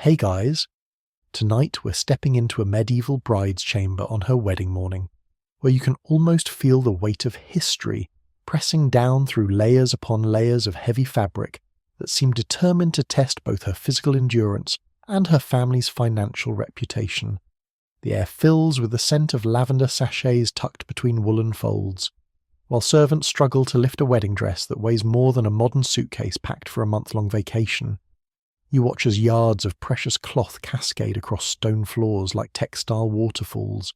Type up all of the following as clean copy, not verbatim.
Hey guys, tonight we're stepping into a medieval bride's chamber on her wedding morning, where you can almost feel the weight of history pressing down through layers upon layers of heavy fabric that seem determined to test both her physical endurance and her family's financial reputation. The air fills with the scent of lavender sachets tucked between woolen folds, while servants struggle to lift a wedding dress that weighs more than a modern suitcase packed for a month-long vacation. You watch as yards of precious cloth cascade across stone floors like textile waterfalls,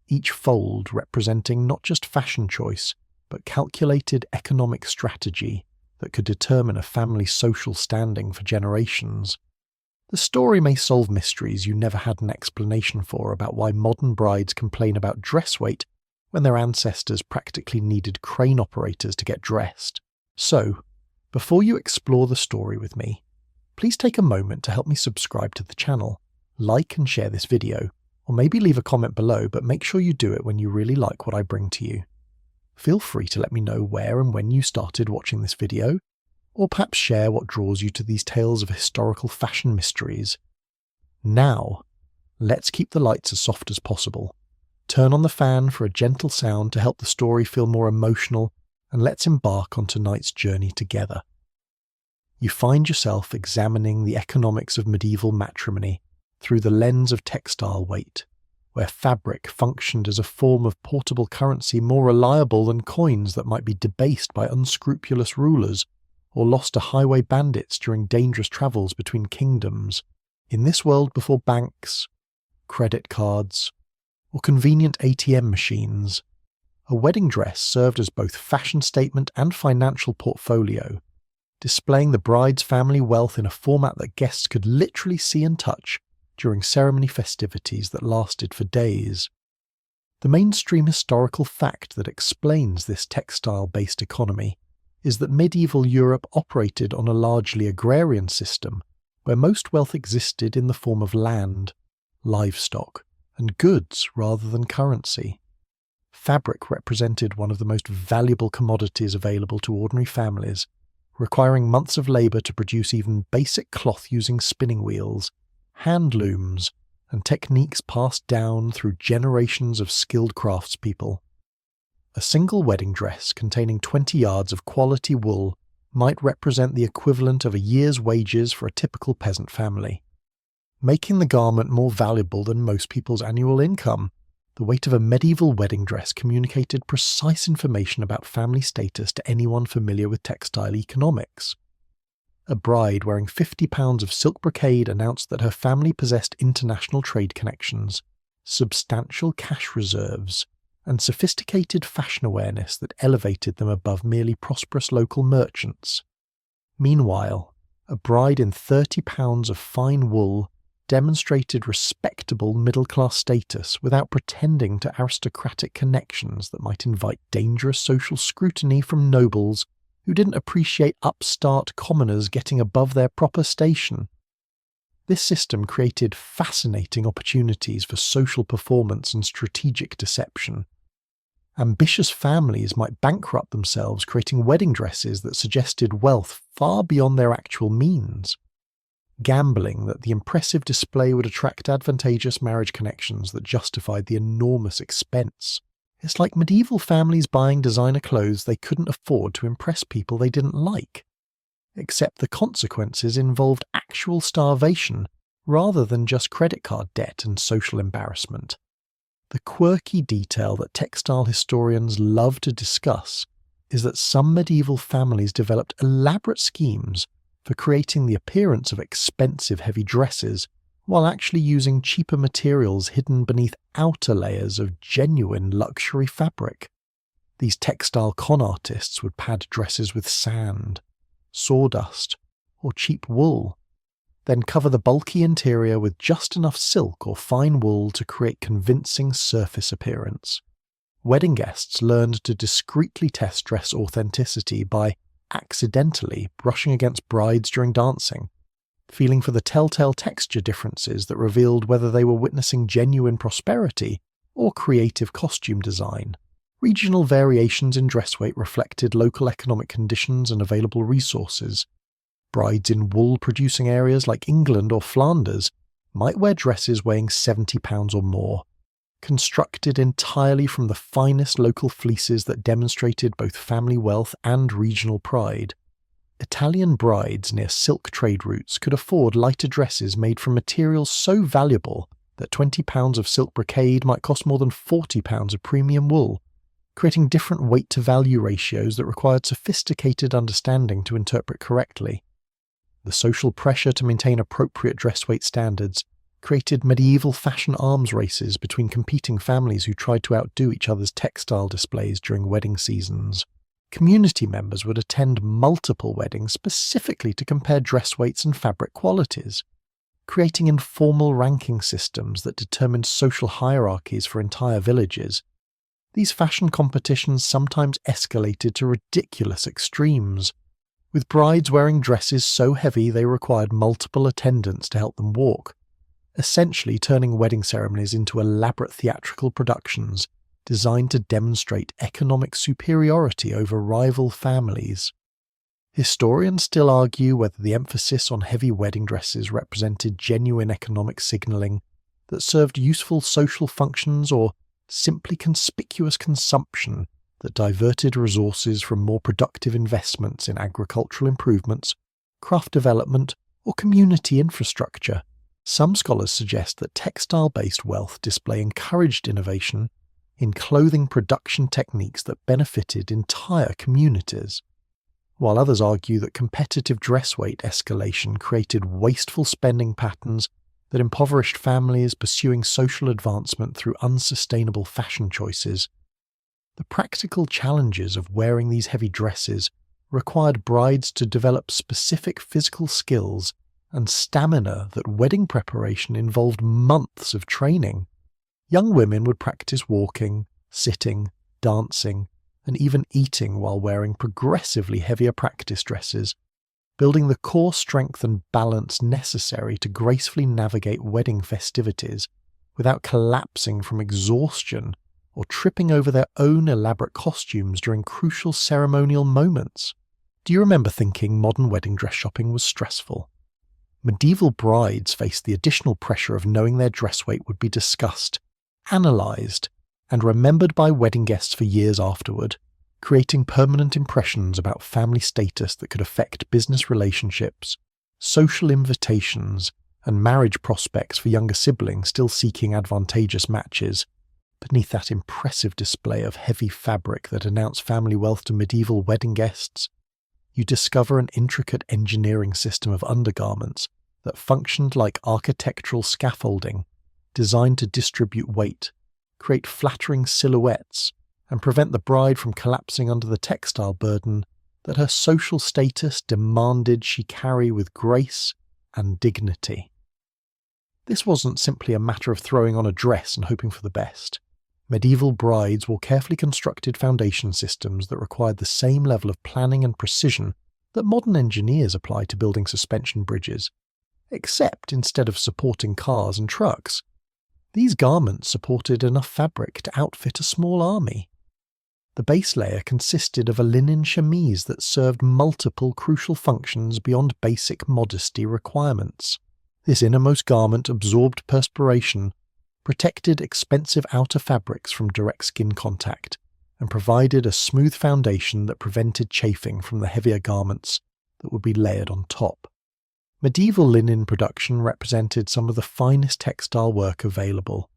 each fold representing not just fashion choice, but calculated economic strategy that could determine a family's social standing for generations. The story may solve mysteries you never had an explanation for about why modern brides complain about dress weight when their ancestors practically needed crane operators to get dressed. So, before you explore the story with me, please take a moment to help me subscribe to the channel, like and share this video, or maybe leave a comment below, but make sure you do it when you really like what I bring to you. Feel free to let me know where and when you started watching this video, or perhaps share what draws you to these tales of historical fashion mysteries. Now, let's keep the lights as soft as possible. Turn on the fan for a gentle sound to help the story feel more emotional, and let's embark on tonight's journey together. You find yourself examining the economics of medieval matrimony through the lens of textile weight, where fabric functioned as a form of portable currency more reliable than coins that might be debased by unscrupulous rulers or lost to highway bandits during dangerous travels between kingdoms. In this world before banks, credit cards, or convenient ATM machines, a wedding dress served as both fashion statement and financial portfolio, displaying the bride's family wealth in a format that guests could literally see and touch during ceremony festivities that lasted for days. The mainstream historical fact that explains this textile-based economy is that medieval Europe operated on a largely agrarian system where most wealth existed in the form of land, livestock, and goods rather than currency. Fabric represented one of the most valuable commodities available to ordinary families, requiring months of labour to produce even basic cloth using spinning wheels, hand looms, and techniques passed down through generations of skilled craftspeople. A single wedding dress containing 20 yards of quality wool might represent the equivalent of a year's wages for a typical peasant family. Making the garment more valuable than most people's annual income, the weight of a medieval wedding dress communicated precise information about family status to anyone familiar with textile economics. A bride wearing 50 pounds of silk brocade announced that her family possessed international trade connections, substantial cash reserves, and sophisticated fashion awareness that elevated them above merely prosperous local merchants. Meanwhile, a bride in 30 pounds of fine wool demonstrated respectable middle-class status without pretending to aristocratic connections that might invite dangerous social scrutiny from nobles who didn't appreciate upstart commoners getting above their proper station. This system created fascinating opportunities for social performance and strategic deception. Ambitious families might bankrupt themselves creating wedding dresses that suggested wealth far beyond their actual means, gambling that the impressive display would attract advantageous marriage connections that justified the enormous expense. It's like medieval families buying designer clothes they couldn't afford to impress people they didn't like. Except the consequences involved actual starvation rather than just credit card debt and social embarrassment. The quirky detail that textile historians love to discuss is that some medieval families developed elaborate schemes for creating the appearance of expensive heavy dresses while actually using cheaper materials hidden beneath outer layers of genuine luxury fabric. These textile con artists would pad dresses with sand, sawdust, or cheap wool, then cover the bulky interior with just enough silk or fine wool to create convincing surface appearance. Wedding guests learned to discreetly test dress authenticity by accidentally brushing against brides during dancing, feeling for the telltale texture differences that revealed whether they were witnessing genuine prosperity or creative costume design. Regional variations in dress weight reflected local economic conditions and available resources, Brides in wool-producing areas like England or Flanders might wear dresses weighing 70 pounds or more, constructed entirely from the finest local fleeces that demonstrated both family wealth and regional pride. Italian brides near silk trade routes could afford lighter dresses made from materials so valuable that 20 pounds of silk brocade might cost more than 40 pounds of premium wool, creating different weight-to-value ratios that required sophisticated understanding to interpret correctly. The social pressure to maintain appropriate dress weight standards created medieval fashion arms races between competing families who tried to outdo each other's textile displays during wedding seasons. Community members would attend multiple weddings specifically to compare dress weights and fabric qualities, creating informal ranking systems that determined social hierarchies for entire villages. These fashion competitions sometimes escalated to ridiculous extremes, with brides wearing dresses so heavy they required multiple attendants to help them walk, essentially turning wedding ceremonies into elaborate theatrical productions designed to demonstrate economic superiority over rival families. Historians still argue whether the emphasis on heavy wedding dresses represented genuine economic signalling that served useful social functions or simply conspicuous consumption that diverted resources from more productive investments in agricultural improvements, craft development, or community infrastructure. Some scholars suggest that textile-based wealth display encouraged innovation in clothing production techniques that benefited entire communities, while others argue that competitive dress weight escalation created wasteful spending patterns that impoverished families pursuing social advancement through unsustainable fashion choices. The practical challenges of wearing these heavy dresses required brides to develop specific physical skills and stamina that wedding preparation involved months of training. Young women would practice walking, sitting, dancing, and even eating while wearing progressively heavier practice dresses, building the core strength and balance necessary to gracefully navigate wedding festivities without collapsing from exhaustion or tripping over their own elaborate costumes during crucial ceremonial moments. Do you remember thinking modern wedding dress shopping was stressful? Medieval brides faced the additional pressure of knowing their dress weight would be discussed, analysed, and remembered by wedding guests for years afterward, creating permanent impressions about family status that could affect business relationships, social invitations, and marriage prospects for younger siblings still seeking advantageous matches. Beneath that impressive display of heavy fabric that announced family wealth to medieval wedding guests, you discover an intricate engineering system of undergarments that functioned like architectural scaffolding, designed to distribute weight, create flattering silhouettes, and prevent the bride from collapsing under the textile burden that her social status demanded she carry with grace and dignity. This wasn't simply a matter of throwing on a dress and hoping for the best. Medieval brides wore carefully constructed foundation systems that required the same level of planning and precision that modern engineers apply to building suspension bridges, except instead of supporting cars and trucks, these garments supported enough fabric to outfit a small army. The base layer consisted of a linen chemise that served multiple crucial functions beyond basic modesty requirements. This innermost garment absorbed perspiration, protected expensive outer fabrics from direct skin contact, and provided a smooth foundation that prevented chafing from the heavier garments that would be layered on top. Medieval linen production represented some of the finest textile work available,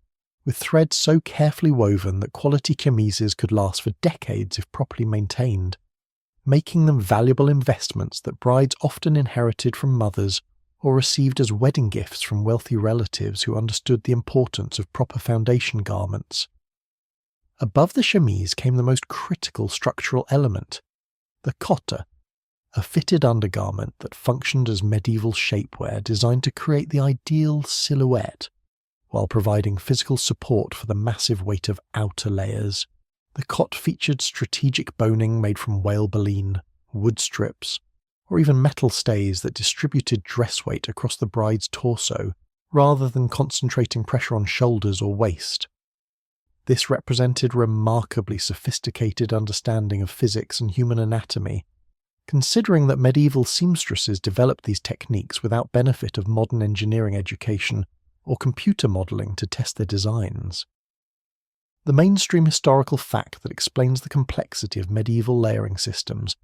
with threads so carefully woven that quality chemises could last for decades if properly maintained, making them valuable investments that brides often inherited from mothers or received as wedding gifts from wealthy relatives who understood the importance of proper foundation garments. Above the chemise came the most critical structural element, the cotta, a fitted undergarment that functioned as medieval shapewear designed to create the ideal silhouette, while providing physical support for the massive weight of outer layers. The cot featured strategic boning made from whale baleen, wood strips, or even metal stays that distributed dress weight across the bride's torso, rather than concentrating pressure on shoulders or waist. This represented remarkably sophisticated understanding of physics and human anatomy, considering that medieval seamstresses developed these techniques without benefit of modern engineering education or computer modelling to test their designs. The mainstream historical fact that explains the complexity of medieval layering systems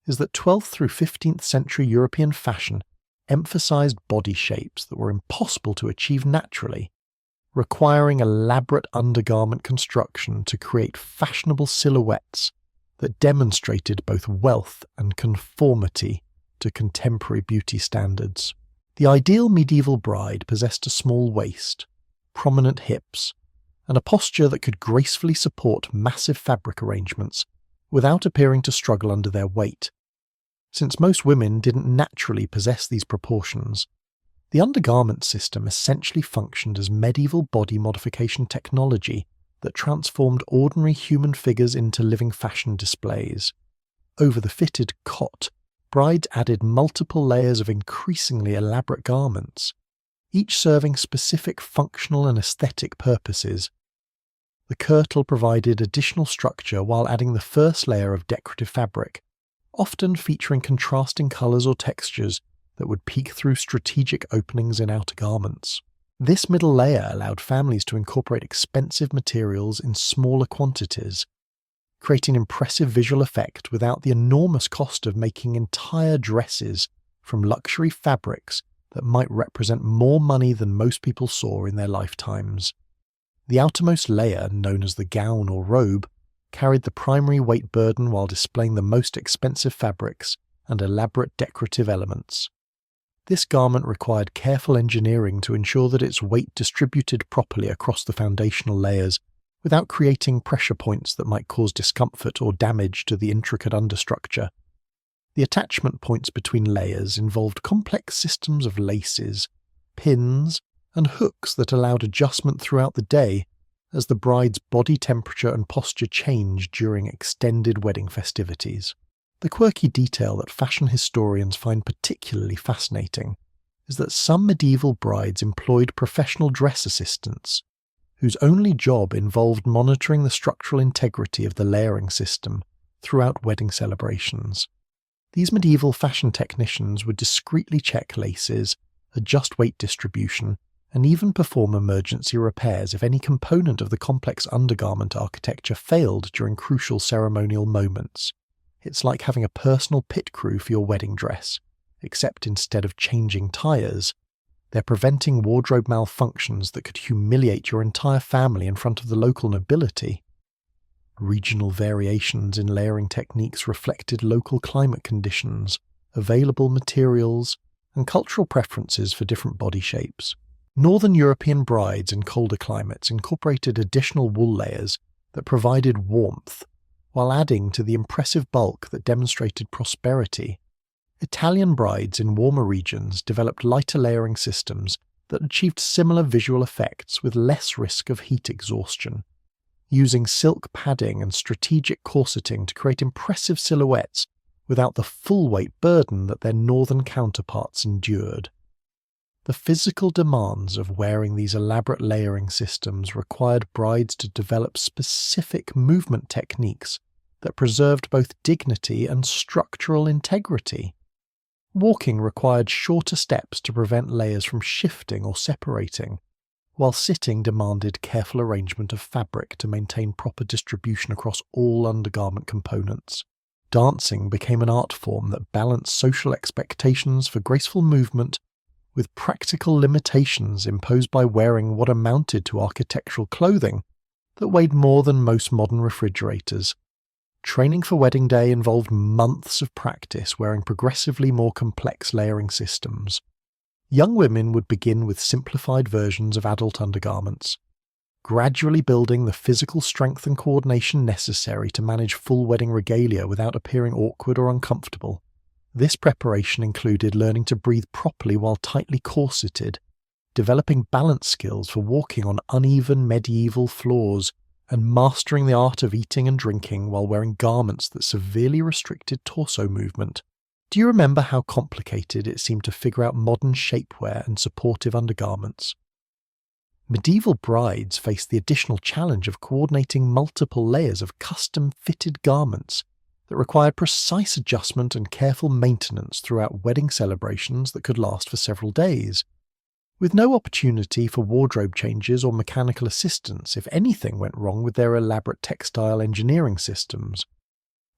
is that 12th through 15th century European fashion emphasized body shapes that were impossible to achieve naturally, requiring elaborate undergarment construction to create fashionable silhouettes that demonstrated both wealth and conformity to contemporary beauty standards. The ideal medieval bride possessed a small waist, prominent hips, and a posture that could gracefully support massive fabric arrangements without appearing to struggle under their weight. Since most women didn't naturally possess these proportions, the undergarment system essentially functioned as medieval body modification technology that transformed ordinary human figures into living fashion displays. Over the fitted cot, brides added multiple layers of increasingly elaborate garments, each serving specific functional and aesthetic purposes. The kirtle provided additional structure while adding the first layer of decorative fabric, often featuring contrasting colours or textures that would peek through strategic openings in outer garments. This middle layer allowed families to incorporate expensive materials in smaller quantities, creating impressive visual effect without the enormous cost of making entire dresses from luxury fabrics that might represent more money than most people saw in their lifetimes. The outermost layer, known as the gown or robe, carried the primary weight burden while displaying the most expensive fabrics and elaborate decorative elements. This garment required careful engineering to ensure that its weight distributed properly across the foundational layers without creating pressure points that might cause discomfort or damage to the intricate understructure. The attachment points between layers involved complex systems of laces, pins, and hooks that allowed adjustment throughout the day as the bride's body temperature and posture changed during extended wedding festivities. The quirky detail that fashion historians find particularly fascinating is that some medieval brides employed professional dress assistants, whose only job involved monitoring the structural integrity of the layering system throughout wedding celebrations. These medieval fashion technicians would discreetly check laces, adjust weight distribution, and even perform emergency repairs if any component of the complex undergarment architecture failed during crucial ceremonial moments. It's like having a personal pit crew for your wedding dress, except instead of changing tyres, they're preventing wardrobe malfunctions that could humiliate your entire family in front of the local nobility. Regional variations in layering techniques reflected local climate conditions, available materials, and cultural preferences for different body shapes. Northern European brides in colder climates incorporated additional wool layers that provided warmth, while adding to the impressive bulk that demonstrated prosperity. Italian brides in warmer regions developed lighter layering systems that achieved similar visual effects with less risk of heat exhaustion, using silk padding and strategic corseting to create impressive silhouettes without the full weight burden that their northern counterparts endured. The physical demands of wearing these elaborate layering systems required brides to develop specific movement techniques that preserved both dignity and structural integrity. Walking required shorter steps to prevent layers from shifting or separating, while sitting demanded careful arrangement of fabric to maintain proper distribution across all undergarment components. Dancing became an art form that balanced social expectations for graceful movement with practical limitations imposed by wearing what amounted to architectural clothing that weighed more than most modern refrigerators. Training for wedding day involved months of practice wearing progressively more complex layering systems. Young women would begin with simplified versions of adult undergarments, gradually building the physical strength and coordination necessary to manage full wedding regalia without appearing awkward or uncomfortable. This preparation included learning to breathe properly while tightly corseted, developing balance skills for walking on uneven medieval floors, and mastering the art of eating and drinking while wearing garments that severely restricted torso movement. Do you remember how complicated it seemed to figure out modern shapewear and supportive undergarments? Medieval brides faced the additional challenge of coordinating multiple layers of custom-fitted garments that required precise adjustment and careful maintenance throughout wedding celebrations that could last for several days, with no opportunity for wardrobe changes or mechanical assistance if anything went wrong with their elaborate textile engineering systems.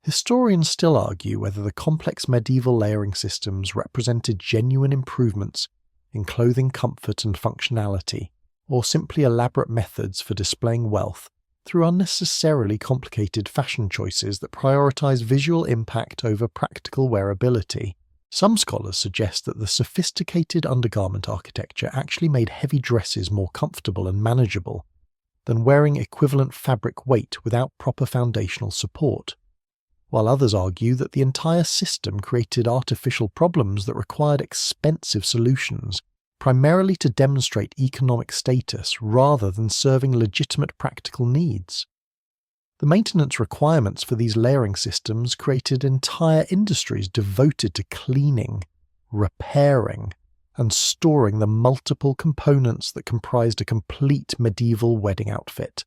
Historians still argue whether the complex medieval layering systems represented genuine improvements in clothing comfort and functionality, or simply elaborate methods for displaying wealth through unnecessarily complicated fashion choices that prioritize visual impact over practical wearability. Some scholars suggest that the sophisticated undergarment architecture actually made heavy dresses more comfortable and manageable than wearing equivalent fabric weight without proper foundational support, while others argue that the entire system created artificial problems that required expensive solutions, primarily to demonstrate economic status rather than serving legitimate practical needs. The maintenance requirements for these layering systems created entire industries devoted to cleaning, repairing, and storing the multiple components that comprised a complete medieval wedding outfit.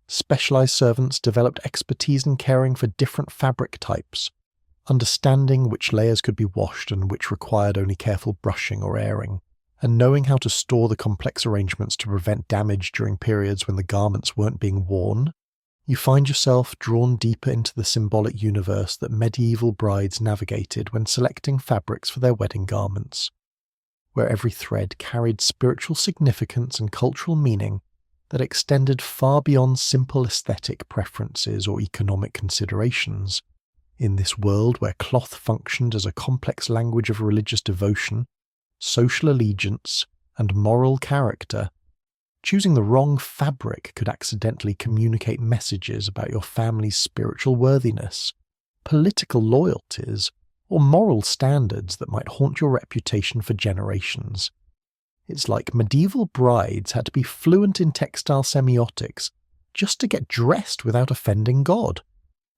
Specialized servants developed expertise in caring for different fabric types, understanding which layers could be washed and which required only careful brushing or airing, and knowing how to store the complex arrangements to prevent damage during periods when the garments weren't being worn. You find yourself drawn deeper into the symbolic universe that medieval brides navigated when selecting fabrics for their wedding garments, where every thread carried spiritual significance and cultural meaning that extended far beyond simple aesthetic preferences or economic considerations. In this world where cloth functioned as a complex language of religious devotion, social allegiance, and moral character, choosing the wrong fabric could accidentally communicate messages about your family's spiritual worthiness, political loyalties, or moral standards that might haunt your reputation for generations. It's like medieval brides had to be fluent in textile semiotics just to get dressed without offending God,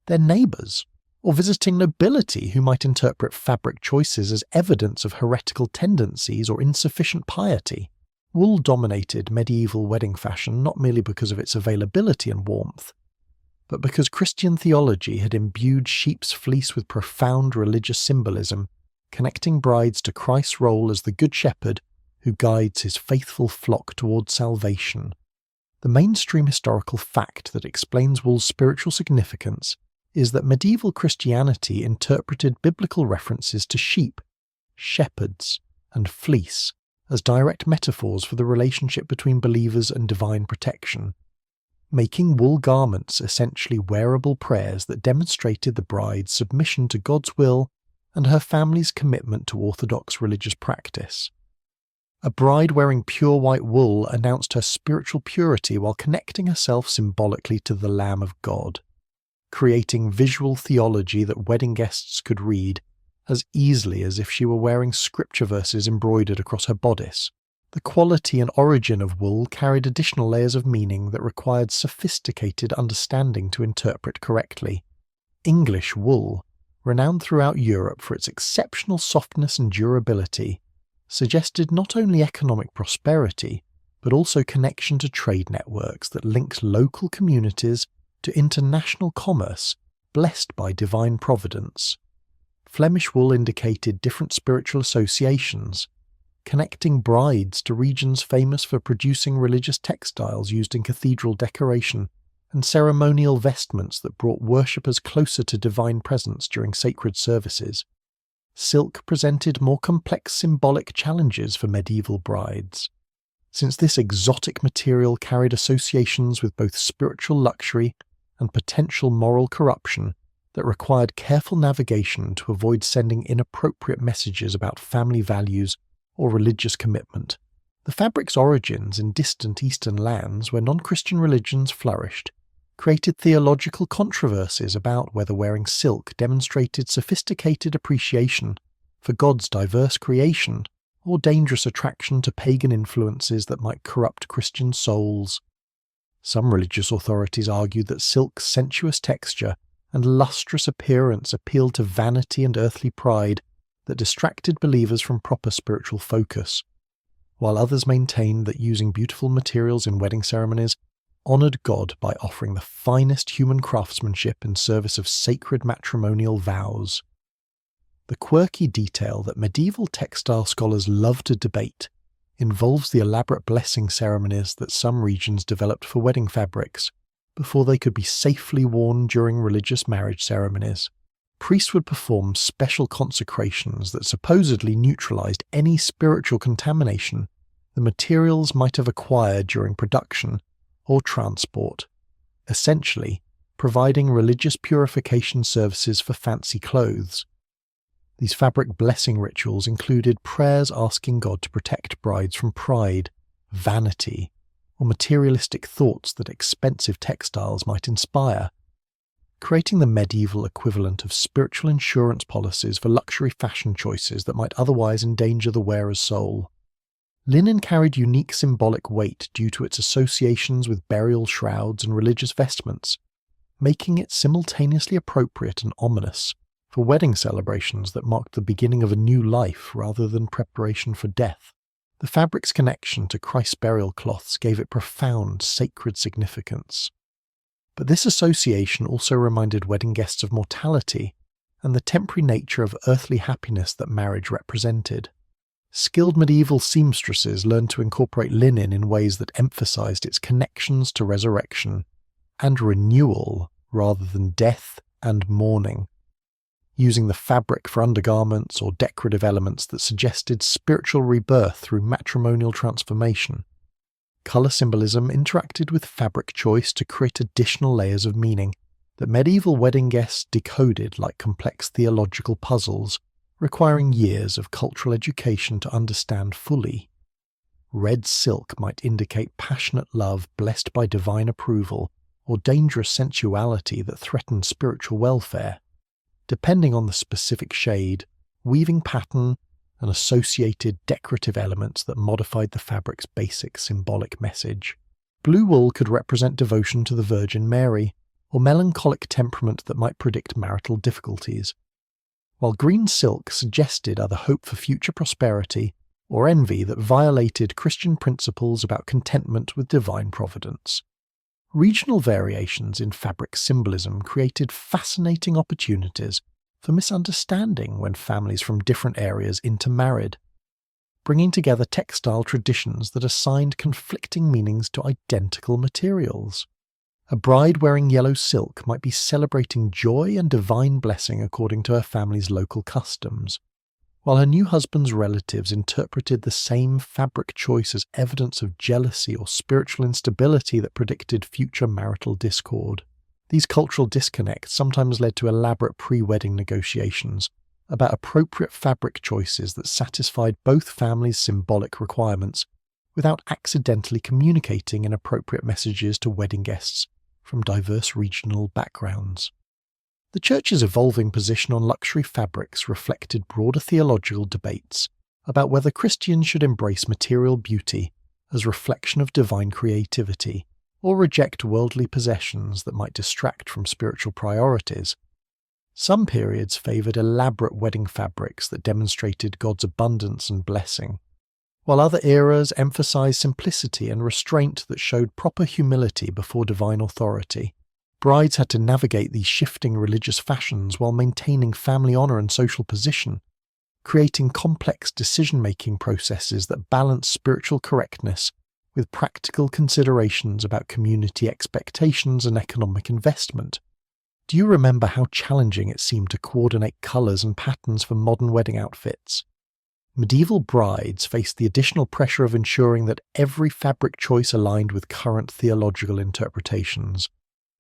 their neighbours, or visiting nobility who might interpret fabric choices as evidence of heretical tendencies or insufficient piety. Wool dominated medieval wedding fashion not merely because of its availability and warmth, but because Christian theology had imbued sheep's fleece with profound religious symbolism, connecting brides to Christ's role as the Good Shepherd who guides his faithful flock towards salvation. The mainstream historical fact that explains wool's spiritual significance is that medieval Christianity interpreted biblical references to sheep, shepherds, and fleece as direct metaphors for the relationship between believers and divine protection, making wool garments essentially wearable prayers that demonstrated the bride's submission to God's will and her family's commitment to orthodox religious practice. A bride wearing pure white wool announced her spiritual purity while connecting herself symbolically to the Lamb of God, creating visual theology that wedding guests could read as easily as if she were wearing scripture verses embroidered across her bodice. The quality and origin of wool carried additional layers of meaning that required sophisticated understanding to interpret correctly. English wool, renowned throughout Europe for its exceptional softness and durability, suggested not only economic prosperity, but also connection to trade networks that linked local communities to international commerce blessed by divine providence. Flemish wool indicated different spiritual associations, connecting brides to regions famous for producing religious textiles used in cathedral decoration and ceremonial vestments that brought worshippers closer to divine presence during sacred services. Silk presented more complex symbolic challenges for medieval brides, since this exotic material carried associations with both spiritual luxury and potential moral corruption that required careful navigation to avoid sending inappropriate messages about family values or religious commitment. The fabric's origins in distant eastern lands where non-Christian religions flourished created theological controversies about whether wearing silk demonstrated sophisticated appreciation for God's diverse creation or dangerous attraction to pagan influences that might corrupt Christian souls. Some religious authorities argued that silk's sensuous texture and lustrous appearance appealed to vanity and earthly pride that distracted believers from proper spiritual focus, while others maintained that using beautiful materials in wedding ceremonies honoured God by offering the finest human craftsmanship in service of sacred matrimonial vows. The quirky detail that medieval textile scholars love to debate involves the elaborate blessing ceremonies that some regions developed for wedding fabrics before they could be safely worn during religious marriage ceremonies. Priests would perform special consecrations that supposedly neutralized any spiritual contamination the materials might have acquired during production or transport, essentially providing religious purification services for fancy clothes. These fabric blessing rituals included prayers asking God to protect brides from pride, vanity, or materialistic thoughts that expensive textiles might inspire, creating the medieval equivalent of spiritual insurance policies for luxury fashion choices that might otherwise endanger the wearer's soul. Linen carried unique symbolic weight due to its associations with burial shrouds and religious vestments, making it simultaneously appropriate and ominous for wedding celebrations that marked the beginning of a new life rather than preparation for death. The fabric's connection to Christ's burial cloths gave it profound sacred significance. But this association also reminded wedding guests of mortality and the temporary nature of earthly happiness that marriage represented. Skilled medieval seamstresses learned to incorporate linen in ways that emphasized its connections to resurrection and renewal rather than death and mourning, using the fabric for undergarments or decorative elements that suggested spiritual rebirth through matrimonial transformation. Colour symbolism interacted with fabric choice to create additional layers of meaning that medieval wedding guests decoded like complex theological puzzles, requiring years of cultural education to understand fully. Red silk might indicate passionate love blessed by divine approval or dangerous sensuality that threatened spiritual welfare. Depending on the specific shade, weaving pattern, and associated decorative elements that modified the fabric's basic symbolic message. Blue wool could represent devotion to the Virgin Mary, or melancholic temperament that might predict marital difficulties, while green silk suggested either hope for future prosperity or envy that violated Christian principles about contentment with divine providence. Regional variations in fabric symbolism created fascinating opportunities for misunderstanding when families from different areas intermarried, bringing together textile traditions that assigned conflicting meanings to identical materials. A bride wearing yellow silk might be celebrating joy and divine blessing according to her family's local customs, while her new husband's relatives interpreted the same fabric choice as evidence of jealousy or spiritual instability that predicted future marital discord. These cultural disconnects sometimes led to elaborate pre-wedding negotiations about appropriate fabric choices that satisfied both families' symbolic requirements without accidentally communicating inappropriate messages to wedding guests from diverse regional backgrounds. The Church's evolving position on luxury fabrics reflected broader theological debates about whether Christians should embrace material beauty as reflection of divine creativity or reject worldly possessions that might distract from spiritual priorities. Some periods favoured elaborate wedding fabrics that demonstrated God's abundance and blessing, while other eras emphasized simplicity and restraint that showed proper humility before divine authority. Brides had to navigate these shifting religious fashions while maintaining family honor and social position, creating complex decision-making processes that balance spiritual correctness with practical considerations about community expectations and economic investment. Do you remember how challenging it seemed to coordinate colors and patterns for modern wedding outfits? Medieval brides faced the additional pressure of ensuring that every fabric choice aligned with current theological interpretations.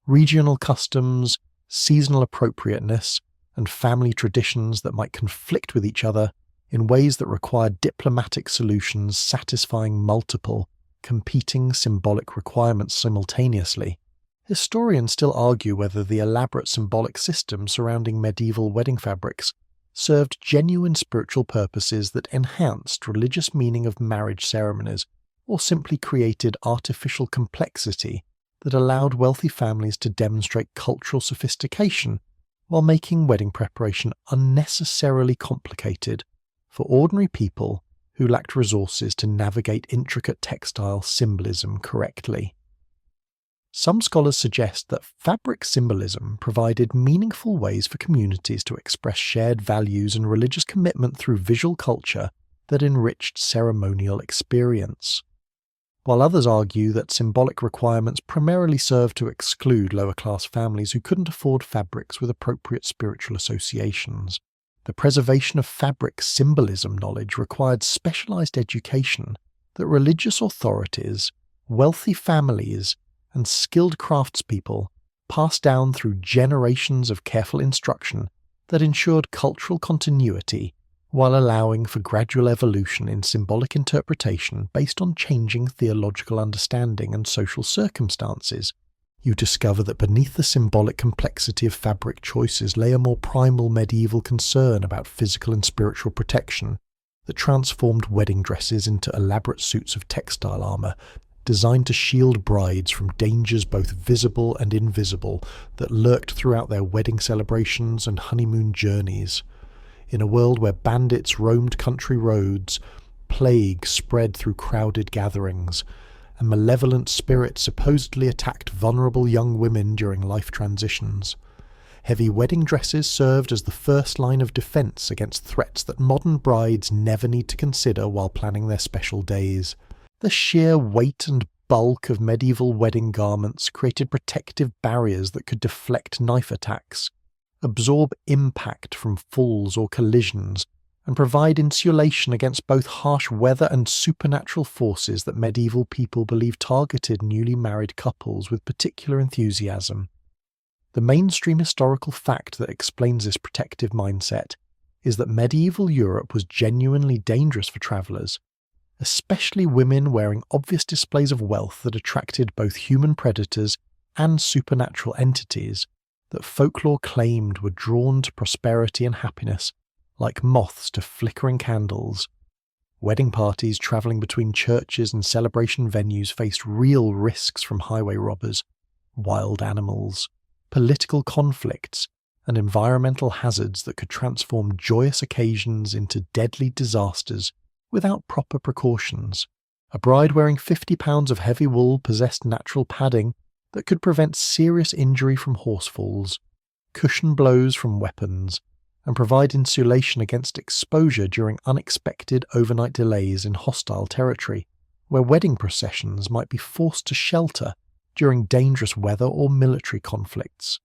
Regional customs, seasonal appropriateness, and family traditions that might conflict with each other in ways that required diplomatic solutions satisfying multiple, competing symbolic requirements simultaneously. Historians still argue whether the elaborate symbolic system surrounding medieval wedding fabrics served genuine spiritual purposes that enhanced religious meaning of marriage ceremonies, or simply created artificial complexity that allowed wealthy families to demonstrate cultural sophistication while making wedding preparation unnecessarily complicated for ordinary people who lacked resources to navigate intricate textile symbolism correctly. Some scholars suggest that fabric symbolism provided meaningful ways for communities to express shared values and religious commitment through visual culture that enriched ceremonial experience. While others argue that symbolic requirements primarily served to exclude lower-class families who couldn't afford fabrics with appropriate spiritual associations, the preservation of fabric symbolism knowledge required specialized education that religious authorities, wealthy families, and skilled craftspeople passed down through generations of careful instruction that ensured cultural continuity while allowing for gradual evolution in symbolic interpretation based on changing theological understanding and social circumstances. You discover that beneath the symbolic complexity of fabric choices lay a more primal medieval concern about physical and spiritual protection that transformed wedding dresses into elaborate suits of textile armor designed to shield brides from dangers both visible and invisible that lurked throughout their wedding celebrations and honeymoon journeys. In a world where bandits roamed country roads, plague spread through crowded gatherings, and malevolent spirits supposedly attacked vulnerable young women during life transitions, heavy wedding dresses served as the first line of defense against threats that modern brides never need to consider while planning their special days. The sheer weight and bulk of medieval wedding garments created protective barriers that could deflect knife attacks, absorb impact from falls or collisions, and provide insulation against both harsh weather and supernatural forces that medieval people believed targeted newly married couples with particular enthusiasm. The mainstream historical fact that explains this protective mindset is that medieval Europe was genuinely dangerous for travellers, especially women wearing obvious displays of wealth that attracted both human predators and supernatural entities that folklore claimed were drawn to prosperity and happiness, like moths to flickering candles. Wedding parties travelling between churches and celebration venues faced real risks from highway robbers, wild animals, political conflicts, and environmental hazards that could transform joyous occasions into deadly disasters without proper precautions. A bride wearing 50 pounds of heavy wool possessed natural padding that could prevent serious injury from horse falls, cushion blows from weapons, and provide insulation against exposure during unexpected overnight delays in hostile territory, where wedding processions might be forced to shelter during dangerous weather or military conflicts.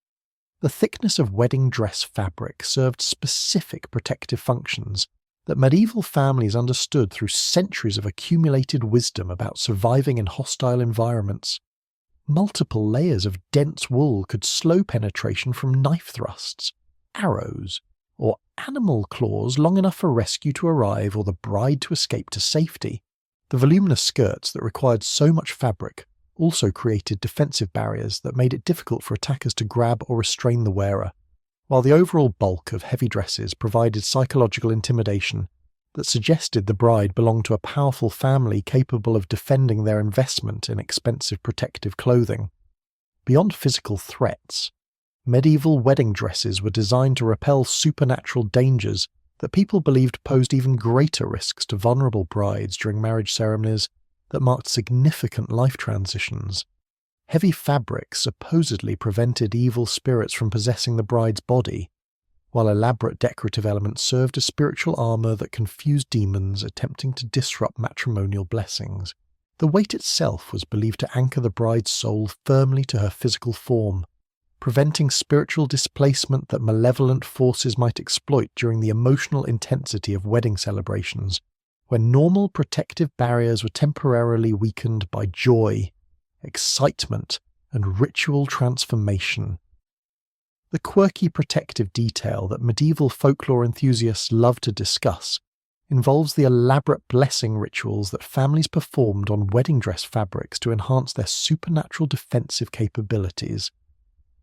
The thickness of wedding dress fabric served specific protective functions that medieval families understood through centuries of accumulated wisdom about surviving in hostile environments. Multiple layers of dense wool could slow penetration from knife thrusts, arrows, or animal claws long enough for rescue to arrive or the bride to escape to safety. The voluminous skirts that required so much fabric also created defensive barriers that made it difficult for attackers to grab or restrain the wearer, while the overall bulk of heavy dresses provided psychological intimidation that suggested the bride belonged to a powerful family capable of defending their investment in expensive protective clothing. Beyond physical threats, medieval wedding dresses were designed to repel supernatural dangers that people believed posed even greater risks to vulnerable brides during marriage ceremonies that marked significant life transitions. Heavy fabric supposedly prevented evil spirits from possessing the bride's body, while elaborate decorative elements served as spiritual armor that confused demons attempting to disrupt matrimonial blessings. The weight itself was believed to anchor the bride's soul firmly to her physical form, preventing spiritual displacement that malevolent forces might exploit during the emotional intensity of wedding celebrations, when normal protective barriers were temporarily weakened by joy, excitement, and ritual transformation. The quirky protective detail that medieval folklore enthusiasts love to discuss involves the elaborate blessing rituals that families performed on wedding dress fabrics to enhance their supernatural defensive capabilities.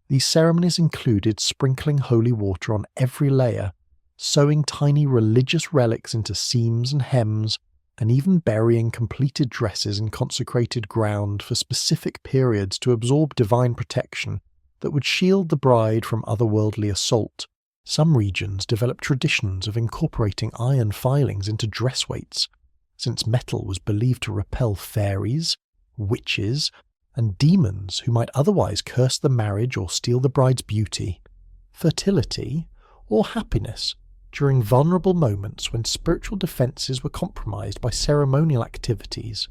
These ceremonies included sprinkling holy water on every layer, sewing tiny religious relics into seams and hems, and even burying completed dresses in consecrated ground for specific periods to absorb divine protection that would shield the bride from otherworldly assault. Some regions developed traditions of incorporating iron filings into dress weights, since metal was believed to repel fairies, witches, and demons who might otherwise curse the marriage or steal the bride's beauty, fertility, or happiness during vulnerable moments when spiritual defences were compromised by ceremonial activities.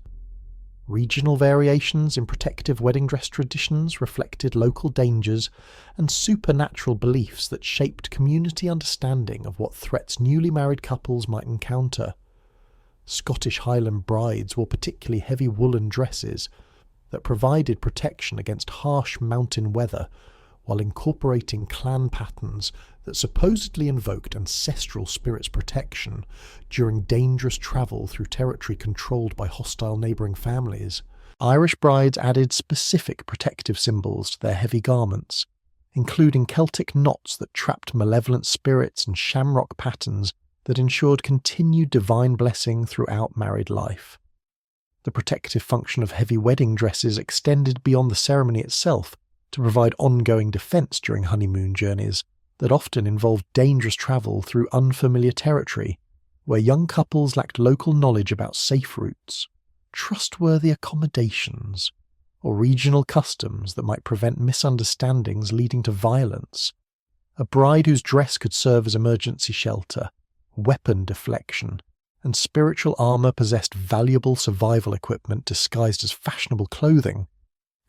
Regional variations in protective wedding dress traditions reflected local dangers and supernatural beliefs that shaped community understanding of what threats newly married couples might encounter. Scottish Highland brides wore particularly heavy woolen dresses that provided protection against harsh mountain weather, while incorporating clan patterns that supposedly invoked ancestral spirits' protection during dangerous travel through territory controlled by hostile neighbouring families. Irish brides added specific protective symbols to their heavy garments, including Celtic knots that trapped malevolent spirits and shamrock patterns that ensured continued divine blessing throughout married life. The protective function of heavy wedding dresses extended beyond the ceremony itself to provide ongoing defence during honeymoon journeys that often involved dangerous travel through unfamiliar territory, where young couples lacked local knowledge about safe routes, trustworthy accommodations, or regional customs that might prevent misunderstandings leading to violence. A bride whose dress could serve as emergency shelter, weapon deflection, and spiritual armour possessed valuable survival equipment disguised as fashionable clothing,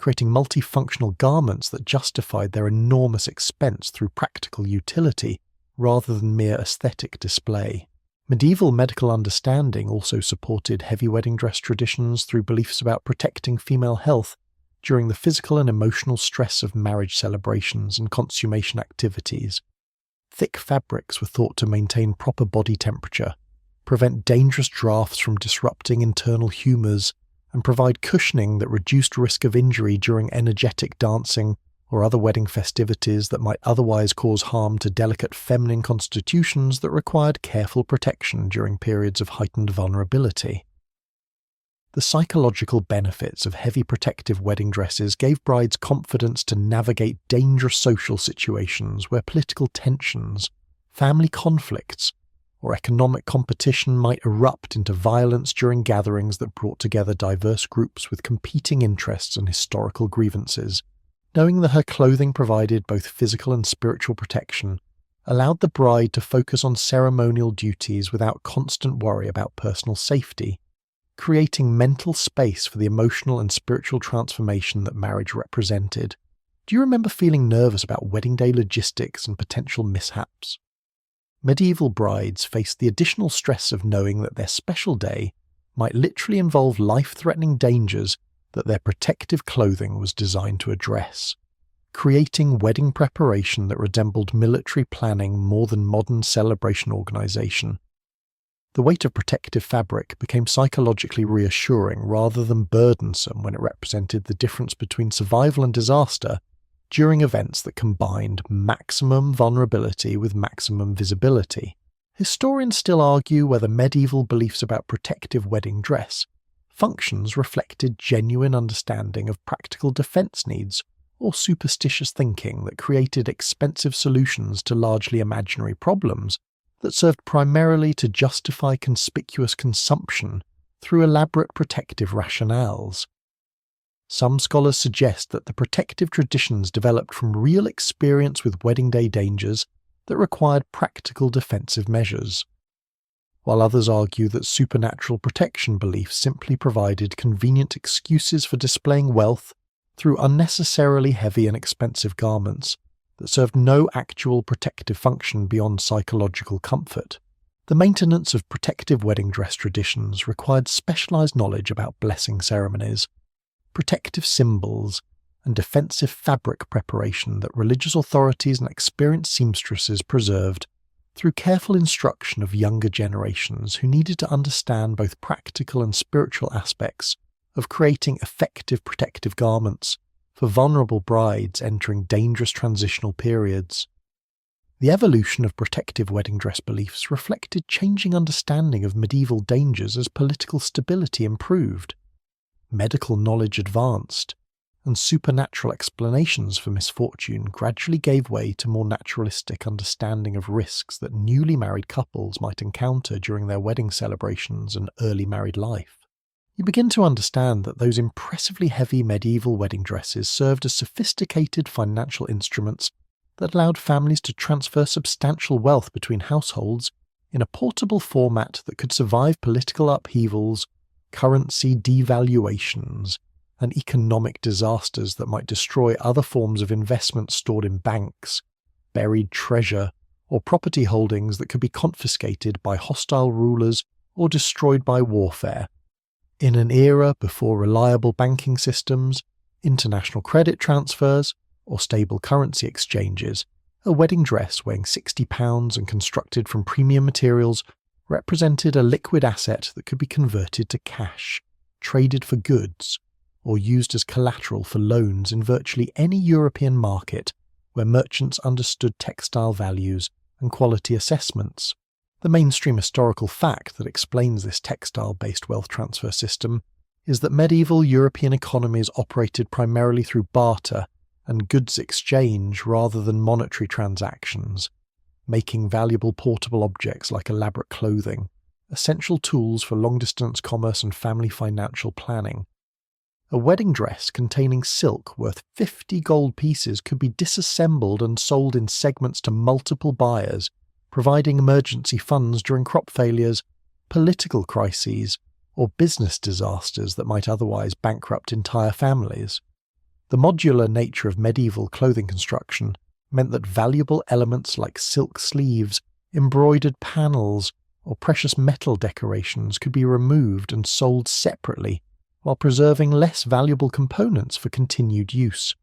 creating multifunctional garments that justified their enormous expense through practical utility rather than mere aesthetic display. Medieval medical understanding also supported heavy wedding dress traditions through beliefs about protecting female health during the physical and emotional stress of marriage celebrations and consummation activities. Thick fabrics were thought to maintain proper body temperature, prevent dangerous drafts from disrupting internal humours, and provide cushioning that reduced risk of injury during energetic dancing or other wedding festivities that might otherwise cause harm to delicate feminine constitutions that required careful protection during periods of heightened vulnerability. The psychological benefits of heavy protective wedding dresses gave brides confidence to navigate dangerous social situations where political tensions, family conflicts, or economic competition might erupt into violence during gatherings that brought together diverse groups with competing interests and historical grievances. Knowing that her clothing provided both physical and spiritual protection allowed the bride to focus on ceremonial duties without constant worry about personal safety, creating mental space for the emotional and spiritual transformation that marriage represented. Do you remember feeling nervous about wedding day logistics and potential mishaps? Medieval brides faced the additional stress of knowing that their special day might literally involve life-threatening dangers that their protective clothing was designed to address, creating wedding preparation that resembled military planning more than modern celebration organisation. The weight of protective fabric became psychologically reassuring rather than burdensome when it represented the difference between survival and disaster during events that combined maximum vulnerability with maximum visibility. Historians still argue whether medieval beliefs about protective wedding dress functions reflected genuine understanding of practical defence needs or superstitious thinking that created expensive solutions to largely imaginary problems that served primarily to justify conspicuous consumption through elaborate protective rationales. Some scholars suggest that the protective traditions developed from real experience with wedding day dangers that required practical defensive measures, while others argue that supernatural protection beliefs simply provided convenient excuses for displaying wealth through unnecessarily heavy and expensive garments that served no actual protective function beyond psychological comfort. The maintenance of protective wedding dress traditions required specialized knowledge about blessing ceremonies, protective symbols, and defensive fabric preparation that religious authorities and experienced seamstresses preserved through careful instruction of younger generations who needed to understand both practical and spiritual aspects of creating effective protective garments for vulnerable brides entering dangerous transitional periods. The evolution of protective wedding dress beliefs reflected changing understanding of medieval dangers as political stability improved, medical knowledge advanced, and supernatural explanations for misfortune gradually gave way to more naturalistic understanding of risks that newly married couples might encounter during their wedding celebrations and early married life. You begin to understand that those impressively heavy medieval wedding dresses served as sophisticated financial instruments that allowed families to transfer substantial wealth between households in a portable format that could survive political upheavals, currency devaluations, and economic disasters that might destroy other forms of investment stored in banks, buried treasure, or property holdings that could be confiscated by hostile rulers or destroyed by warfare. In an era before reliable banking systems, international credit transfers, or stable currency exchanges, a wedding dress weighing 60 pounds and constructed from premium materials represented a liquid asset that could be converted to cash, traded for goods, or used as collateral for loans in virtually any European market where merchants understood textile values and quality assessments. The mainstream historical fact that explains this textile-based wealth transfer system is that medieval European economies operated primarily through barter and goods exchange rather than monetary transactions, making valuable portable objects like elaborate clothing essential tools for long-distance commerce and family financial planning. A wedding dress containing silk worth 50 gold pieces could be disassembled and sold in segments to multiple buyers, providing emergency funds during crop failures, political crises, or business disasters that might otherwise bankrupt entire families. The modular nature of medieval clothing construction meant that valuable elements like silk sleeves, embroidered panels, or precious metal decorations could be removed and sold separately, while preserving less valuable components for continued use,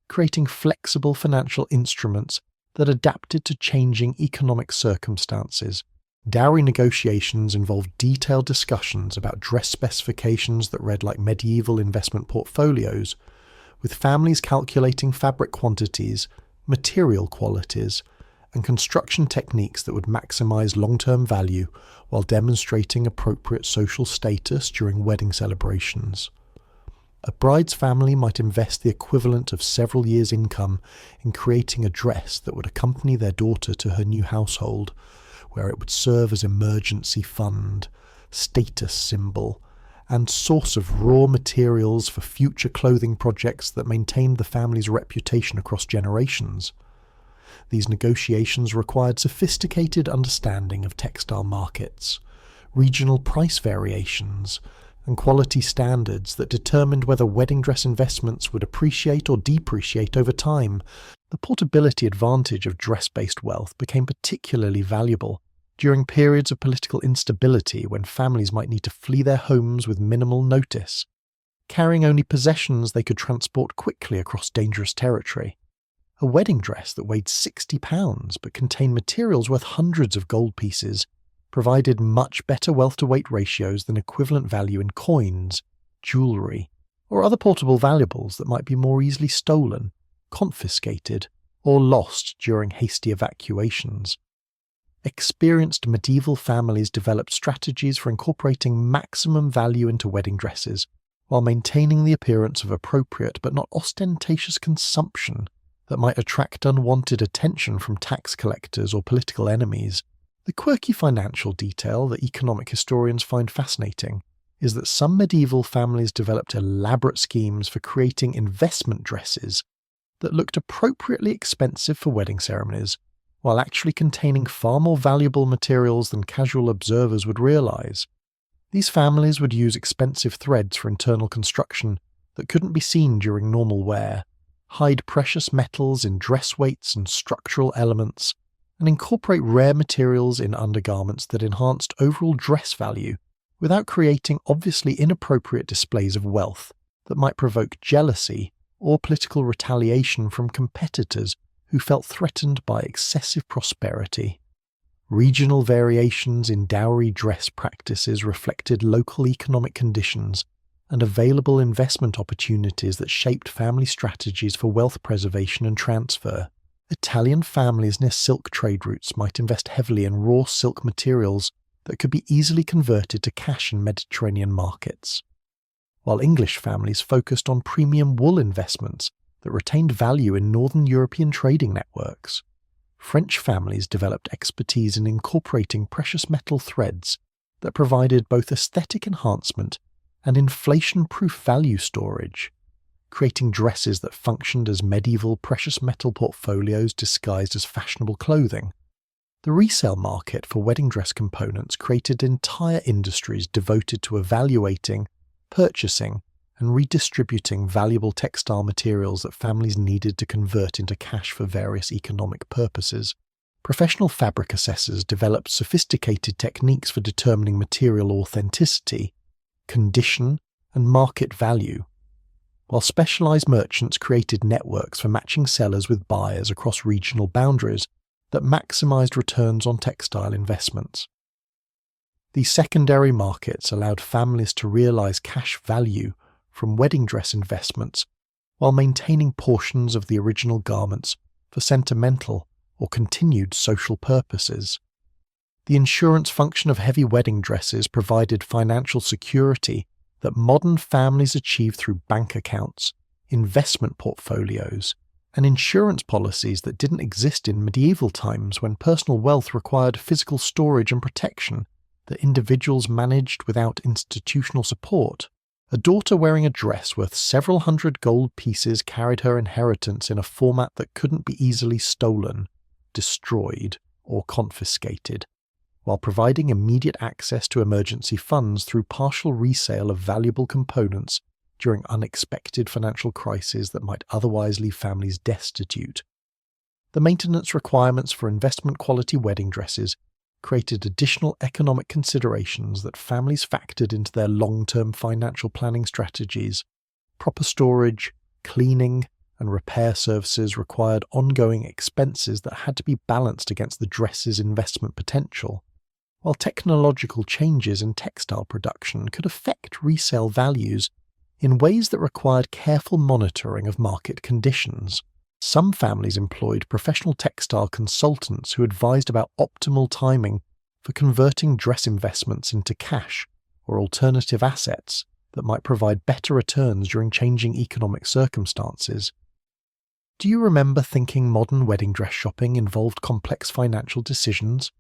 creating flexible financial instruments that adapted to changing economic circumstances. Dowry negotiations involved detailed discussions about dress specifications that read like medieval investment portfolios, with families calculating fabric quantities, material qualities, and construction techniques that would maximize long-term value while demonstrating appropriate social status during wedding celebrations. A bride's family might invest the equivalent of several years' income in creating a dress that would accompany their daughter to her new household, where it would serve as emergency fund, status symbol, and source of raw materials for future clothing projects that maintained the family's reputation across generations. These negotiations required sophisticated understanding of textile markets, regional price variations, and quality standards that determined whether wedding dress investments would appreciate or depreciate over time. The portability advantage of dress-based wealth became particularly valuable during periods of political instability when families might need to flee their homes with minimal notice, carrying only possessions they could transport quickly across dangerous territory. A wedding dress that weighed 60 pounds but contained materials worth hundreds of gold pieces provided much better wealth-to-weight ratios than equivalent value in coins, jewellery, or other portable valuables that might be more easily stolen, confiscated, or lost during hasty evacuations. Experienced medieval families developed strategies for incorporating maximum value into wedding dresses, while maintaining the appearance of appropriate but not ostentatious consumption that might attract unwanted attention from tax collectors or political enemies. The quirky financial detail that economic historians find fascinating is that some medieval families developed elaborate schemes for creating investment dresses that looked appropriately expensive for wedding ceremonies, while actually containing far more valuable materials than casual observers would realize. These families would use expensive threads for internal construction that couldn't be seen during normal wear, hide precious metals in dress weights and structural elements, and incorporate rare materials in undergarments that enhanced overall dress value without creating obviously inappropriate displays of wealth that might provoke jealousy or political retaliation from competitors who felt threatened by excessive prosperity. Regional variations in dowry dress practices reflected local economic conditions and available investment opportunities that shaped family strategies for wealth preservation and transfer. Italian families near silk trade routes might invest heavily in raw silk materials that could be easily converted to cash in Mediterranean markets, while English families focused on premium wool investments that retained value in Northern European trading networks. French families developed expertise in incorporating precious metal threads that provided both aesthetic enhancement and inflation-proof value storage, creating dresses that functioned as medieval precious metal portfolios disguised as fashionable clothing. The resale market for wedding dress components created entire industries devoted to evaluating, purchasing, and redistributing valuable textile materials that families needed to convert into cash for various economic purposes. Professional fabric assessors developed sophisticated techniques for determining material authenticity, condition, and market value, while specialized merchants created networks for matching sellers with buyers across regional boundaries that maximized returns on textile investments. These secondary markets allowed families to realize cash value from wedding dress investments while maintaining portions of the original garments for sentimental or continued social purposes. The insurance function of heavy wedding dresses provided financial security that modern families achieve through bank accounts, investment portfolios, and insurance policies that didn't exist in medieval times when personal wealth required physical storage and protection that individuals managed without institutional support. A daughter wearing a dress worth several hundred gold pieces carried her inheritance in a format that couldn't be easily stolen, destroyed, or confiscated, while providing immediate access to emergency funds through partial resale of valuable components during unexpected financial crises that might otherwise leave families destitute. The maintenance requirements for investment-quality wedding dresses created additional economic considerations that families factored into their long-term financial planning strategies. Proper storage, cleaning, and repair services required ongoing expenses that had to be balanced against the dress's investment potential, while technological changes in textile production could affect resale values in ways that required careful monitoring of market conditions. Some families employed professional textile consultants who advised about optimal timing for converting dress investments into cash or alternative assets that might provide better returns during changing economic circumstances. Do you remember thinking modern wedding dress shopping involved complex financial decisions?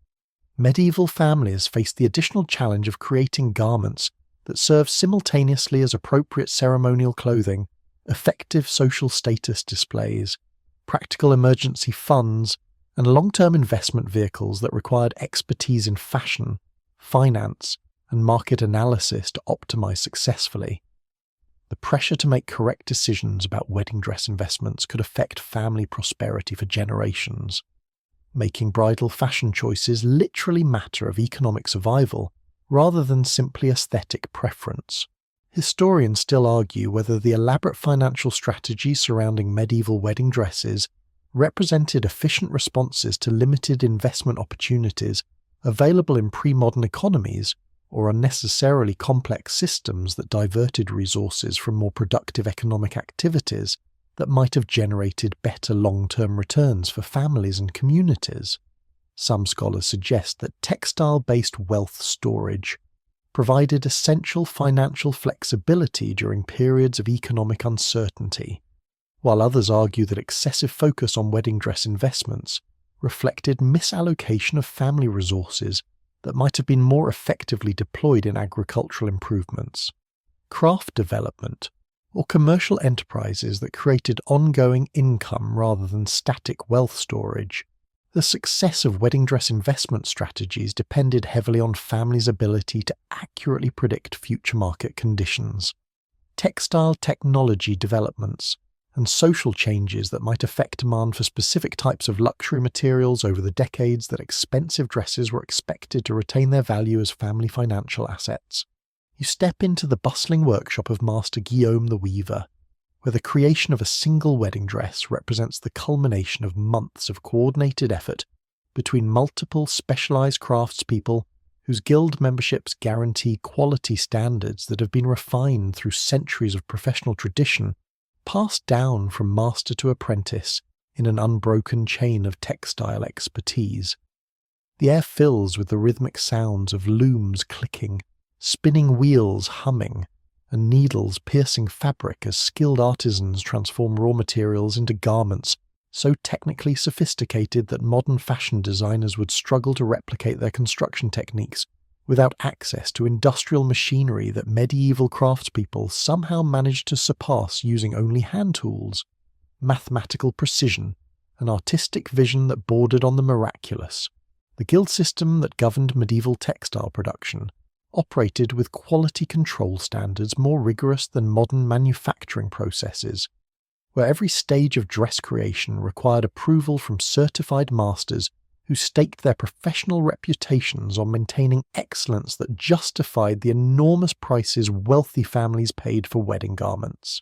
Medieval families faced the additional challenge of creating garments that serve simultaneously as appropriate ceremonial clothing, effective social status displays, practical emergency funds, and long-term investment vehicles that required expertise in fashion, finance, and market analysis to optimize successfully. The pressure to make correct decisions about wedding dress investments could affect family prosperity for generations, making bridal fashion choices literally matter of economic survival rather than simply aesthetic preference. Historians still argue whether the elaborate financial strategies surrounding medieval wedding dresses represented efficient responses to limited investment opportunities available in pre-modern economies, or unnecessarily complex systems that diverted resources from more productive economic activities that might have generated better long-term returns for families and communities. Some scholars suggest that textile-based wealth storage provided essential financial flexibility during periods of economic uncertainty, while others argue that excessive focus on wedding dress investments reflected misallocation of family resources that might have been more effectively deployed in agricultural improvements, craft development, or commercial enterprises that created ongoing income rather than static wealth storage. The success of wedding dress investment strategies depended heavily on families' ability to accurately predict future market conditions. Textile technology developments and social changes that might affect demand for specific types of luxury materials over the decades that expensive dresses were expected to retain their value as family financial assets. You step into the bustling workshop of Master Guillaume the Weaver, where the creation of a single wedding dress represents the culmination of months of coordinated effort between multiple specialized craftspeople whose guild memberships guarantee quality standards that have been refined through centuries of professional tradition, passed down from master to apprentice in an unbroken chain of textile expertise. The air fills with the rhythmic sounds of looms clicking, spinning wheels humming, and needles piercing fabric as skilled artisans transform raw materials into garments so technically sophisticated that modern fashion designers would struggle to replicate their construction techniques without access to industrial machinery that medieval craftspeople somehow managed to surpass using only hand tools, mathematical precision, and artistic vision that bordered on the miraculous. The guild system that governed medieval textile production operated with quality control standards more rigorous than modern manufacturing processes, where every stage of dress creation required approval from certified masters who staked their professional reputations on maintaining excellence that justified the enormous prices wealthy families paid for wedding garments.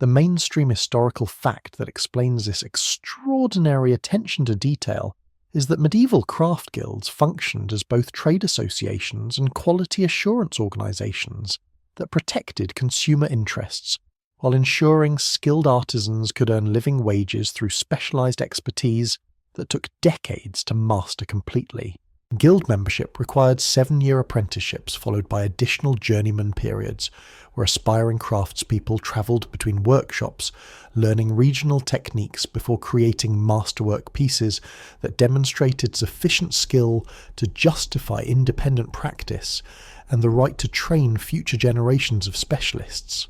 The mainstream historical fact that explains this extraordinary attention to detail is that medieval craft guilds functioned as both trade associations and quality assurance organizations that protected consumer interests while ensuring skilled artisans could earn living wages through specialized expertise that took decades to master completely. Guild membership required 7-year apprenticeships followed by additional journeyman periods, where aspiring craftspeople travelled between workshops, learning regional techniques before creating masterwork pieces that demonstrated sufficient skill to justify independent practice and the right to train future generations of specialists.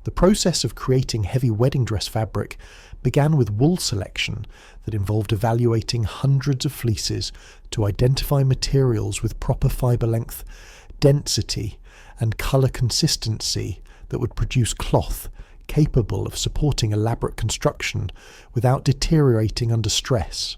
The process of creating heavy wedding dress fabric began with wool selection that involved evaluating hundreds of fleeces to identify materials with proper fibre length, density, and colour consistency that would produce cloth capable of supporting elaborate construction without deteriorating under stress.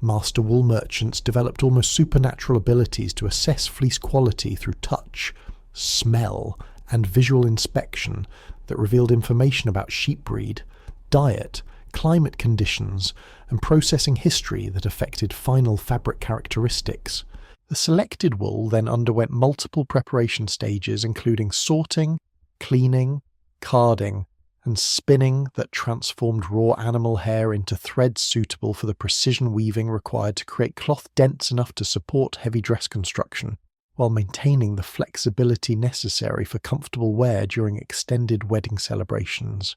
Master wool merchants developed almost supernatural abilities to assess fleece quality through touch, smell, and visual inspection that revealed information about sheep breed, diet, climate conditions, and processing history that affected final fabric characteristics. The selected wool then underwent multiple preparation stages including sorting, cleaning, carding, and spinning that transformed raw animal hair into threads suitable for the precision weaving required to create cloth dense enough to support heavy dress construction, while maintaining the flexibility necessary for comfortable wear during extended wedding celebrations.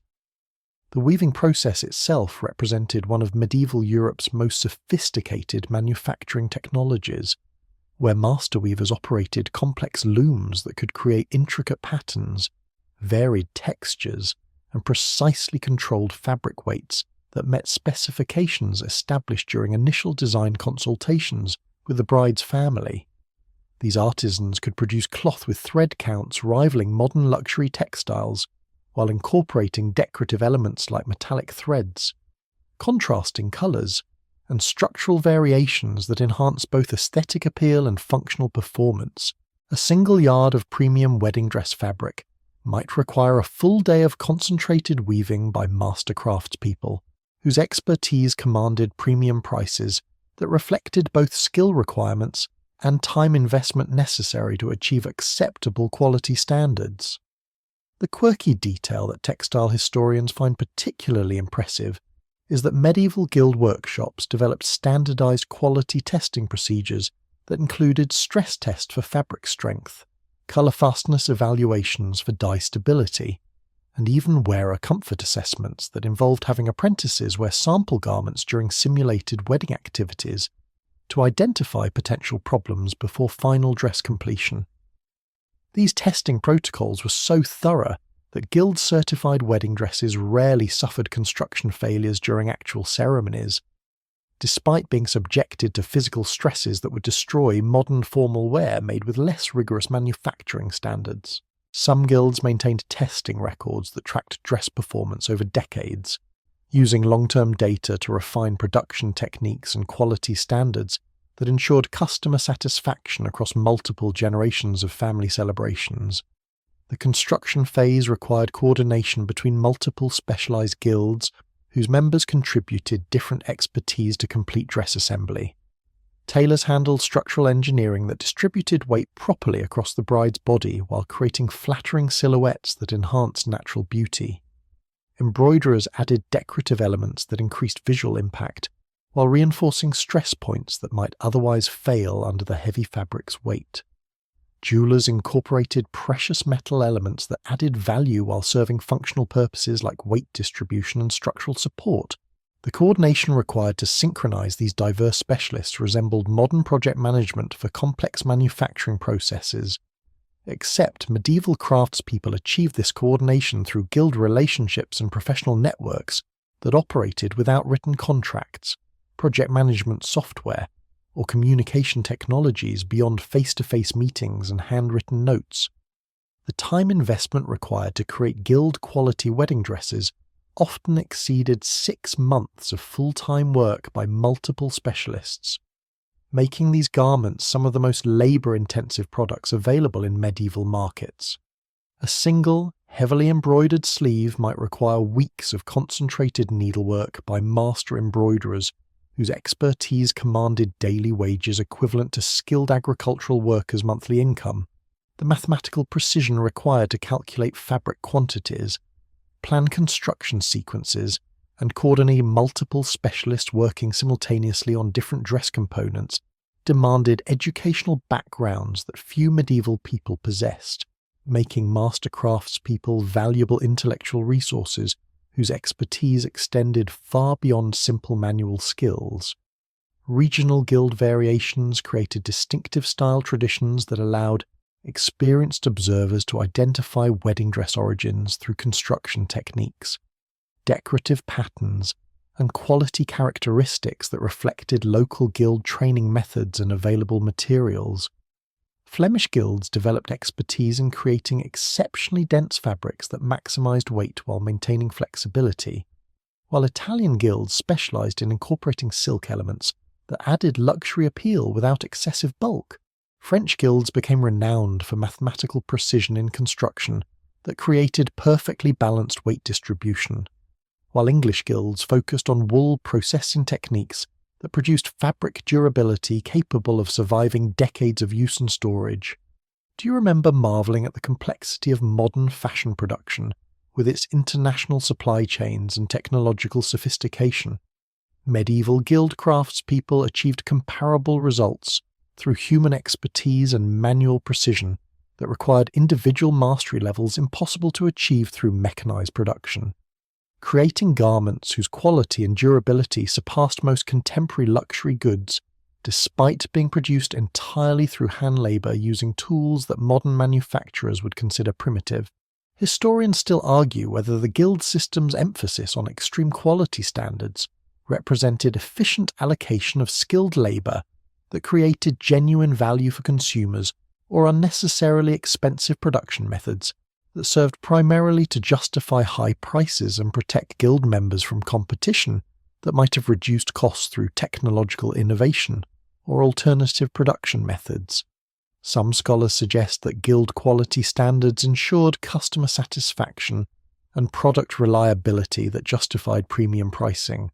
The weaving process itself represented one of medieval Europe's most sophisticated manufacturing technologies, where master weavers operated complex looms that could create intricate patterns, varied textures, and precisely controlled fabric weights that met specifications established during initial design consultations with the bride's family. These artisans could produce cloth with thread counts rivaling modern luxury textiles, while incorporating decorative elements like metallic threads, contrasting colours, and structural variations that enhance both aesthetic appeal and functional performance. A single yard of premium wedding dress fabric might require a full day of concentrated weaving by master craftspeople, whose expertise commanded premium prices that reflected both skill requirements and time investment necessary to achieve acceptable quality standards. The quirky detail that textile historians find particularly impressive is that medieval guild workshops developed standardized quality testing procedures that included stress tests for fabric strength, color fastness evaluations for dye stability, and even wearer comfort assessments that involved having apprentices wear sample garments during simulated wedding activities to identify potential problems before final dress completion. These testing protocols were so thorough that guild-certified wedding dresses rarely suffered construction failures during actual ceremonies, despite being subjected to physical stresses that would destroy modern formal wear made with less rigorous manufacturing standards. Some guilds maintained testing records that tracked dress performance over decades, using long-term data to refine production techniques and quality standards that ensured customer satisfaction across multiple generations of family celebrations. The construction phase required coordination between multiple specialized guilds, whose members contributed different expertise to complete dress assembly. Tailors handled structural engineering that distributed weight properly across the bride's body while creating flattering silhouettes that enhanced natural beauty. Embroiderers added decorative elements that increased visual impact, while reinforcing stress points that might otherwise fail under the heavy fabric's weight. Jewelers incorporated precious metal elements that added value while serving functional purposes like weight distribution and structural support, The coordination required to synchronize these diverse specialists resembled modern project management for complex manufacturing processes. Except medieval craftspeople achieved this coordination through guild relationships and professional networks that operated without written contracts, project management software, or communication technologies beyond face-to-face meetings and handwritten notes. The time investment required to create guild-quality wedding dresses often exceeded 6 months of full-time work by multiple specialists, making these garments some of the most labour-intensive products available in medieval markets. A single, heavily embroidered sleeve might require weeks of concentrated needlework by master embroiderers whose expertise commanded daily wages equivalent to skilled agricultural workers' monthly income. The mathematical precision required to calculate fabric quantities, plan construction sequences, and coordinate multiple specialists working simultaneously on different dress components demanded educational backgrounds that few medieval people possessed, making master craftspeople valuable intellectual resources whose expertise extended far beyond simple manual skills. Regional guild variations created distinctive style traditions that allowed experienced observers to identify wedding dress origins through construction techniques, decorative patterns, and quality characteristics that reflected local guild training methods and available materials. Flemish guilds developed expertise in creating exceptionally dense fabrics that maximized weight while maintaining flexibility, while Italian guilds specialized in incorporating silk elements that added luxury appeal without excessive bulk. French guilds became renowned for mathematical precision in construction that created perfectly balanced weight distribution, while English guilds focused on wool processing techniques that produced fabric durability capable of surviving decades of use and storage. Do you remember marveling at the complexity of modern fashion production, with its international supply chains and technological sophistication? Medieval guild craftspeople achieved comparable results through human expertise and manual precision that required individual mastery levels impossible to achieve through mechanized production. Creating garments whose quality and durability surpassed most contemporary luxury goods, despite being produced entirely through hand labour using tools that modern manufacturers would consider primitive. Historians still argue whether the guild system's emphasis on extreme quality standards represented efficient allocation of skilled labour that created genuine value for consumers, or unnecessarily expensive production methods that served primarily to justify high prices and protect guild members from competition that might have reduced costs through technological innovation or alternative production methods. Some scholars suggest that guild quality standards ensured customer satisfaction and product reliability that justified premium pricing,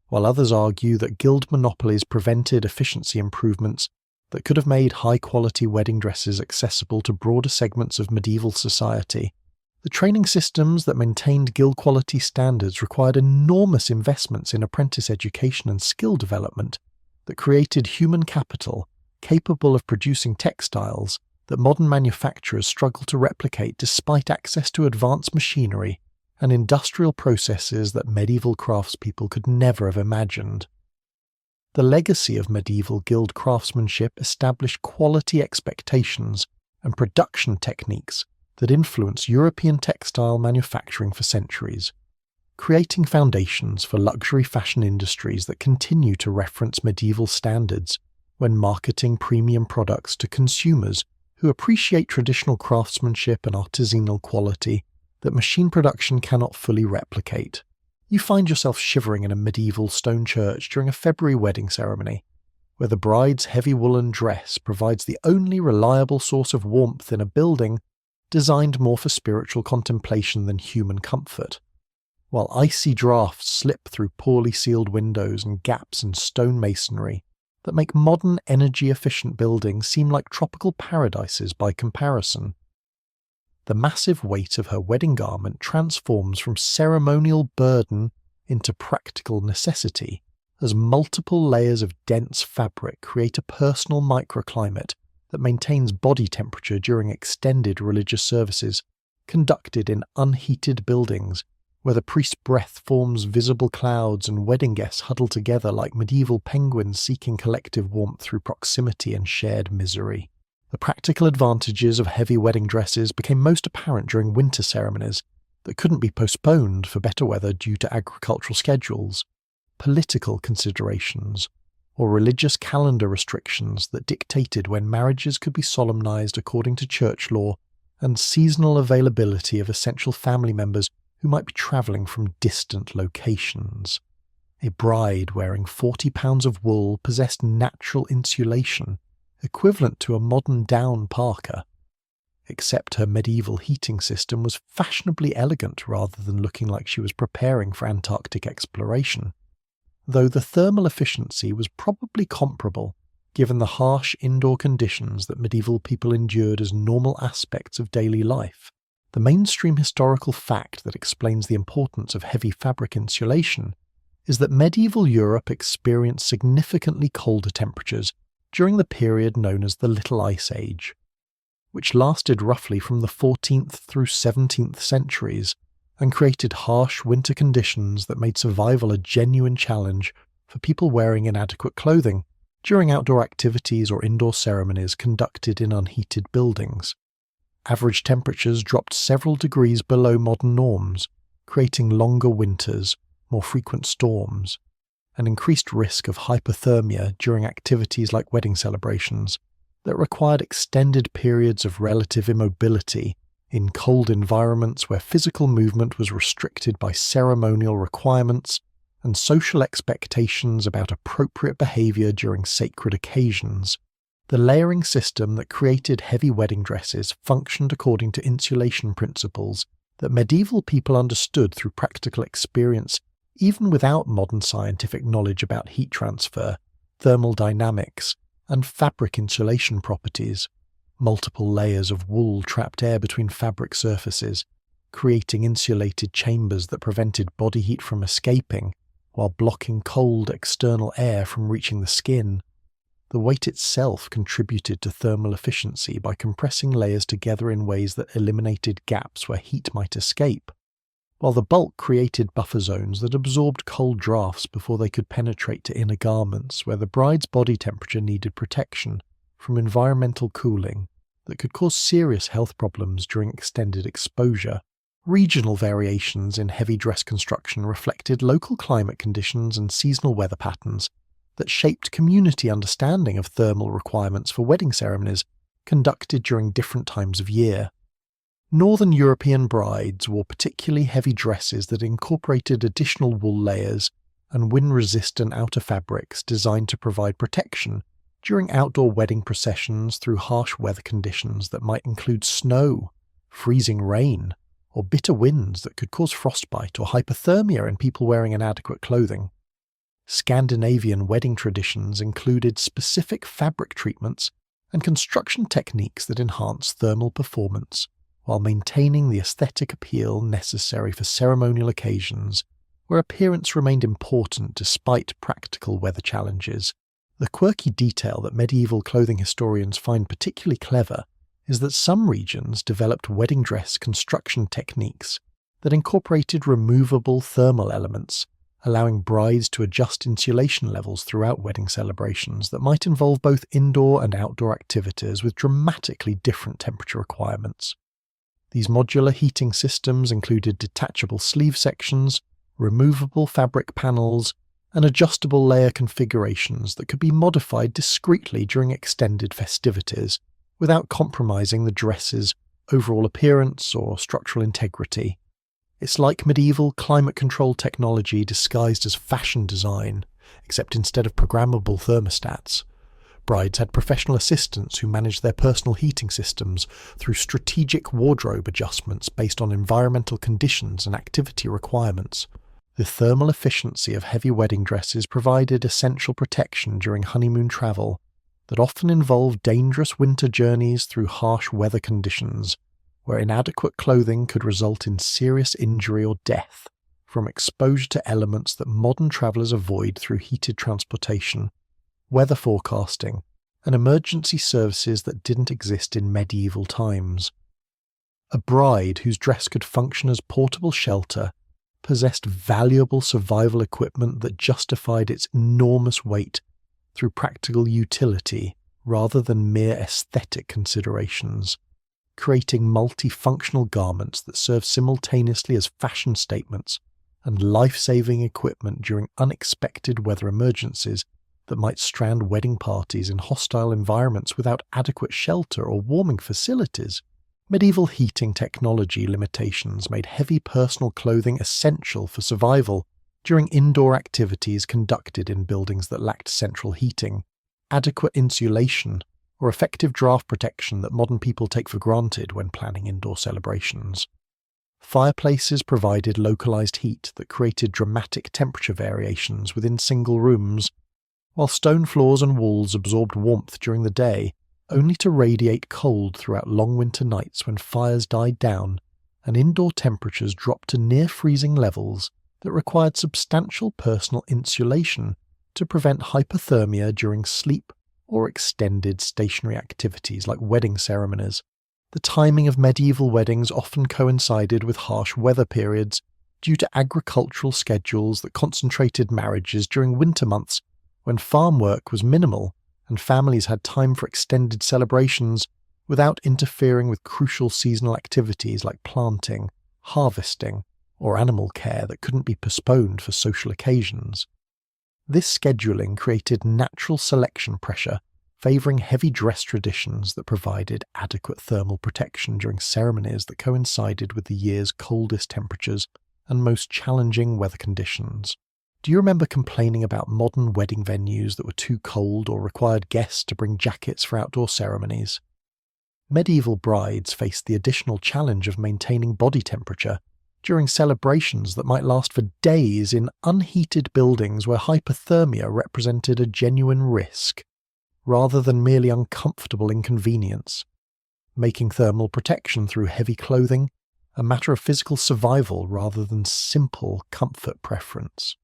while others argue that guild monopolies prevented efficiency improvements that could have made high-quality wedding dresses accessible to broader segments of medieval society. The training systems that maintained guild-quality standards required enormous investments in apprentice education and skill development that created human capital capable of producing textiles that modern manufacturers struggle to replicate despite access to advanced machinery and industrial processes that medieval craftspeople could never have imagined. The legacy of medieval guild craftsmanship established quality expectations and production techniques that influenced European textile manufacturing for centuries, creating foundations for luxury fashion industries that continue to reference medieval standards when marketing premium products to consumers who appreciate traditional craftsmanship and artisanal quality that machine production cannot fully replicate. You find yourself shivering in a medieval stone church during a February wedding ceremony, where the bride's heavy woolen dress provides the only reliable source of warmth in a building designed more for spiritual contemplation than human comfort, while icy drafts slip through poorly sealed windows and gaps in stone masonry that make modern energy-efficient buildings seem like tropical paradises by comparison. The massive weight of her wedding garment transforms from ceremonial burden into practical necessity, as multiple layers of dense fabric create a personal microclimate that maintains body temperature during extended religious services conducted in unheated buildings where the priest's breath forms visible clouds and wedding guests huddle together like medieval penguins seeking collective warmth through proximity and shared misery. The practical advantages of heavy wedding dresses became most apparent during winter ceremonies that couldn't be postponed for better weather due to agricultural schedules, political considerations, or religious calendar restrictions that dictated when marriages could be solemnized according to church law, and seasonal availability of essential family members who might be travelling from distant locations. A bride wearing 40 pounds of wool possessed natural insulation, equivalent to a modern down parka, except her medieval heating system was fashionably elegant rather than looking like she was preparing for Antarctic exploration, though the thermal efficiency was probably comparable given the harsh indoor conditions that medieval people endured as normal aspects of daily life. The mainstream historical fact that explains the importance of heavy fabric insulation is that medieval Europe experienced significantly colder temperatures during the period known as the Little Ice Age, which lasted roughly from the 14th through 17th centuries and created harsh winter conditions that made survival a genuine challenge for people wearing inadequate clothing during outdoor activities or indoor ceremonies conducted in unheated buildings. Average temperatures dropped several degrees below modern norms, creating longer winters, more frequent storms, and increased risk of hypothermia during activities like wedding celebrations that required extended periods of relative immobility in cold environments where physical movement was restricted by ceremonial requirements and social expectations about appropriate behaviour during sacred occasions. The layering system that created heavy wedding dresses functioned according to insulation principles that medieval people understood through practical experience even without modern scientific knowledge about heat transfer, thermal dynamics, and fabric insulation properties. Multiple layers of wool trapped air between fabric surfaces, creating insulated chambers that prevented body heat from escaping, while blocking cold external air from reaching the skin. The weight itself contributed to thermal efficiency by compressing layers together in ways that eliminated gaps where heat might escape, while the bulk created buffer zones that absorbed cold drafts before they could penetrate to inner garments where the bride's body temperature needed protection from environmental cooling that could cause serious health problems during extended exposure. Regional variations in heavy dress construction reflected local climate conditions and seasonal weather patterns that shaped community understanding of thermal requirements for wedding ceremonies conducted during different times of year. Northern European brides wore particularly heavy dresses that incorporated additional wool layers and wind-resistant outer fabrics designed to provide protection during outdoor wedding processions through harsh weather conditions that might include snow, freezing rain, or bitter winds that could cause frostbite or hypothermia in people wearing inadequate clothing. Scandinavian wedding traditions included specific fabric treatments and construction techniques that enhanced thermal performance, while maintaining the aesthetic appeal necessary for ceremonial occasions where appearance remained important despite practical weather challenges. The quirky detail that medieval clothing historians find particularly clever is that some regions developed wedding dress construction techniques that incorporated removable thermal elements, allowing brides to adjust insulation levels throughout wedding celebrations that might involve both indoor and outdoor activities with dramatically different temperature requirements. These modular heating systems included detachable sleeve sections, removable fabric panels, and adjustable layer configurations that could be modified discreetly during extended festivities without compromising the dress's overall appearance or structural integrity. It's like medieval climate control technology disguised as fashion design, except instead of programmable thermostats, brides had professional assistants who managed their personal heating systems through strategic wardrobe adjustments based on environmental conditions and activity requirements. The thermal efficiency of heavy wedding dresses provided essential protection during honeymoon travel that often involved dangerous winter journeys through harsh weather conditions, where inadequate clothing could result in serious injury or death from exposure to elements that modern travellers avoid through heated transportation, weather forecasting, and emergency services that didn't exist in medieval times. A bride whose dress could function as portable shelter possessed valuable survival equipment that justified its enormous weight through practical utility rather than mere aesthetic considerations, creating multifunctional garments that serve simultaneously as fashion statements and life-saving equipment during unexpected weather emergencies that might strand wedding parties in hostile environments without adequate shelter or warming facilities. Medieval heating technology limitations made heavy personal clothing essential for survival during indoor activities conducted in buildings that lacked central heating, adequate insulation, or effective draft protection that modern people take for granted when planning indoor celebrations. Fireplaces provided localized heat that created dramatic temperature variations within single rooms, while stone floors and walls absorbed warmth during the day, only to radiate cold throughout long winter nights when fires died down and indoor temperatures dropped to near freezing levels that required substantial personal insulation to prevent hypothermia during sleep or extended stationary activities like wedding ceremonies. The timing of medieval weddings often coincided with harsh weather periods due to agricultural schedules that concentrated marriages during winter months when farm work was minimal and families had time for extended celebrations without interfering with crucial seasonal activities like planting, harvesting, or animal care that couldn't be postponed for social occasions. This scheduling created natural selection pressure, favouring heavy dress traditions that provided adequate thermal protection during ceremonies that coincided with the year's coldest temperatures and most challenging weather conditions. Do you remember complaining about modern wedding venues that were too cold or required guests to bring jackets for outdoor ceremonies? Medieval brides faced the additional challenge of maintaining body temperature during celebrations that might last for days in unheated buildings where hypothermia represented a genuine risk, rather than merely uncomfortable inconvenience, making thermal protection through heavy clothing a matter of physical survival rather than simple comfort preference.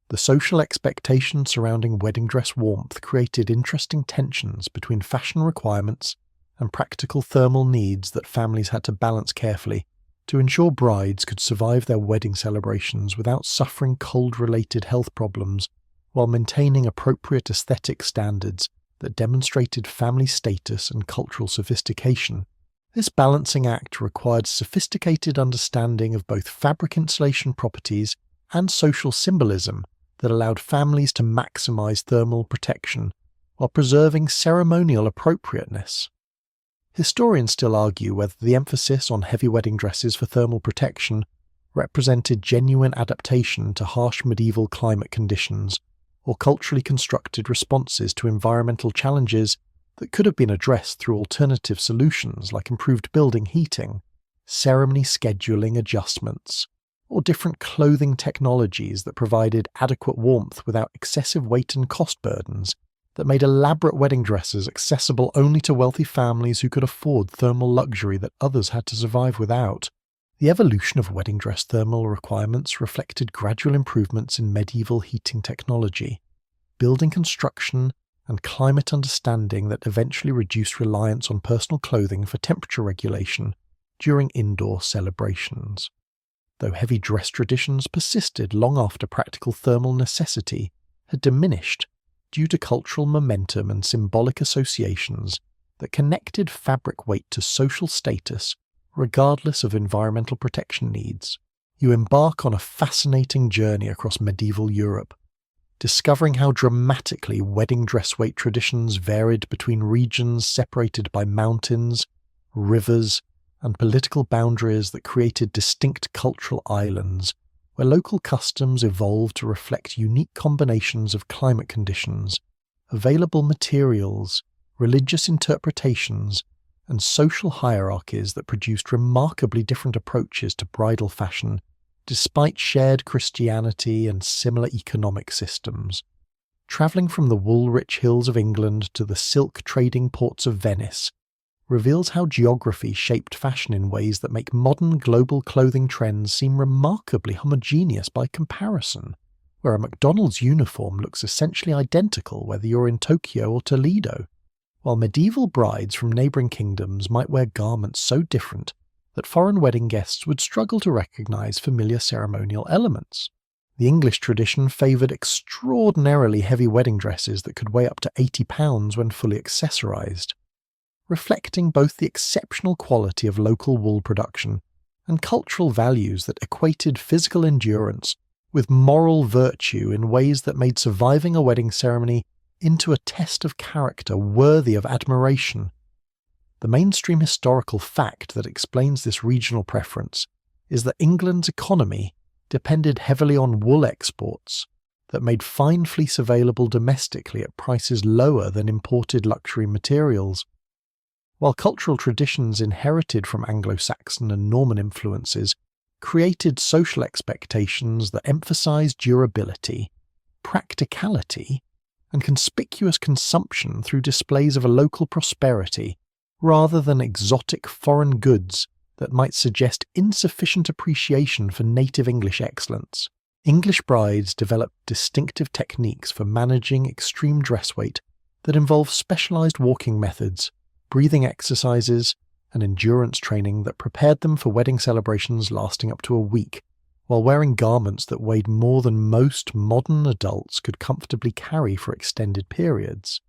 The social expectations surrounding wedding dress warmth created interesting tensions between fashion requirements and practical thermal needs that families had to balance carefully to ensure brides could survive their wedding celebrations without suffering cold-related health problems while maintaining appropriate aesthetic standards that demonstrated family status and cultural sophistication. This balancing act required sophisticated understanding of both fabric insulation properties and social symbolism that allowed families to maximize thermal protection while preserving ceremonial appropriateness. Historians still argue whether the emphasis on heavy wedding dresses for thermal protection represented genuine adaptation to harsh medieval climate conditions or culturally constructed responses to environmental challenges that could have been addressed through alternative solutions like improved building heating, ceremony scheduling adjustments, or different clothing technologies that provided adequate warmth without excessive weight and cost burdens that made elaborate wedding dresses accessible only to wealthy families who could afford thermal luxury that others had to survive without. The evolution of wedding dress thermal requirements reflected gradual improvements in medieval heating technology, building construction, and climate understanding that eventually reduced reliance on personal clothing for temperature regulation during indoor celebrations. Though heavy dress traditions persisted long after practical thermal necessity had diminished due to cultural momentum and symbolic associations that connected fabric weight to social status regardless of environmental protection needs, you embark on a fascinating journey across medieval Europe, discovering how dramatically wedding dress weight traditions varied between regions separated by mountains, rivers, and political boundaries that created distinct cultural islands, where local customs evolved to reflect unique combinations of climate conditions, available materials, religious interpretations, and social hierarchies that produced remarkably different approaches to bridal fashion, despite shared Christianity and similar economic systems. Travelling from the wool-rich hills of England to the silk trading ports of Venice reveals how geography shaped fashion in ways that make modern global clothing trends seem remarkably homogeneous by comparison, where a McDonald's uniform looks essentially identical whether you're in Tokyo or Toledo, while medieval brides from neighbouring kingdoms might wear garments so different that foreign wedding guests would struggle to recognise familiar ceremonial elements. The English tradition favoured extraordinarily heavy wedding dresses that could weigh up to 80 pounds when fully accessorised, reflecting both the exceptional quality of local wool production and cultural values that equated physical endurance with moral virtue in ways that made surviving a wedding ceremony into a test of character worthy of admiration. The mainstream historical fact that explains this regional preference is that England's economy depended heavily on wool exports that made fine fleece available domestically at prices lower than imported luxury materials. While cultural traditions inherited from Anglo-Saxon and Norman influences created social expectations that emphasised durability, practicality, and conspicuous consumption through displays of a local prosperity rather than exotic foreign goods that might suggest insufficient appreciation for native English excellence. English brides developed distinctive techniques for managing extreme dress weight that involve specialised walking methods, breathing exercises, and endurance training that prepared them for wedding celebrations lasting up to a week, while wearing garments that weighed more than most modern adults could comfortably carry for extended periods.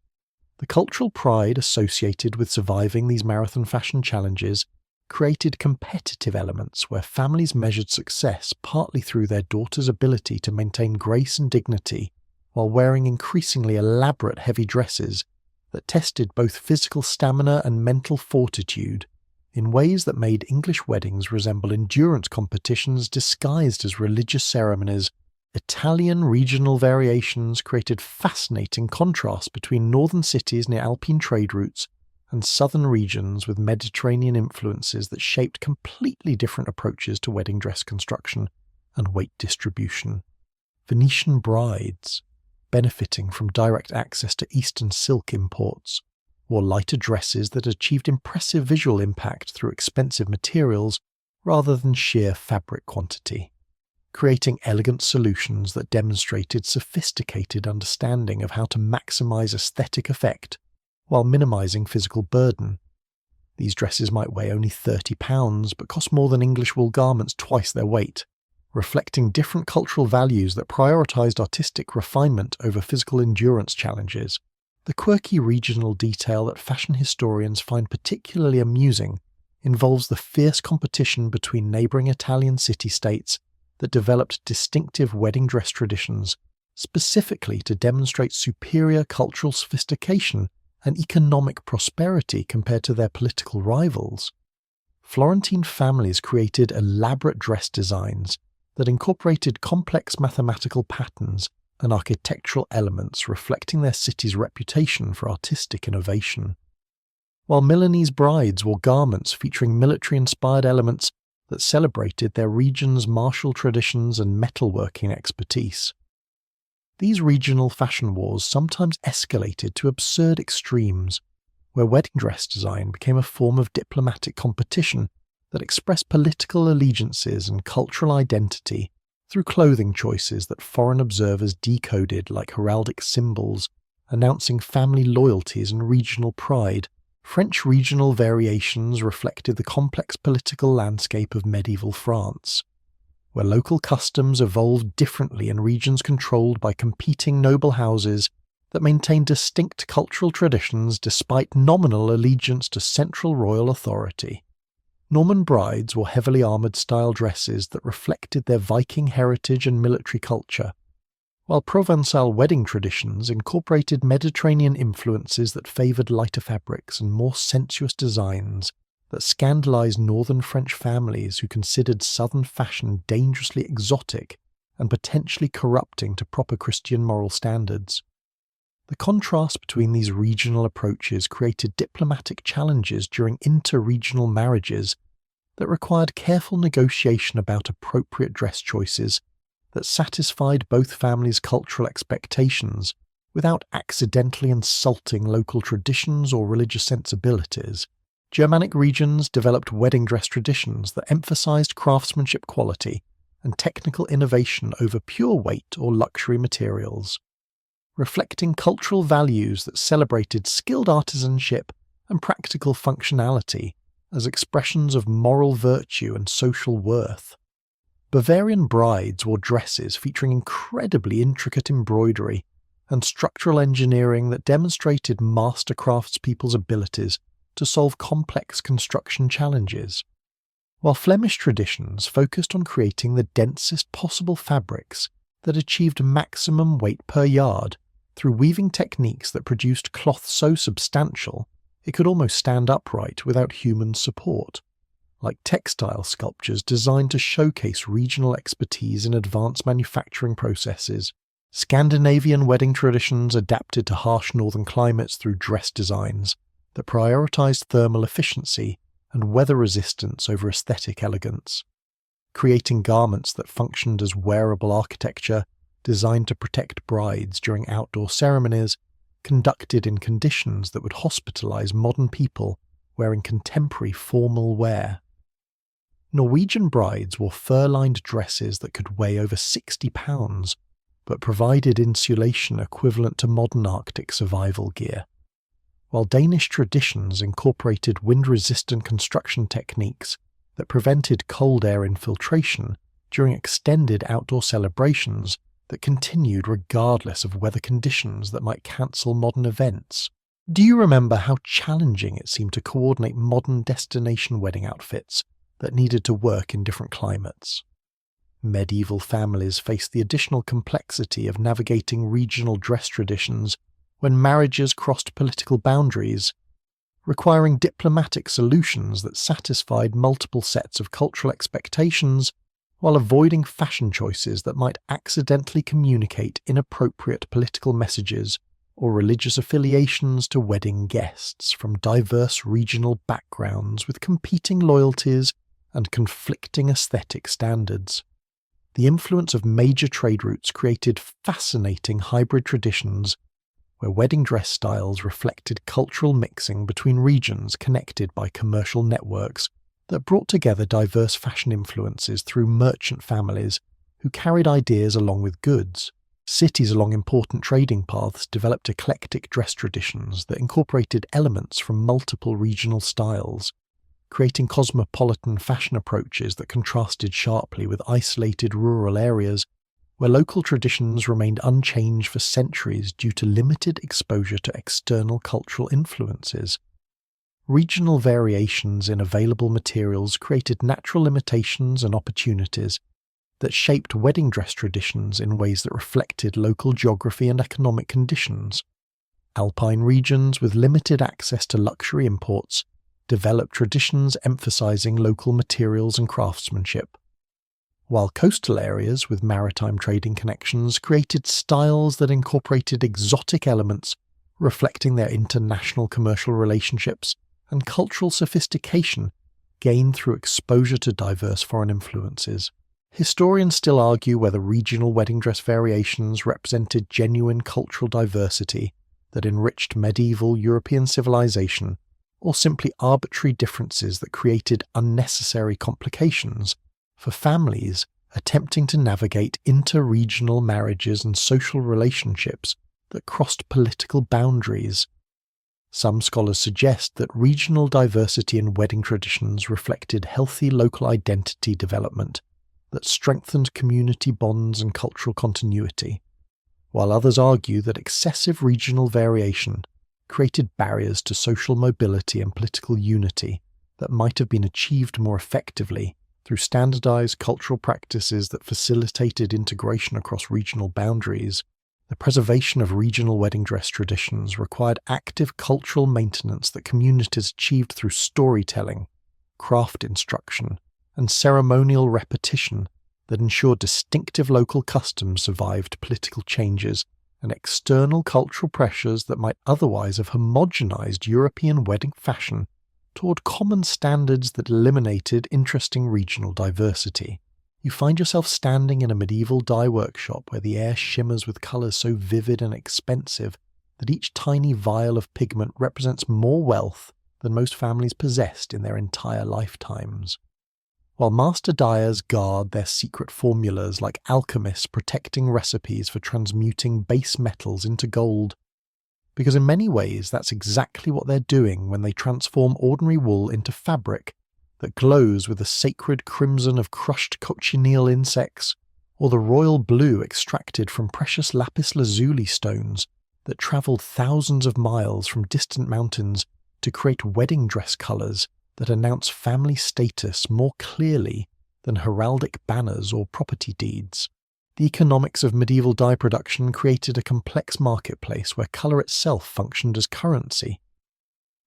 The cultural pride associated with surviving these marathon fashion challenges created competitive elements where families measured success partly through their daughters' ability to maintain grace and dignity while wearing increasingly elaborate heavy dresses that tested both physical stamina and mental fortitude in ways that made English weddings resemble endurance competitions disguised as religious ceremonies. Italian regional variations created fascinating contrasts between northern cities near Alpine trade routes and southern regions with Mediterranean influences that shaped completely different approaches to wedding dress construction and weight distribution. Venetian brides, benefiting from direct access to Eastern silk imports, wore lighter dresses that achieved impressive visual impact through expensive materials rather than sheer fabric quantity, creating elegant solutions that demonstrated sophisticated understanding of how to maximize aesthetic effect while minimizing physical burden. These dresses might weigh only 30 pounds but cost more than English wool garments twice their weight, reflecting different cultural values that prioritized artistic refinement over physical endurance challenges. The quirky regional detail that fashion historians find particularly amusing involves the fierce competition between neighbouring Italian city-states that developed distinctive wedding dress traditions, specifically to demonstrate superior cultural sophistication and economic prosperity compared to their political rivals. Florentine families created elaborate dress designs that incorporated complex mathematical patterns and architectural elements reflecting their city's reputation for artistic innovation, while Milanese brides wore garments featuring military-inspired elements that celebrated their region's martial traditions and metalworking expertise. These regional fashion wars sometimes escalated to absurd extremes, where wedding dress design became a form of diplomatic competition that expressed political allegiances and cultural identity through clothing choices that foreign observers decoded like heraldic symbols, announcing family loyalties and regional pride. French regional variations reflected the complex political landscape of medieval France, where local customs evolved differently in regions controlled by competing noble houses that maintained distinct cultural traditions despite nominal allegiance to central royal authority. Norman brides wore heavily armoured style dresses that reflected their Viking heritage and military culture, while Provençal wedding traditions incorporated Mediterranean influences that favoured lighter fabrics and more sensuous designs that scandalised northern French families who considered southern fashion dangerously exotic and potentially corrupting to proper Christian moral standards. The contrast between these regional approaches created diplomatic challenges during inter-regional marriages that required careful negotiation about appropriate dress choices that satisfied both families' cultural expectations without accidentally insulting local traditions or religious sensibilities. Germanic regions developed wedding dress traditions that emphasized craftsmanship quality and technical innovation over pure weight or luxury materials, reflecting cultural values that celebrated skilled artisanship and practical functionality as expressions of moral virtue and social worth. Bavarian brides wore dresses featuring incredibly intricate embroidery and structural engineering that demonstrated master craftspeople's abilities to solve complex construction challenges, while Flemish traditions focused on creating the densest possible fabrics that achieved maximum weight per yard through weaving techniques that produced cloth so substantial it could almost stand upright without human support, like textile sculptures designed to showcase regional expertise in advanced manufacturing processes. Scandinavian wedding traditions adapted to harsh northern climates through dress designs that prioritized thermal efficiency and weather resistance over aesthetic elegance, creating garments that functioned as wearable architecture designed to protect brides during outdoor ceremonies conducted in conditions that would hospitalize modern people wearing contemporary formal wear. Norwegian brides wore fur-lined dresses that could weigh over 60 pounds, but provided insulation equivalent to modern Arctic survival gear, while Danish traditions incorporated wind-resistant construction techniques that prevented cold air infiltration during extended outdoor celebrations that continued regardless of weather conditions that might cancel modern events. Do you remember how challenging it seemed to coordinate modern destination wedding outfits that needed to work in different climates? Medieval families faced the additional complexity of navigating regional dress traditions when marriages crossed political boundaries, requiring diplomatic solutions that satisfied multiple sets of cultural expectations while avoiding fashion choices that might accidentally communicate inappropriate political messages or religious affiliations to wedding guests from diverse regional backgrounds with competing loyalties and conflicting aesthetic standards. The influence of major trade routes created fascinating hybrid traditions where wedding dress styles reflected cultural mixing between regions connected by commercial networks that brought together diverse fashion influences through merchant families who carried ideas along with goods. Cities along important trading paths developed eclectic dress traditions that incorporated elements from multiple regional styles, creating cosmopolitan fashion approaches that contrasted sharply with isolated rural areas where local traditions remained unchanged for centuries due to limited exposure to external cultural influences. Regional variations in available materials created natural limitations and opportunities that shaped wedding dress traditions in ways that reflected local geography and economic conditions. Alpine regions with limited access to luxury imports developed traditions emphasizing local materials and craftsmanship, while coastal areas with maritime trading connections created styles that incorporated exotic elements reflecting their international commercial relationships and cultural sophistication gained through exposure to diverse foreign influences. Historians still argue whether regional wedding dress variations represented genuine cultural diversity that enriched medieval European civilization, or simply arbitrary differences that created unnecessary complications for families attempting to navigate inter-regional marriages and social relationships that crossed political boundaries. Some scholars suggest that regional diversity in wedding traditions reflected healthy local identity development that strengthened community bonds and cultural continuity, while others argue that excessive regional variation created barriers to social mobility and political unity that might have been achieved more effectively through standardized cultural practices that facilitated integration across regional boundaries. The preservation of regional wedding dress traditions required active cultural maintenance that communities achieved through storytelling, craft instruction, and ceremonial repetition that ensured distinctive local customs survived political changes and external cultural pressures that might otherwise have homogenized European wedding fashion toward common standards that eliminated interesting regional diversity. You find yourself standing in a medieval dye workshop where the air shimmers with colours so vivid and expensive that each tiny vial of pigment represents more wealth than most families possessed in their entire lifetimes. While master dyers guard their secret formulas like alchemists protecting recipes for transmuting base metals into gold, because in many ways that's exactly what they're doing when they transform ordinary wool into fabric that glows with the sacred crimson of crushed cochineal insects, or the royal blue extracted from precious lapis lazuli stones that travelled thousands of miles from distant mountains to create wedding dress colours that announce family status more clearly than heraldic banners or property deeds. The economics of medieval dye production created a complex marketplace where colour itself functioned as currency,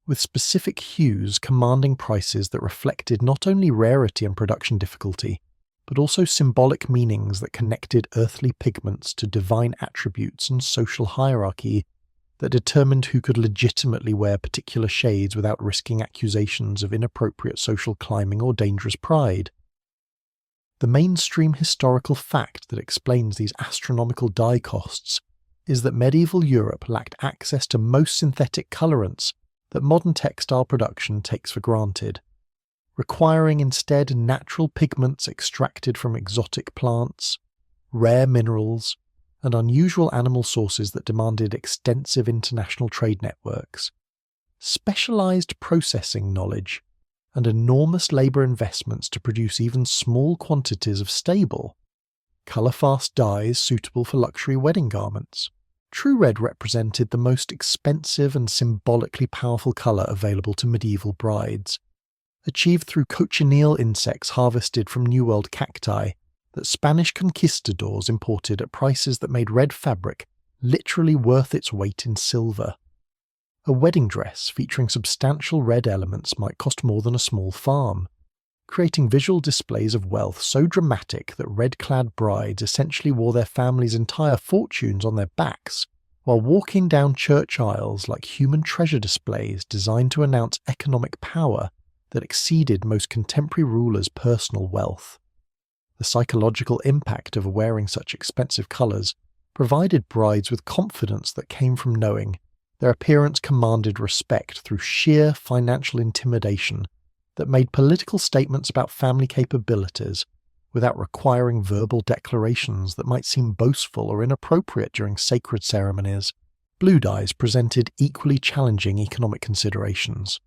with specific hues commanding prices that reflected not only rarity and production difficulty, but also symbolic meanings that connected earthly pigments to divine attributes and social hierarchy that determined who could legitimately wear particular shades without risking accusations of inappropriate social climbing or dangerous pride. The mainstream historical fact that explains these astronomical dye costs is that medieval Europe lacked access to most synthetic colorants that modern textile production takes for granted, requiring instead natural pigments extracted from exotic plants, rare minerals, and unusual animal sources that demanded extensive international trade networks, specialized processing knowledge, and enormous labour investments to produce even small quantities of stable, colour-fast dyes suitable for luxury wedding garments. True red represented the most expensive and symbolically powerful colour available to medieval brides, achieved through cochineal insects harvested from New World cacti that Spanish conquistadors imported at prices that made red fabric literally worth its weight in silver. A wedding dress featuring substantial red elements might cost more than a small farm, creating visual displays of wealth so dramatic that red-clad brides essentially wore their families' entire fortunes on their backs, while walking down church aisles like human treasure displays designed to announce economic power that exceeded most contemporary rulers' personal wealth. The psychological impact of wearing such expensive colours provided brides with confidence that came from knowing their appearance commanded respect through sheer financial intimidation that made political statements about family capabilities without requiring verbal declarations that might seem boastful or inappropriate during sacred ceremonies. Blue dyes presented equally challenging economic considerations.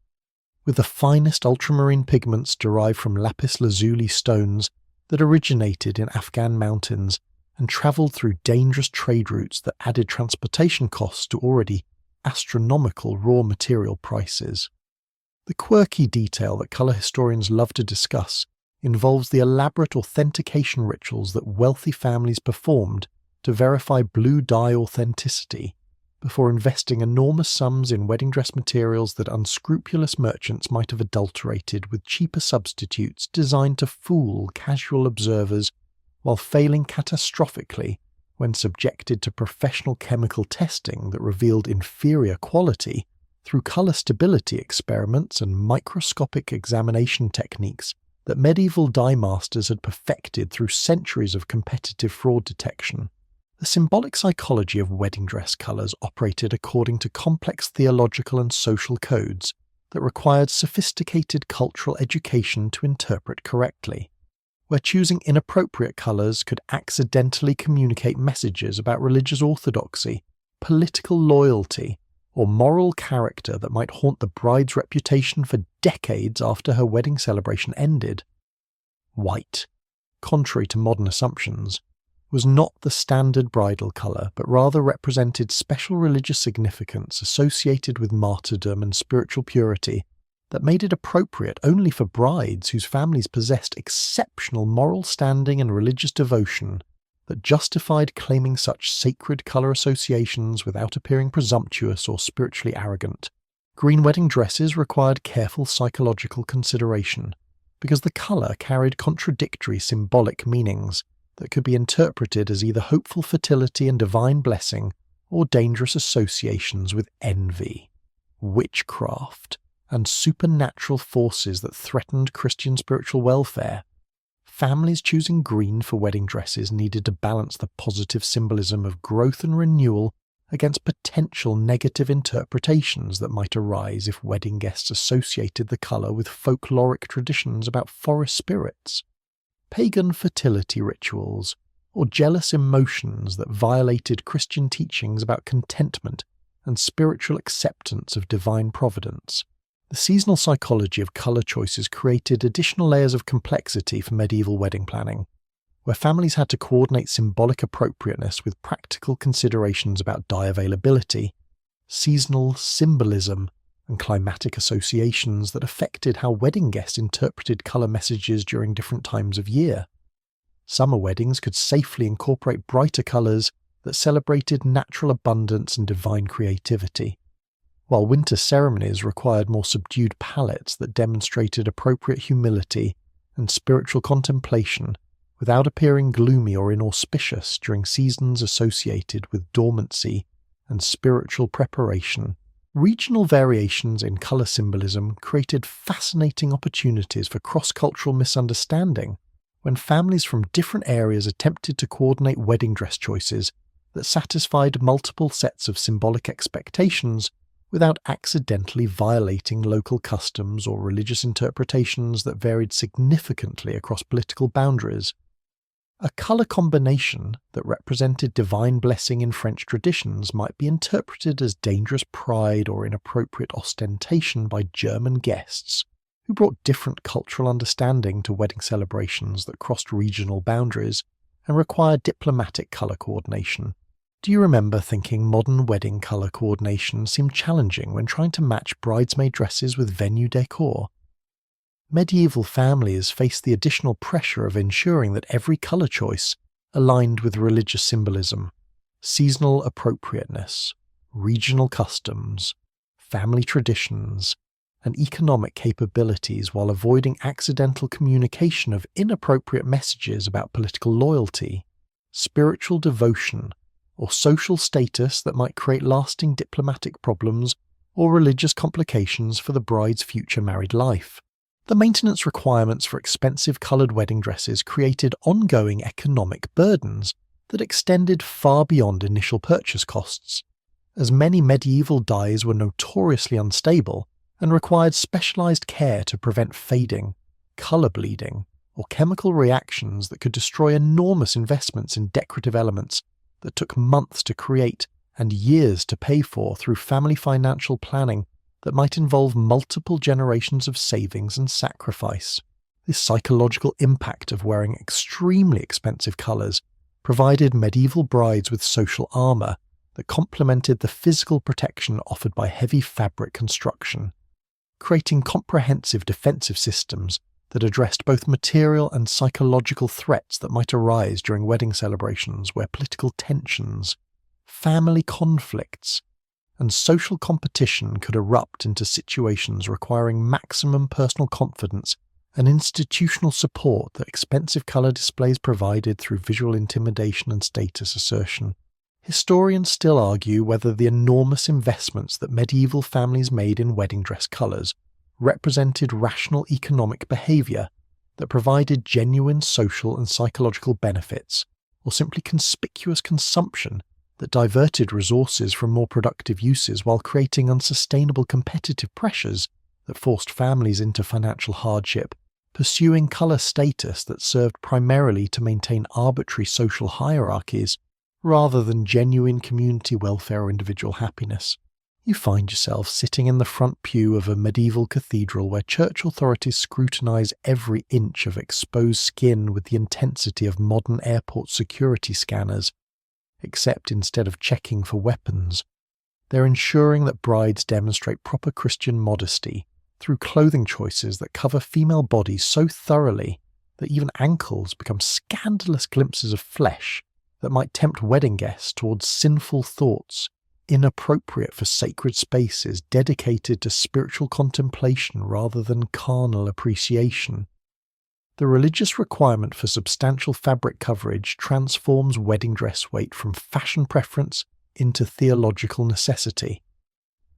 With the finest ultramarine pigments derived from lapis lazuli stones that originated in Afghan mountains and travelled through dangerous trade routes that added transportation costs to already astronomical raw material prices. The quirky detail that colour historians love to discuss involves the elaborate authentication rituals that wealthy families performed to verify blue dye authenticity before investing enormous sums in wedding dress materials that unscrupulous merchants might have adulterated with cheaper substitutes designed to fool casual observers while failing catastrophically when subjected to professional chemical testing that revealed inferior quality through colour stability experiments and microscopic examination techniques that medieval dye masters had perfected through centuries of competitive fraud detection. The symbolic psychology of wedding dress colours operated according to complex theological and social codes that required sophisticated cultural education to interpret correctly, where choosing inappropriate colours could accidentally communicate messages about religious orthodoxy, political loyalty, or moral character that might haunt the bride's reputation for decades after her wedding celebration ended. White, contrary to modern assumptions, was not the standard bridal colour, but rather represented special religious significance associated with martyrdom and spiritual purity that made it appropriate only for brides whose families possessed exceptional moral standing and religious devotion that justified claiming such sacred colour associations without appearing presumptuous or spiritually arrogant. Green wedding dresses required careful psychological consideration, because the colour carried contradictory symbolic meanings that could be interpreted as either hopeful fertility and divine blessing or dangerous associations with envy, witchcraft, and supernatural forces that threatened Christian spiritual welfare. Families choosing green for wedding dresses needed to balance the positive symbolism of growth and renewal against potential negative interpretations that might arise if wedding guests associated the colour with folkloric traditions about forest spirits, pagan fertility rituals, or jealous emotions that violated Christian teachings about contentment and spiritual acceptance of divine providence. The seasonal psychology of colour choices created additional layers of complexity for medieval wedding planning, where families had to coordinate symbolic appropriateness with practical considerations about dye availability, seasonal symbolism, and climatic associations that affected how wedding guests interpreted colour messages during different times of year. Summer weddings could safely incorporate brighter colours that celebrated natural abundance and divine creativity, while winter ceremonies required more subdued palettes that demonstrated appropriate humility and spiritual contemplation without appearing gloomy or inauspicious during seasons associated with dormancy and spiritual preparation. Regional variations in colour symbolism created fascinating opportunities for cross-cultural misunderstanding when families from different areas attempted to coordinate wedding dress choices that satisfied multiple sets of symbolic expectations without accidentally violating local customs or religious interpretations that varied significantly across political boundaries. A colour combination that represented divine blessing in French traditions might be interpreted as dangerous pride or inappropriate ostentation by German guests, who brought different cultural understanding to wedding celebrations that crossed regional boundaries and required diplomatic colour coordination. Do you remember thinking modern wedding colour coordination seemed challenging when trying to match bridesmaid dresses with venue decor? Medieval families faced the additional pressure of ensuring that every colour choice aligned with religious symbolism, seasonal appropriateness, regional customs, family traditions, and economic capabilities, while avoiding accidental communication of inappropriate messages about political loyalty, spiritual devotion, or social status that might create lasting diplomatic problems or religious complications for the bride's future married life. The maintenance requirements for expensive coloured wedding dresses created ongoing economic burdens that extended far beyond initial purchase costs, as many medieval dyes were notoriously unstable and required specialised care to prevent fading, colour bleeding, or chemical reactions that could destroy enormous investments in decorative elements that took months to create and years to pay for through family financial planning that might involve multiple generations of savings and sacrifice. This psychological impact of wearing extremely expensive colours provided medieval brides with social armour that complemented the physical protection offered by heavy fabric construction, creating comprehensive defensive systems that addressed both material and psychological threats that might arise during wedding celebrations where political tensions, family conflicts, and social competition could erupt into situations requiring maximum personal confidence and institutional support that expensive colour displays provided through visual intimidation and status assertion. Historians still argue whether the enormous investments that medieval families made in wedding dress colours represented rational economic behaviour that provided genuine social and psychological benefits, or simply conspicuous consumption that diverted resources from more productive uses while creating unsustainable competitive pressures that forced families into financial hardship, pursuing colour status that served primarily to maintain arbitrary social hierarchies rather than genuine community welfare or individual happiness. You find yourself sitting in the front pew of a medieval cathedral where church authorities scrutinise every inch of exposed skin with the intensity of modern airport security scanners, except instead of checking for weapons, they're ensuring that brides demonstrate proper Christian modesty through clothing choices that cover female bodies so thoroughly that even ankles become scandalous glimpses of flesh that might tempt wedding guests towards sinful thoughts, inappropriate for sacred spaces dedicated to spiritual contemplation rather than carnal appreciation. The religious requirement for substantial fabric coverage transforms wedding dress weight from fashion preference into theological necessity,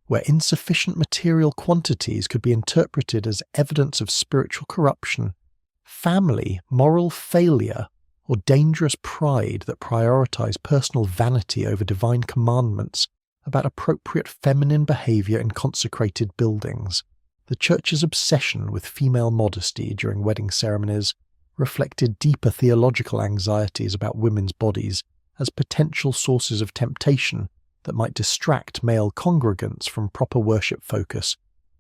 where insufficient material quantities could be interpreted as evidence of spiritual corruption, family, moral failure, or dangerous pride that prioritize personal vanity over divine commandments about appropriate feminine behavior in consecrated buildings. The Church's obsession with female modesty during wedding ceremonies reflected deeper theological anxieties about women's bodies as potential sources of temptation that might distract male congregants from proper worship focus,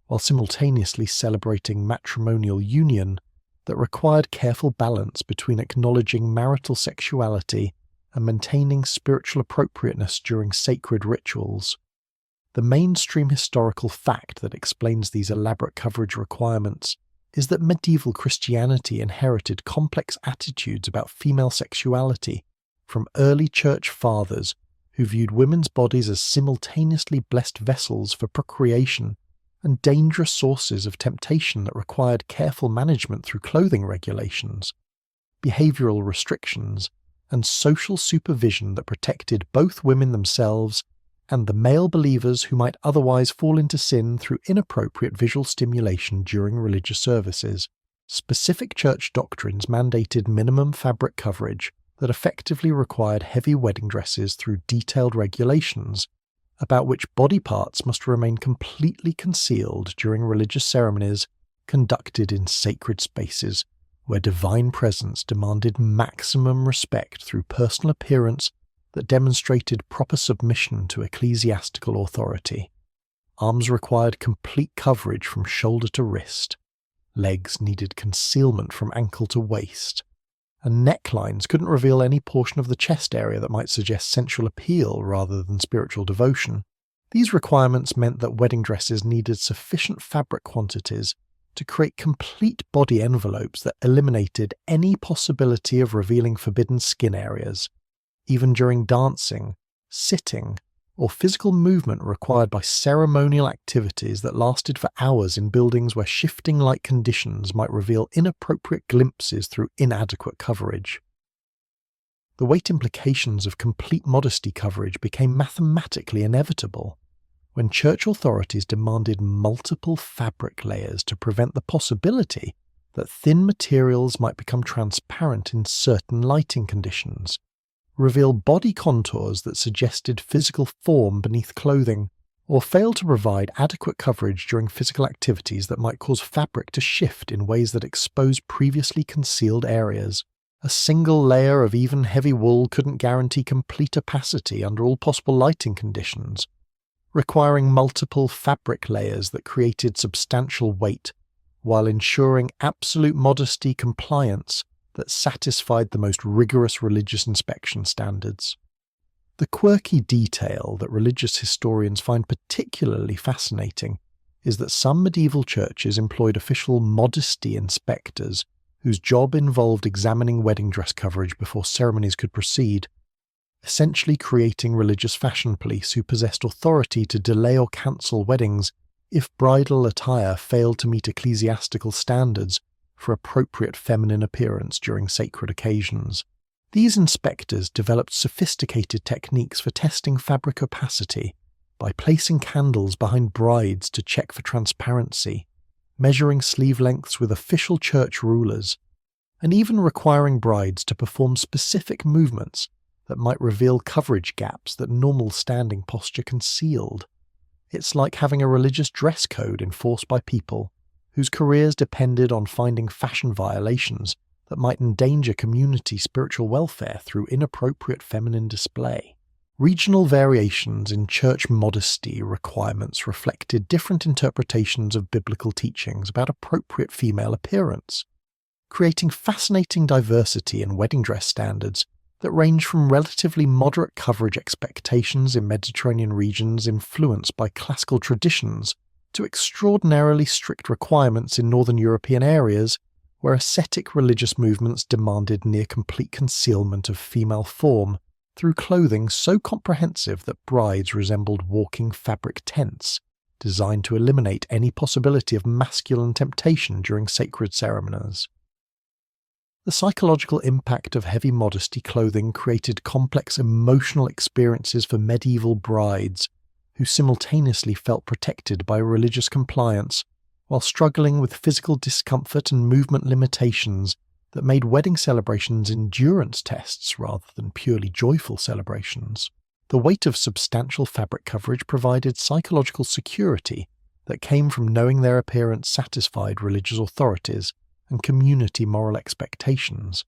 while simultaneously celebrating matrimonial union that required careful balance between acknowledging marital sexuality and maintaining spiritual appropriateness during sacred rituals. The mainstream historical fact that explains these elaborate coverage requirements is that medieval Christianity inherited complex attitudes about female sexuality from early church fathers who viewed women's bodies as simultaneously blessed vessels for procreation and dangerous sources of temptation that required careful management through clothing regulations, behavioral restrictions, and social supervision that protected both women themselves and the male believers who might otherwise fall into sin through inappropriate visual stimulation during religious services. Specific church doctrines mandated minimum fabric coverage that effectively required heavy wedding dresses through detailed regulations about which body parts must remain completely concealed during religious ceremonies conducted in sacred spaces where divine presence demanded maximum respect through personal appearance that demonstrated proper submission to ecclesiastical authority. Arms required complete coverage from shoulder to wrist. Legs needed concealment from ankle to waist. And necklines couldn't reveal any portion of the chest area that might suggest sensual appeal rather than spiritual devotion. These requirements meant that wedding dresses needed sufficient fabric quantities to create complete body envelopes that eliminated any possibility of revealing forbidden skin areas, even during dancing, sitting, or physical movement required by ceremonial activities that lasted for hours in buildings where shifting light conditions might reveal inappropriate glimpses through inadequate coverage. The weight implications of complete modesty coverage became mathematically inevitable when church authorities demanded multiple fabric layers to prevent the possibility that thin materials might become transparent in certain lighting conditions, reveal body contours that suggested physical form beneath clothing, or fail to provide adequate coverage during physical activities that might cause fabric to shift in ways that expose previously concealed areas. A single layer of even heavy wool couldn't guarantee complete opacity under all possible lighting conditions, requiring multiple fabric layers that created substantial weight, while ensuring absolute modesty compliance that satisfied the most rigorous religious inspection standards. The quirky detail that religious historians find particularly fascinating is that some medieval churches employed official modesty inspectors whose job involved examining wedding dress coverage before ceremonies could proceed, essentially creating religious fashion police who possessed authority to delay or cancel weddings if bridal attire failed to meet ecclesiastical standards for appropriate feminine appearance during sacred occasions. These inspectors developed sophisticated techniques for testing fabric opacity by placing candles behind brides to check for transparency, measuring sleeve lengths with official church rulers, and even requiring brides to perform specific movements that might reveal coverage gaps that normal standing posture concealed. It's like having a religious dress code enforced by people whose careers depended on finding fashion violations that might endanger community spiritual welfare through inappropriate feminine display. Regional variations in church modesty requirements reflected different interpretations of biblical teachings about appropriate female appearance, creating fascinating diversity in wedding dress standards that range from relatively moderate coverage expectations in Mediterranean regions influenced by classical traditions to extraordinarily strict requirements in Northern European areas where ascetic religious movements demanded near-complete concealment of female form through clothing so comprehensive that brides resembled walking fabric tents, designed to eliminate any possibility of masculine temptation during sacred ceremonies. The psychological impact of heavy modesty clothing created complex emotional experiences for medieval brides who simultaneously felt protected by religious compliance while struggling with physical discomfort and movement limitations that made wedding celebrations endurance tests rather than purely joyful celebrations. The weight of substantial fabric coverage provided psychological security that came from knowing their appearance satisfied religious authorities and community moral expectations.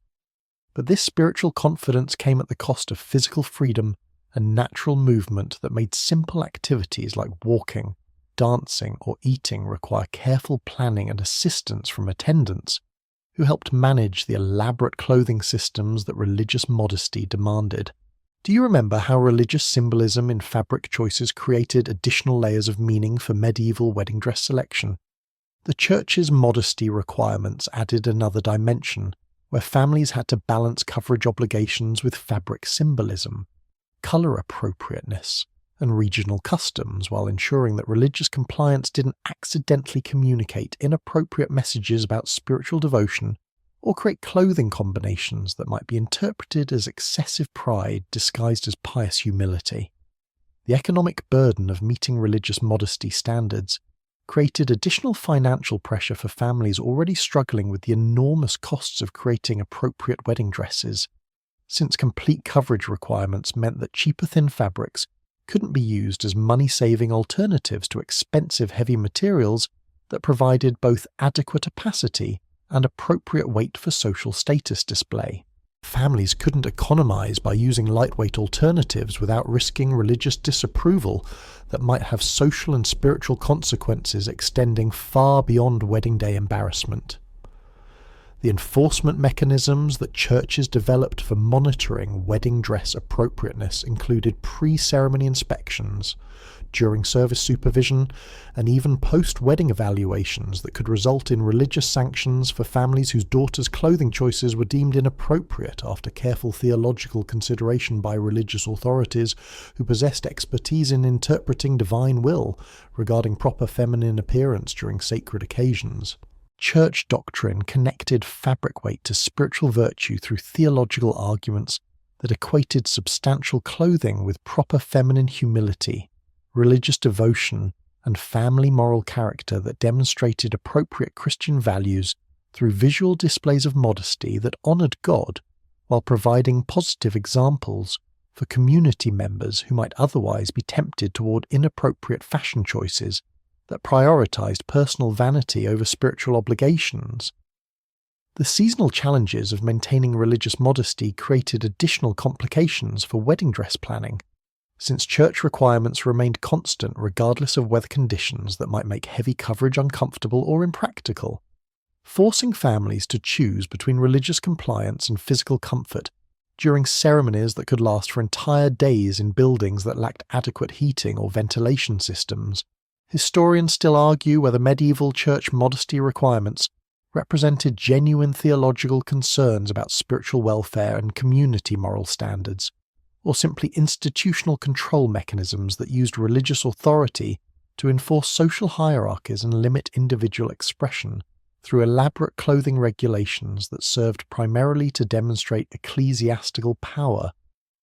But this spiritual confidence came at the cost of physical freedom a natural movement that made simple activities like walking, dancing, or eating require careful planning and assistance from attendants who helped manage the elaborate clothing systems that religious modesty demanded. Do you remember how religious symbolism in fabric choices created additional layers of meaning for medieval wedding dress selection? The church's modesty requirements added another dimension, where families had to balance coverage obligations with fabric symbolism, colour appropriateness, and regional customs, while ensuring that religious compliance didn't accidentally communicate inappropriate messages about spiritual devotion or create clothing combinations that might be interpreted as excessive pride disguised as pious humility. The economic burden of meeting religious modesty standards created additional financial pressure for families already struggling with the enormous costs of creating appropriate wedding dresses, since complete coverage requirements meant that cheaper thin fabrics couldn't be used as money-saving alternatives to expensive heavy materials that provided both adequate opacity and appropriate weight for social status display. Families couldn't economize by using lightweight alternatives without risking religious disapproval that might have social and spiritual consequences extending far beyond wedding day embarrassment. The enforcement mechanisms that churches developed for monitoring wedding dress appropriateness included pre-ceremony inspections, during service supervision, and even post-wedding evaluations that could result in religious sanctions for families whose daughters' clothing choices were deemed inappropriate after careful theological consideration by religious authorities who possessed expertise in interpreting divine will regarding proper feminine appearance during sacred occasions. Church doctrine connected fabric weight to spiritual virtue through theological arguments that equated substantial clothing with proper feminine humility, religious devotion, and family moral character that demonstrated appropriate Christian values through visual displays of modesty that honored God while providing positive examples for community members who might otherwise be tempted toward inappropriate fashion choices that prioritized personal vanity over spiritual obligations. The seasonal challenges of maintaining religious modesty created additional complications for wedding dress planning, since church requirements remained constant regardless of weather conditions that might make heavy coverage uncomfortable or impractical. Forcing families to choose between religious compliance and physical comfort during ceremonies that could last for entire days in buildings that lacked adequate heating or ventilation systems. Historians still argue whether medieval church modesty requirements represented genuine theological concerns about spiritual welfare and community moral standards, or simply institutional control mechanisms that used religious authority to enforce social hierarchies and limit individual expression through elaborate clothing regulations that served primarily to demonstrate ecclesiastical power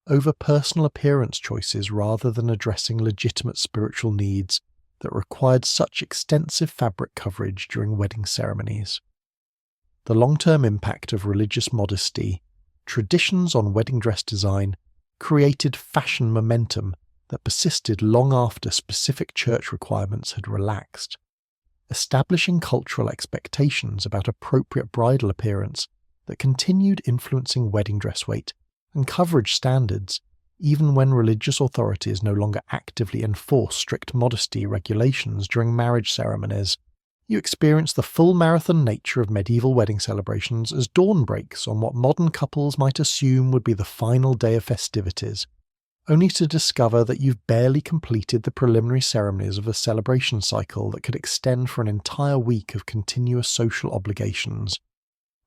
over personal appearance choices rather than addressing legitimate spiritual needs that required such extensive fabric coverage during wedding ceremonies. The long-term impact of religious modesty, traditions on wedding dress design, created fashion momentum that persisted long after specific church requirements had relaxed, establishing cultural expectations about appropriate bridal appearance that continued influencing wedding dress weight and coverage standards even when religious authorities no longer actively enforce strict modesty regulations during marriage ceremonies. You experience the full marathon nature of medieval wedding celebrations as dawn breaks on what modern couples might assume would be the final day of festivities, only to discover that you've barely completed the preliminary ceremonies of a celebration cycle that could extend for an entire week of continuous social obligations,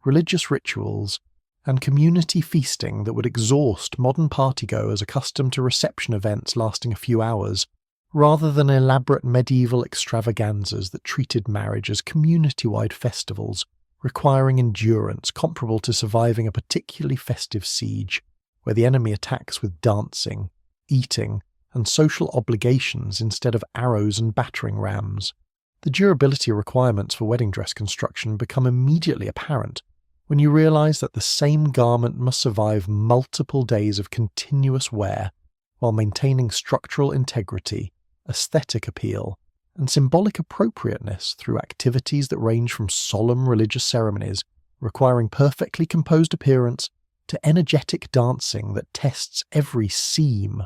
religious rituals, and community feasting that would exhaust modern partygoers accustomed to reception events lasting a few hours, rather than elaborate medieval extravaganzas that treated marriage as community-wide festivals, requiring endurance comparable to surviving a particularly festive siege, where the enemy attacks with dancing, eating, and social obligations instead of arrows and battering rams. The durability requirements for wedding dress construction become immediately apparent when you realize that the same garment must survive multiple days of continuous wear while maintaining structural integrity, aesthetic appeal, and symbolic appropriateness through activities that range from solemn religious ceremonies requiring perfectly composed appearance to energetic dancing that tests every seam,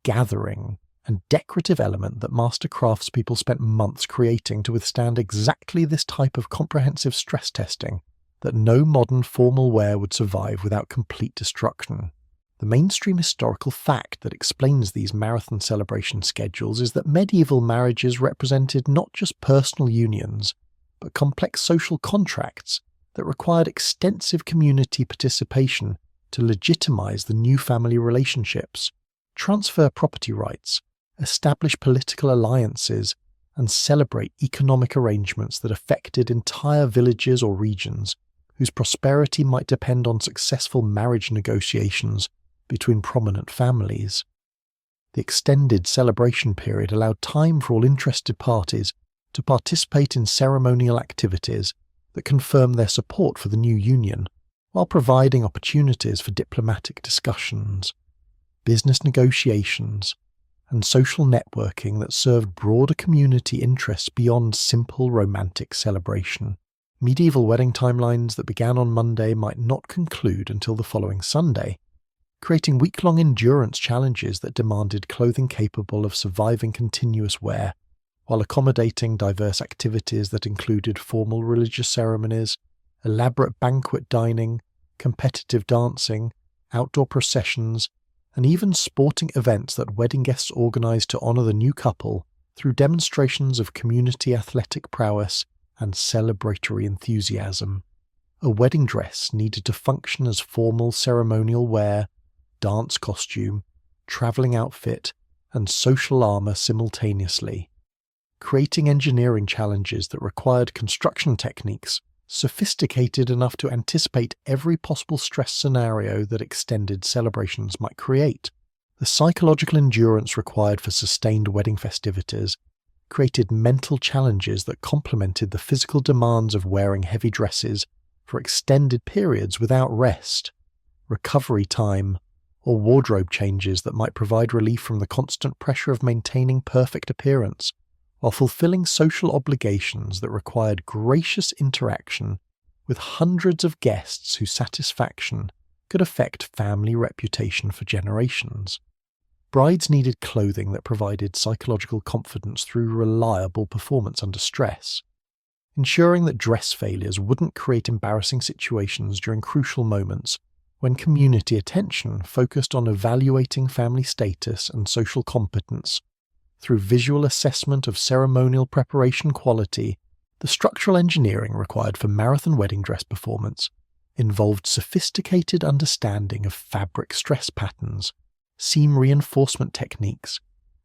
gathering and decorative element that master craftspeople spent months creating to withstand exactly this type of comprehensive stress testing that no modern formal wear would survive without complete destruction. The mainstream historical fact that explains these marathon celebration schedules is that medieval marriages represented not just personal unions, but complex social contracts that required extensive community participation to legitimize the new family relationships, transfer property rights, establish political alliances, and celebrate economic arrangements that affected entire villages or regions whose prosperity might depend on successful marriage negotiations between prominent families. The extended celebration period allowed time for all interested parties to participate in ceremonial activities that confirmed their support for the new union, while providing opportunities for diplomatic discussions, business negotiations, and social networking that served broader community interests beyond simple romantic celebration. Medieval wedding timelines that began on Monday might not conclude until the following Sunday, creating week-long endurance challenges that demanded clothing capable of surviving continuous wear, while accommodating diverse activities that included formal religious ceremonies, elaborate banquet dining, competitive dancing, outdoor processions, and even sporting events that wedding guests organised to honour the new couple through demonstrations of community athletic prowess and celebratory enthusiasm. A wedding dress needed to function as formal ceremonial wear, dance costume, travelling outfit, and social armour simultaneously, creating engineering challenges that required construction techniques sophisticated enough to anticipate every possible stress scenario that extended celebrations might create. The psychological endurance required for sustained wedding festivities created mental challenges that complemented the physical demands of wearing heavy dresses for extended periods without rest, recovery time, or wardrobe changes that might provide relief from the constant pressure of maintaining perfect appearance, while fulfilling social obligations that required gracious interaction with hundreds of guests whose satisfaction could affect family reputation for generations. Brides needed clothing that provided psychological confidence through reliable performance under stress, ensuring that dress failures wouldn't create embarrassing situations during crucial moments when community attention focused on evaluating family status and social competence. Through visual assessment of ceremonial preparation quality, the structural engineering required for marathon wedding dress performance involved sophisticated understanding of fabric stress patterns, seam reinforcement techniques,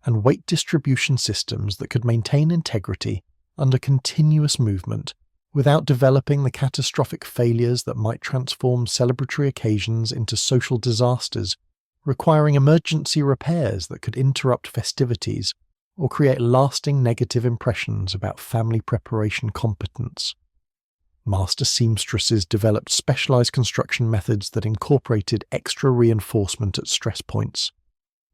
and weight distribution systems that could maintain integrity under continuous movement without developing the catastrophic failures that might transform celebratory occasions into social disasters, requiring emergency repairs that could interrupt festivities or create lasting negative impressions about family preparation competence. Master seamstresses developed specialized construction methods that incorporated extra reinforcement at stress points,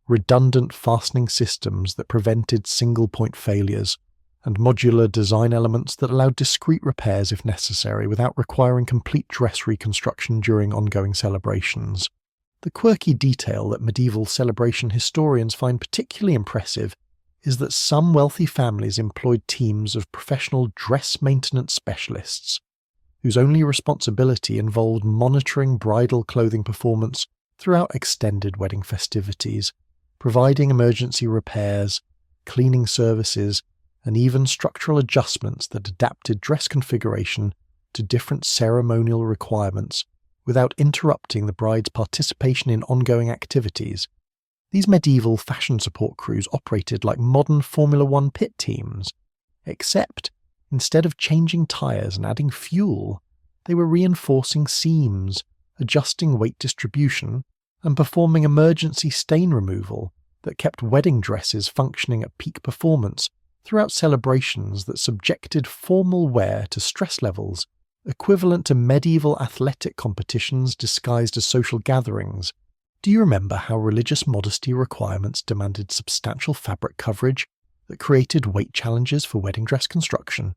redundant fastening systems that prevented single-point failures, and modular design elements that allowed discrete repairs if necessary without requiring complete dress reconstruction during ongoing celebrations. The quirky detail that medieval celebration historians find particularly impressive is that some wealthy families employed teams of professional dress maintenance specialists, whose only responsibility involved monitoring bridal clothing performance throughout extended wedding festivities, providing emergency repairs, cleaning services, and even structural adjustments that adapted dress configuration to different ceremonial requirements without interrupting the bride's participation in ongoing activities. These medieval fashion support crews operated like modern Formula One pit teams, except instead of changing tyres and adding fuel, they were reinforcing seams, adjusting weight distribution, and performing emergency stain removal that kept wedding dresses functioning at peak performance throughout celebrations that subjected formal wear to stress levels equivalent to medieval athletic competitions disguised as social gatherings. Do you remember how religious modesty requirements demanded substantial fabric coverage that created weight challenges for wedding dress construction?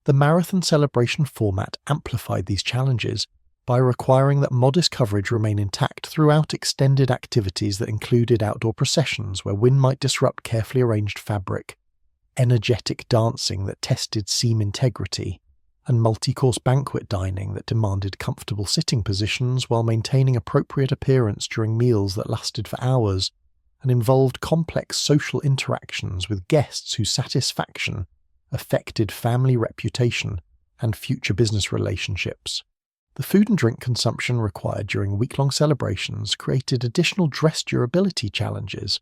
The marathon celebration format amplified these challenges by requiring that modest coverage remain intact throughout extended activities that included outdoor processions where wind might disrupt carefully arranged fabric, energetic dancing that tested seam integrity, and multi-course banquet dining that demanded comfortable sitting positions while maintaining appropriate appearance during meals that lasted for hours and involved complex social interactions with guests whose satisfaction affected family reputation and future business relationships. The food and drink consumption required during week-long celebrations created additional dress durability challenges,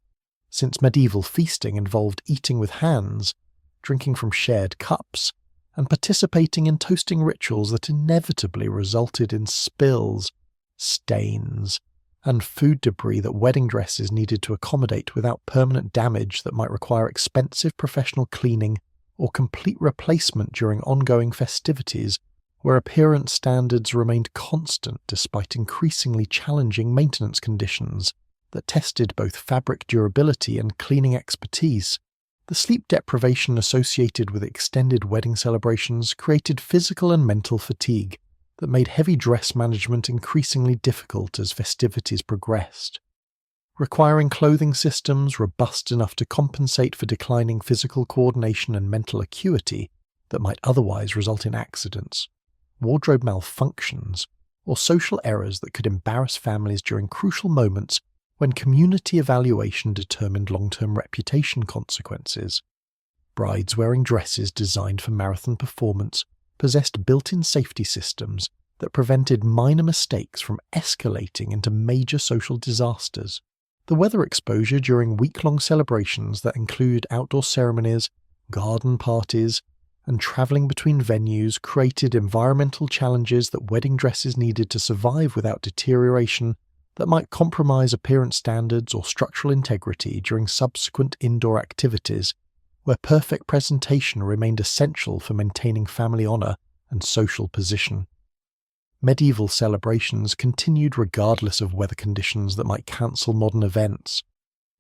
since medieval feasting involved eating with hands, drinking from shared cups, and participating in toasting rituals that inevitably resulted in spills, stains, and food debris that wedding dresses needed to accommodate without permanent damage that might require expensive professional cleaning or complete replacement during ongoing festivities where appearance standards remained constant despite increasingly challenging maintenance conditions that tested both fabric durability and cleaning expertise. The sleep deprivation associated with extended wedding celebrations created physical and mental fatigue that made heavy dress management increasingly difficult as festivities progressed. Requiring clothing systems robust enough to compensate for declining physical coordination and mental acuity that might otherwise result in accidents, wardrobe malfunctions, or social errors that could embarrass families during crucial moments when community evaluation determined long-term reputation consequences. Brides wearing dresses designed for marathon performance possessed built-in safety systems that prevented minor mistakes from escalating into major social disasters. The weather exposure during week-long celebrations that include outdoor ceremonies, garden parties, and travelling between venues created environmental challenges that wedding dresses needed to survive without deterioration that might compromise appearance standards or structural integrity during subsequent indoor activities, where perfect presentation remained essential for maintaining family honour and social position. Medieval celebrations continued regardless of weather conditions that might cancel modern events,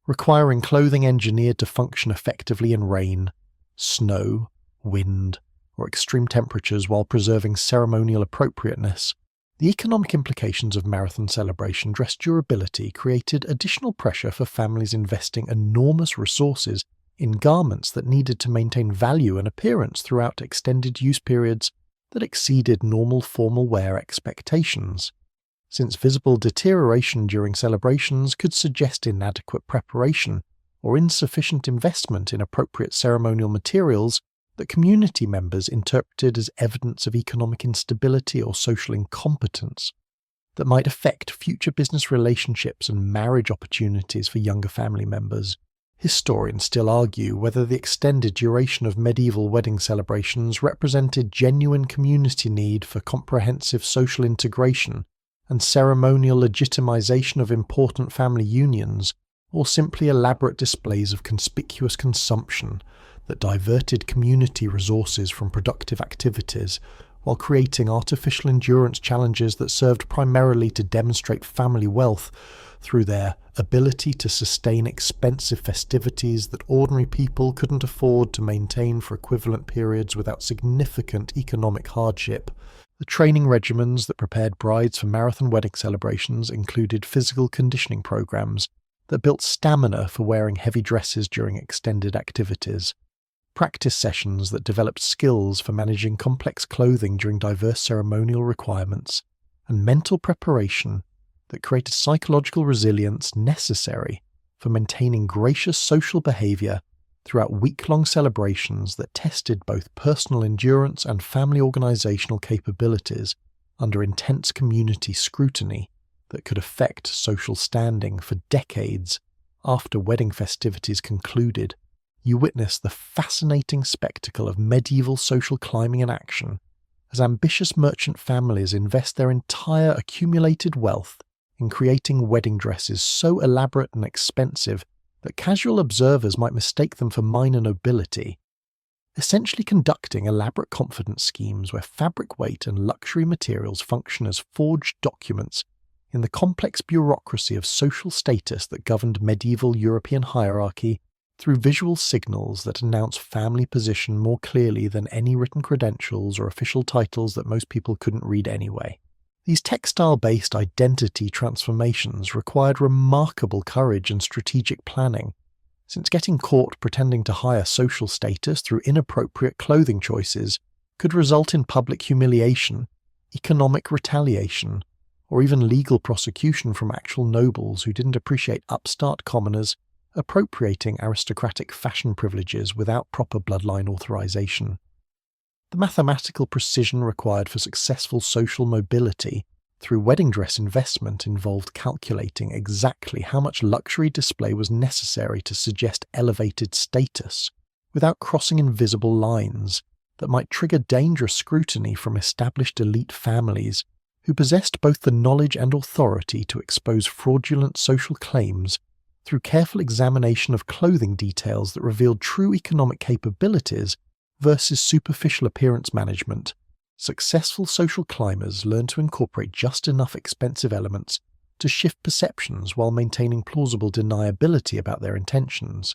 requiring clothing engineered to function effectively in rain, snow, wind, or extreme temperatures while preserving ceremonial appropriateness. The economic implications of marathon celebration dress durability created additional pressure for families investing enormous resources in garments that needed to maintain value and appearance throughout extended use periods that exceeded normal formal wear expectations. Since visible deterioration during celebrations could suggest inadequate preparation or insufficient investment in appropriate ceremonial materials that community members interpreted as evidence of economic instability or social incompetence that might affect future business relationships and marriage opportunities for younger family members. Historians still argue whether the extended duration of medieval wedding celebrations represented genuine community need for comprehensive social integration and ceremonial legitimization of important family unions, or simply elaborate displays of conspicuous consumption that diverted community resources from productive activities while creating artificial endurance challenges that served primarily to demonstrate family wealth through their ability to sustain expensive festivities that ordinary people couldn't afford to maintain for equivalent periods without significant economic hardship. The training regimens that prepared brides for marathon wedding celebrations included physical conditioning programs that built stamina for wearing heavy dresses during extended activities, practice sessions that developed skills for managing complex clothing during diverse ceremonial requirements, and mental preparation that created psychological resilience necessary for maintaining gracious social behaviour throughout week-long celebrations that tested both personal endurance and family organisational capabilities under intense community scrutiny that could affect social standing for decades after wedding festivities concluded. You witness the fascinating spectacle of medieval social climbing in action as ambitious merchant families invest their entire accumulated wealth in creating wedding dresses so elaborate and expensive that casual observers might mistake them for minor nobility, essentially conducting elaborate confidence schemes where fabric weight and luxury materials function as forged documents in the complex bureaucracy of social status that governed medieval European hierarchy through visual signals that announce family position more clearly than any written credentials or official titles that most people couldn't read anyway. These textile-based identity transformations required remarkable courage and strategic planning, since getting caught pretending to higher social status through inappropriate clothing choices could result in public humiliation, economic retaliation, or even legal prosecution from actual nobles who didn't appreciate upstart commoners appropriating aristocratic fashion privileges without proper bloodline authorization. The mathematical precision required for successful social mobility through wedding dress investment involved calculating exactly how much luxury display was necessary to suggest elevated status without crossing invisible lines that might trigger dangerous scrutiny from established elite families who possessed both the knowledge and authority to expose fraudulent social claims through careful examination of clothing details that revealed true economic capabilities versus superficial appearance management. Successful social climbers learn to incorporate just enough expensive elements to shift perceptions while maintaining plausible deniability about their intentions,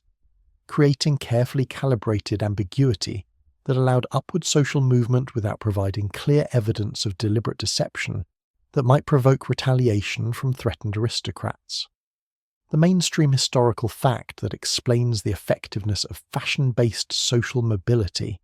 creating carefully calibrated ambiguity that allowed upward social movement without providing clear evidence of deliberate deception that might provoke retaliation from threatened aristocrats. The mainstream historical fact that explains the effectiveness of fashion-based social mobility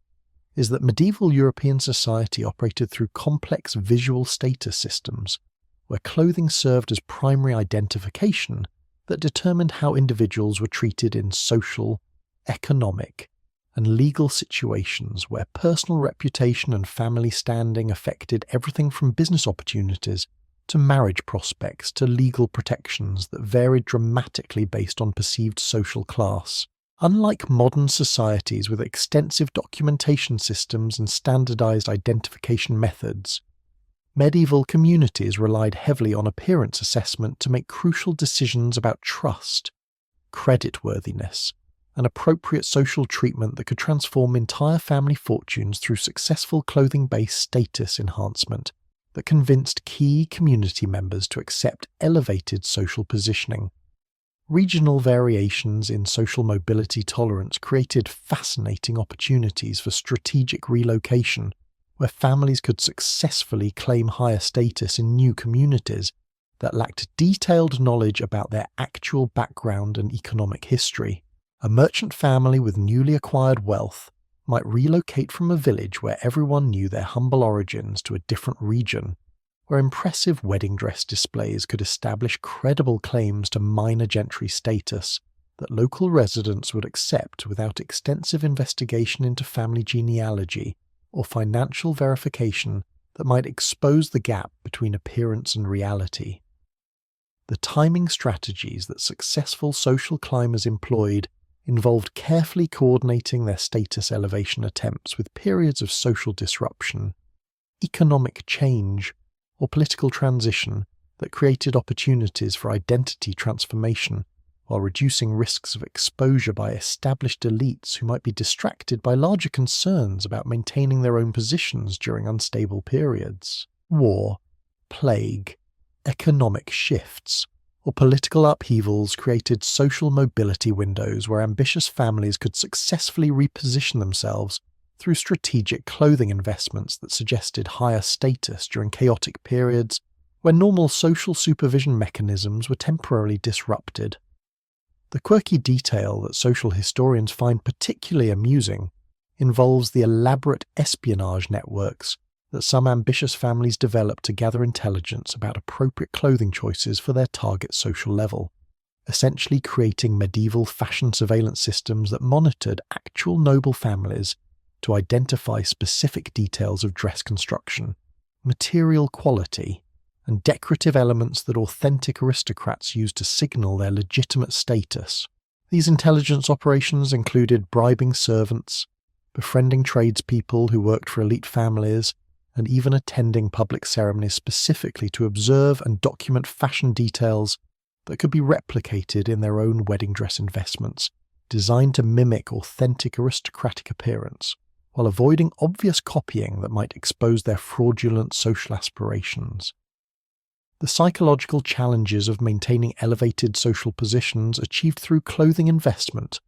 is that medieval European society operated through complex visual status systems, where clothing served as primary identification that determined how individuals were treated in social, economic, and legal situations where personal reputation and family standing affected everything from business opportunities to marriage prospects to legal protections that varied dramatically based on perceived social class. Unlike modern societies with extensive documentation systems and standardized identification methods, medieval communities relied heavily on appearance assessment to make crucial decisions about trust, creditworthiness, and appropriate social treatment that could transform entire family fortunes through successful clothing-based status enhancement that convinced key community members to accept elevated social positioning. Regional variations in social mobility tolerance created fascinating opportunities for strategic relocation, where families could successfully claim higher status in new communities that lacked detailed knowledge about their actual background and economic history. A merchant family with newly acquired wealth might relocate from a village where everyone knew their humble origins to a different region, where impressive wedding dress displays could establish credible claims to minor gentry status that local residents would accept without extensive investigation into family genealogy or financial verification that might expose the gap between appearance and reality. The timing strategies that successful social climbers employed involved carefully coordinating their status elevation attempts with periods of social disruption, economic change, or political transition that created opportunities for identity transformation while reducing risks of exposure by established elites who might be distracted by larger concerns about maintaining their own positions during unstable periods. War, plague, economic shifts, or political upheavals created social mobility windows where ambitious families could successfully reposition themselves through strategic clothing investments that suggested higher status during chaotic periods when normal social supervision mechanisms were temporarily disrupted. The quirky detail that social historians find particularly amusing involves the elaborate espionage networks that some ambitious families developed to gather intelligence about appropriate clothing choices for their target social level, essentially creating medieval fashion surveillance systems that monitored actual noble families to identify specific details of dress construction, material quality, and decorative elements that authentic aristocrats used to signal their legitimate status. These intelligence operations included bribing servants, befriending tradespeople who worked for elite families, and even attending public ceremonies specifically to observe and document fashion details that could be replicated in their own wedding dress investments, designed to mimic authentic aristocratic appearance, while avoiding obvious copying that might expose their fraudulent social aspirations. The psychological challenges of maintaining elevated social positions achieved through clothing investment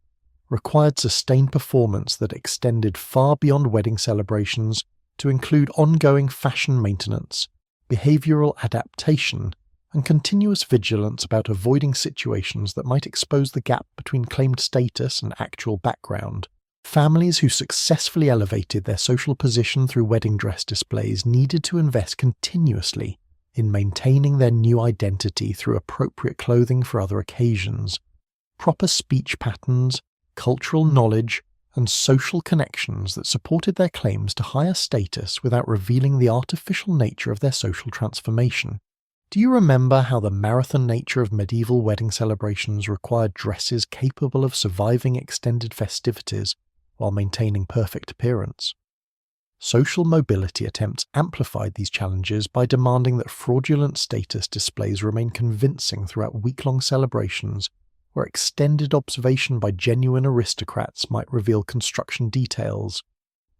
required sustained performance that extended far beyond wedding celebrations to include ongoing fashion maintenance, behavioral adaptation, and continuous vigilance about avoiding situations that might expose the gap between claimed status and actual background. Families who successfully elevated their social position through wedding dress displays needed to invest continuously in maintaining their new identity through appropriate clothing for other occasions, proper speech patterns, cultural knowledge, and social connections that supported their claims to higher status without revealing the artificial nature of their social transformation. Do you remember how the marathon nature of medieval wedding celebrations required dresses capable of surviving extended festivities while maintaining perfect appearance? Social mobility attempts amplified these challenges by demanding that fraudulent status displays remain convincing throughout week-long celebrations where extended observation by genuine aristocrats might reveal construction details,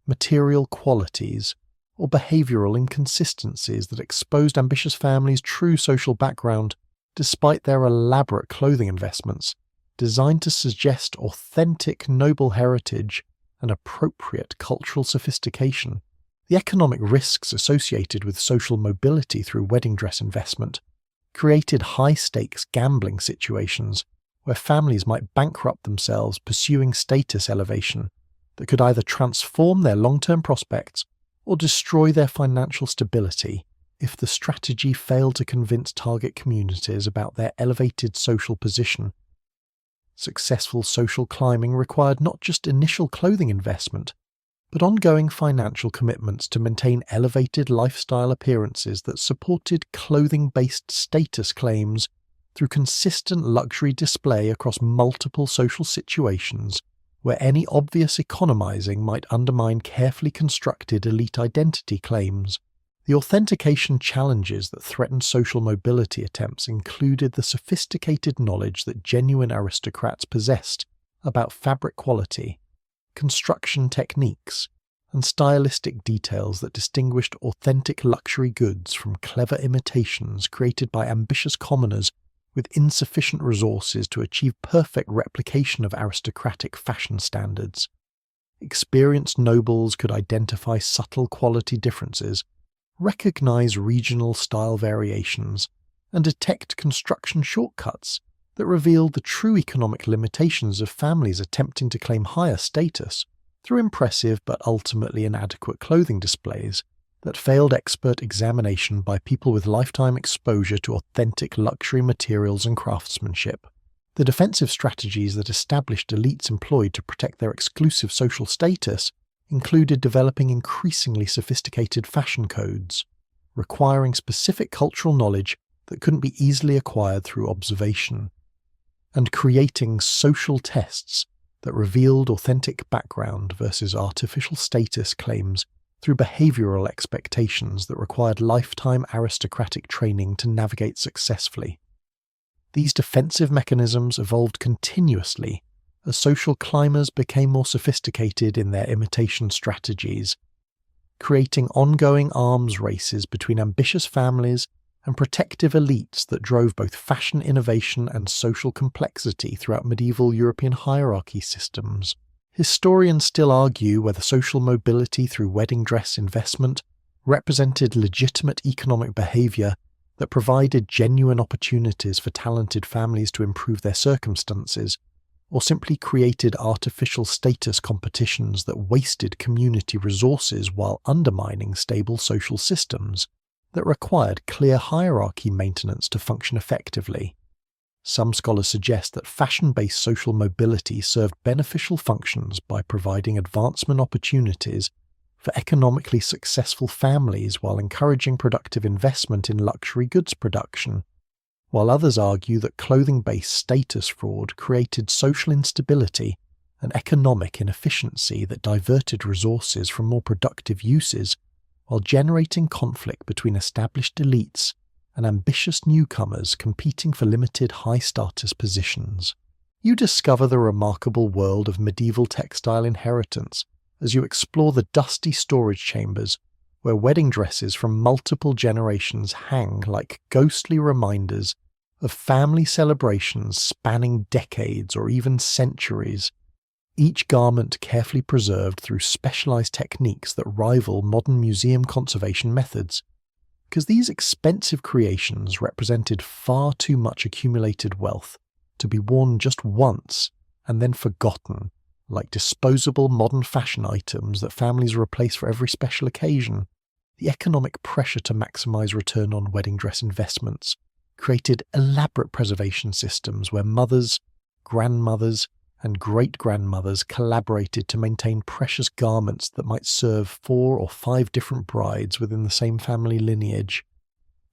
material qualities, or behavioral inconsistencies that exposed ambitious families' true social background despite their elaborate clothing investments, designed to suggest authentic noble heritage and appropriate cultural sophistication. The economic risks associated with social mobility through wedding dress investment created high-stakes gambling situations where families might bankrupt themselves pursuing status elevation that could either transform their long-term prospects or destroy their financial stability if the strategy failed to convince target communities about their elevated social position. Successful social climbing required not just initial clothing investment, but ongoing financial commitments to maintain elevated lifestyle appearances that supported clothing-based status claims through consistent luxury display across multiple social situations where any obvious economizing might undermine carefully constructed elite identity claims. The authentication challenges that threatened social mobility attempts included the sophisticated knowledge that genuine aristocrats possessed about fabric quality, construction techniques, and stylistic details that distinguished authentic luxury goods from clever imitations created by ambitious commoners with insufficient resources to achieve perfect replication of aristocratic fashion standards. Experienced nobles could identify subtle quality differences, recognize regional style variations, and detect construction shortcuts that revealed the true economic limitations of families attempting to claim higher status through impressive but ultimately inadequate clothing displays that failed expert examination by people with lifetime exposure to authentic luxury materials and craftsmanship. The defensive strategies that established elites employed to protect their exclusive social status included developing increasingly sophisticated fashion codes, requiring specific cultural knowledge that couldn't be easily acquired through observation, and creating social tests that revealed authentic background versus artificial status claims through behavioral expectations that required lifetime aristocratic training to navigate successfully. These defensive mechanisms evolved continuously as social climbers became more sophisticated in their imitation strategies, creating ongoing arms races between ambitious families and protective elites that drove both fashion innovation and social complexity throughout medieval European hierarchy systems. Historians still argue whether social mobility through wedding dress investment represented legitimate economic behavior that provided genuine opportunities for talented families to improve their circumstances, or simply created artificial status competitions that wasted community resources while undermining stable social systems that required clear hierarchy maintenance to function effectively. Some scholars suggest that fashion-based social mobility served beneficial functions by providing advancement opportunities for economically successful families while encouraging productive investment in luxury goods production, while others argue that clothing-based status fraud created social instability and economic inefficiency that diverted resources from more productive uses while generating conflict between established elites and ambitious newcomers competing for limited high-status positions. You discover the remarkable world of medieval textile inheritance as you explore the dusty storage chambers where wedding dresses from multiple generations hang like ghostly reminders of family celebrations spanning decades or even centuries, each garment carefully preserved through specialized techniques that rival modern museum conservation methods. because these expensive creations represented far too much accumulated wealth to be worn just once and then forgotten, like disposable modern fashion items that families replace for every special occasion. The economic pressure to maximize return on wedding dress investments created elaborate preservation systems where mothers, grandmothers, and great-grandmothers collaborated to maintain precious garments that might serve 4 or 5 different brides within the same family lineage,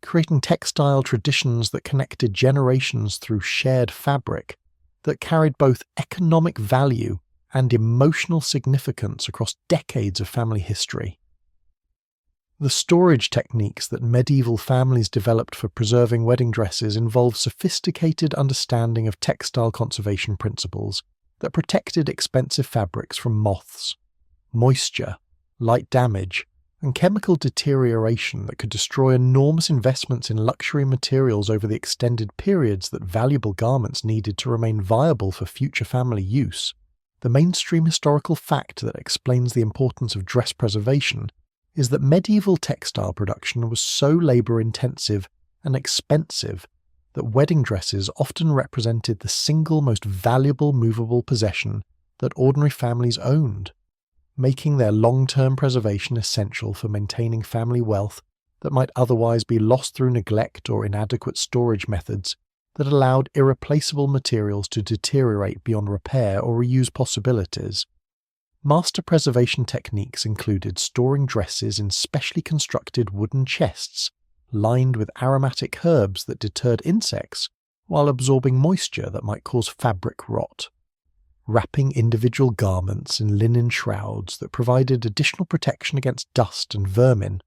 creating textile traditions that connected generations through shared fabric that carried both economic value and emotional significance across decades of family history. The storage techniques that medieval families developed for preserving wedding dresses involved sophisticated understanding of textile conservation principles that protected expensive fabrics from moths, moisture, light damage, and chemical deterioration that could destroy enormous investments in luxury materials over the extended periods that valuable garments needed to remain viable for future family use. The mainstream historical fact that explains the importance of dress preservation is that medieval textile production was so labour-intensive and expensive that wedding dresses often represented the single most valuable movable possession that ordinary families owned, making their long-term preservation essential for maintaining family wealth that might otherwise be lost through neglect or inadequate storage methods that allowed irreplaceable materials to deteriorate beyond repair or reuse possibilities. Master preservation techniques included storing dresses in specially constructed wooden chests lined with aromatic herbs that deterred insects while absorbing moisture that might cause fabric rot, wrapping individual garments in linen shrouds that provided additional protection against dust and vermin,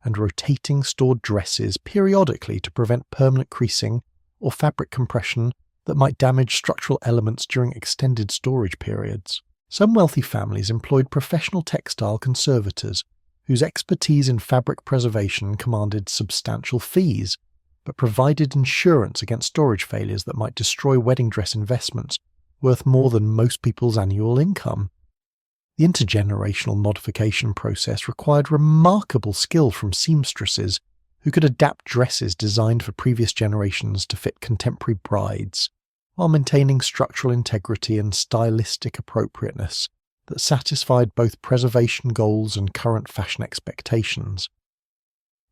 and rotating stored dresses periodically to prevent permanent creasing or fabric compression that might damage structural elements during extended storage periods. Some wealthy families employed professional textile conservators whose expertise in fabric preservation commanded substantial fees, but provided insurance against storage failures that might destroy wedding dress investments worth more than most people's annual income. The intergenerational modification process required remarkable skill from seamstresses who could adapt dresses designed for previous generations to fit contemporary brides, while maintaining structural integrity and stylistic appropriateness that satisfied both preservation goals and current fashion expectations.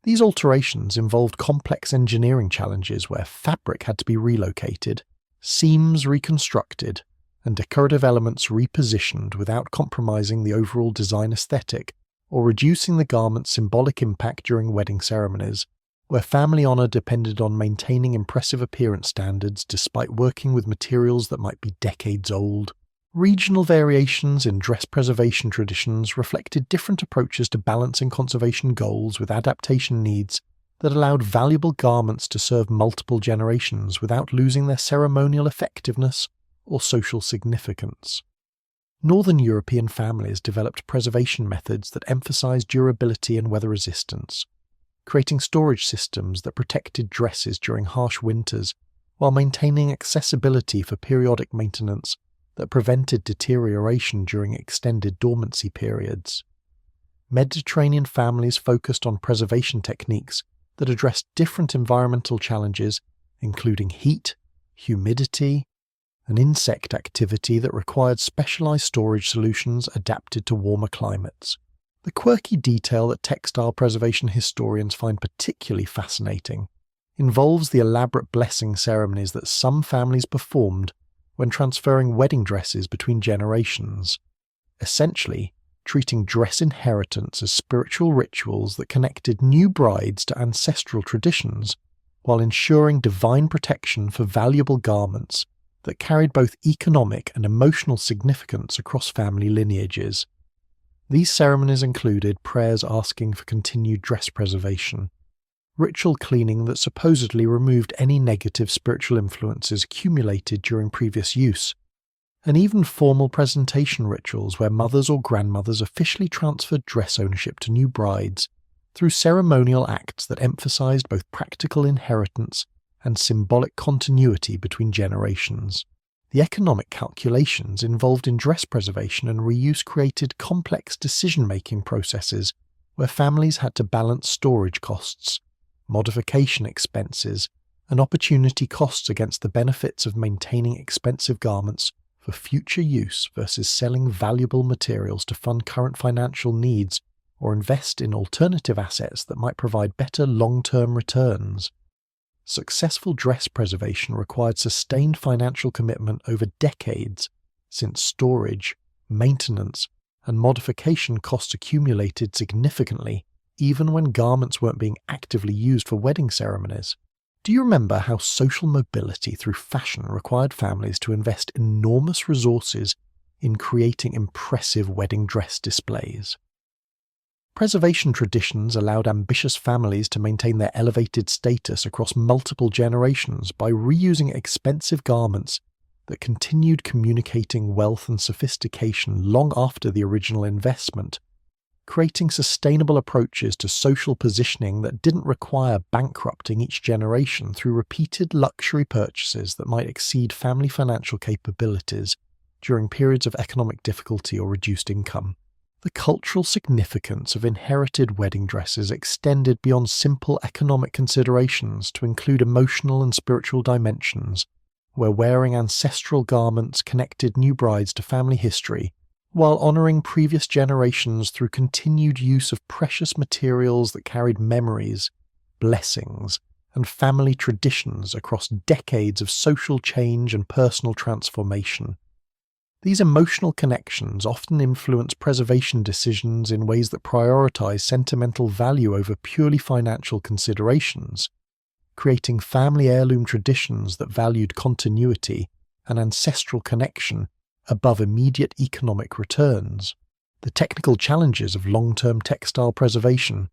These alterations involved complex engineering challenges where fabric had to be relocated, seams reconstructed, and decorative elements repositioned without compromising the overall design aesthetic or reducing the garment's symbolic impact during wedding ceremonies, where family honour depended on maintaining impressive appearance standards despite working with materials that might be decades old. Regional variations in dress preservation traditions reflected different approaches to balancing conservation goals with adaptation needs that allowed valuable garments to serve multiple generations without losing their ceremonial effectiveness or social significance. Northern European families developed preservation methods that emphasized durability and weather resistance, creating storage systems that protected dresses during harsh winters while maintaining accessibility for periodic maintenance that prevented deterioration during extended dormancy periods. Mediterranean families focused on preservation techniques that addressed different environmental challenges, including heat, humidity, and insect activity that required specialized storage solutions adapted to warmer climates. The quirky detail that textile preservation historians find particularly fascinating involves the elaborate blessing ceremonies that some families performed when transferring wedding dresses between generations, essentially treating dress inheritance as spiritual rituals that connected new brides to ancestral traditions while ensuring divine protection for valuable garments that carried both economic and emotional significance across family lineages. These ceremonies included prayers asking for continued dress preservation, ritual cleaning that supposedly removed any negative spiritual influences accumulated during previous use, and even formal presentation rituals where mothers or grandmothers officially transferred dress ownership to new brides through ceremonial acts that emphasized both practical inheritance and symbolic continuity between generations. The economic calculations involved in dress preservation and reuse created complex decision-making processes where families had to balance storage costs, modification expenses, and opportunity costs against the benefits of maintaining expensive garments for future use versus selling valuable materials to fund current financial needs or invest in alternative assets that might provide better long-term returns. Successful dress preservation required sustained financial commitment over decades, since storage, maintenance, and modification costs accumulated significantly even when garments weren't being actively used for wedding ceremonies. Do you remember how social mobility through fashion required families to invest enormous resources in creating impressive wedding dress displays? Preservation traditions allowed ambitious families to maintain their elevated status across multiple generations by reusing expensive garments that continued communicating wealth and sophistication long after the original investment, creating sustainable approaches to social positioning that didn't require bankrupting each generation through repeated luxury purchases that might exceed family financial capabilities during periods of economic difficulty or reduced income. The cultural significance of inherited wedding dresses extended beyond simple economic considerations to include emotional and spiritual dimensions, where wearing ancestral garments connected new brides to family history, while honoring previous generations through continued use of precious materials that carried memories, blessings, and family traditions across decades of social change and personal transformation. These emotional connections often influence preservation decisions in ways that prioritize sentimental value over purely financial considerations, creating family heirloom traditions that valued continuity and ancestral connection above immediate economic returns. The technical challenges of long-term textile preservation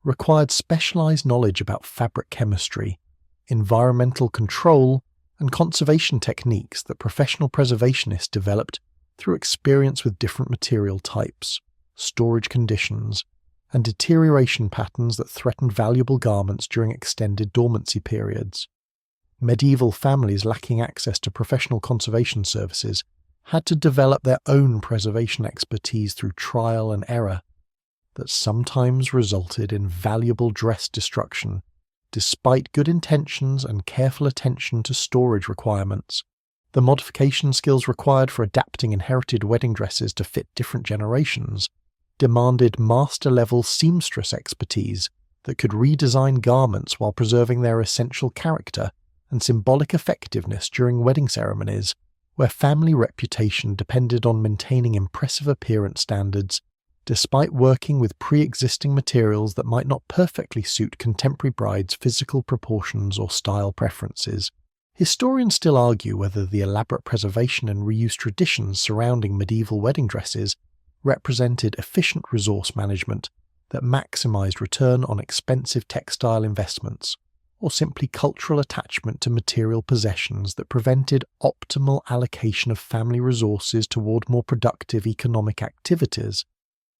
required specialized knowledge about fabric chemistry, environmental control, and conservation techniques that professional preservationists developed through experience with different material types, storage conditions, and deterioration patterns that threatened valuable garments during extended dormancy periods. Medieval families lacking access to professional conservation services had to develop their own preservation expertise through trial and error that sometimes resulted in valuable dress destruction, despite good intentions and careful attention to storage requirements. The modification skills required for adapting inherited wedding dresses to fit different generations demanded master-level seamstress expertise that could redesign garments while preserving their essential character and symbolic effectiveness during wedding ceremonies, where family reputation depended on maintaining impressive appearance standards despite working with pre-existing materials that might not perfectly suit contemporary brides' physical proportions or style preferences. Historians still argue whether the elaborate preservation and reuse traditions surrounding medieval wedding dresses represented efficient resource management that maximized return on expensive textile investments, or simply cultural attachment to material possessions that prevented optimal allocation of family resources toward more productive economic activities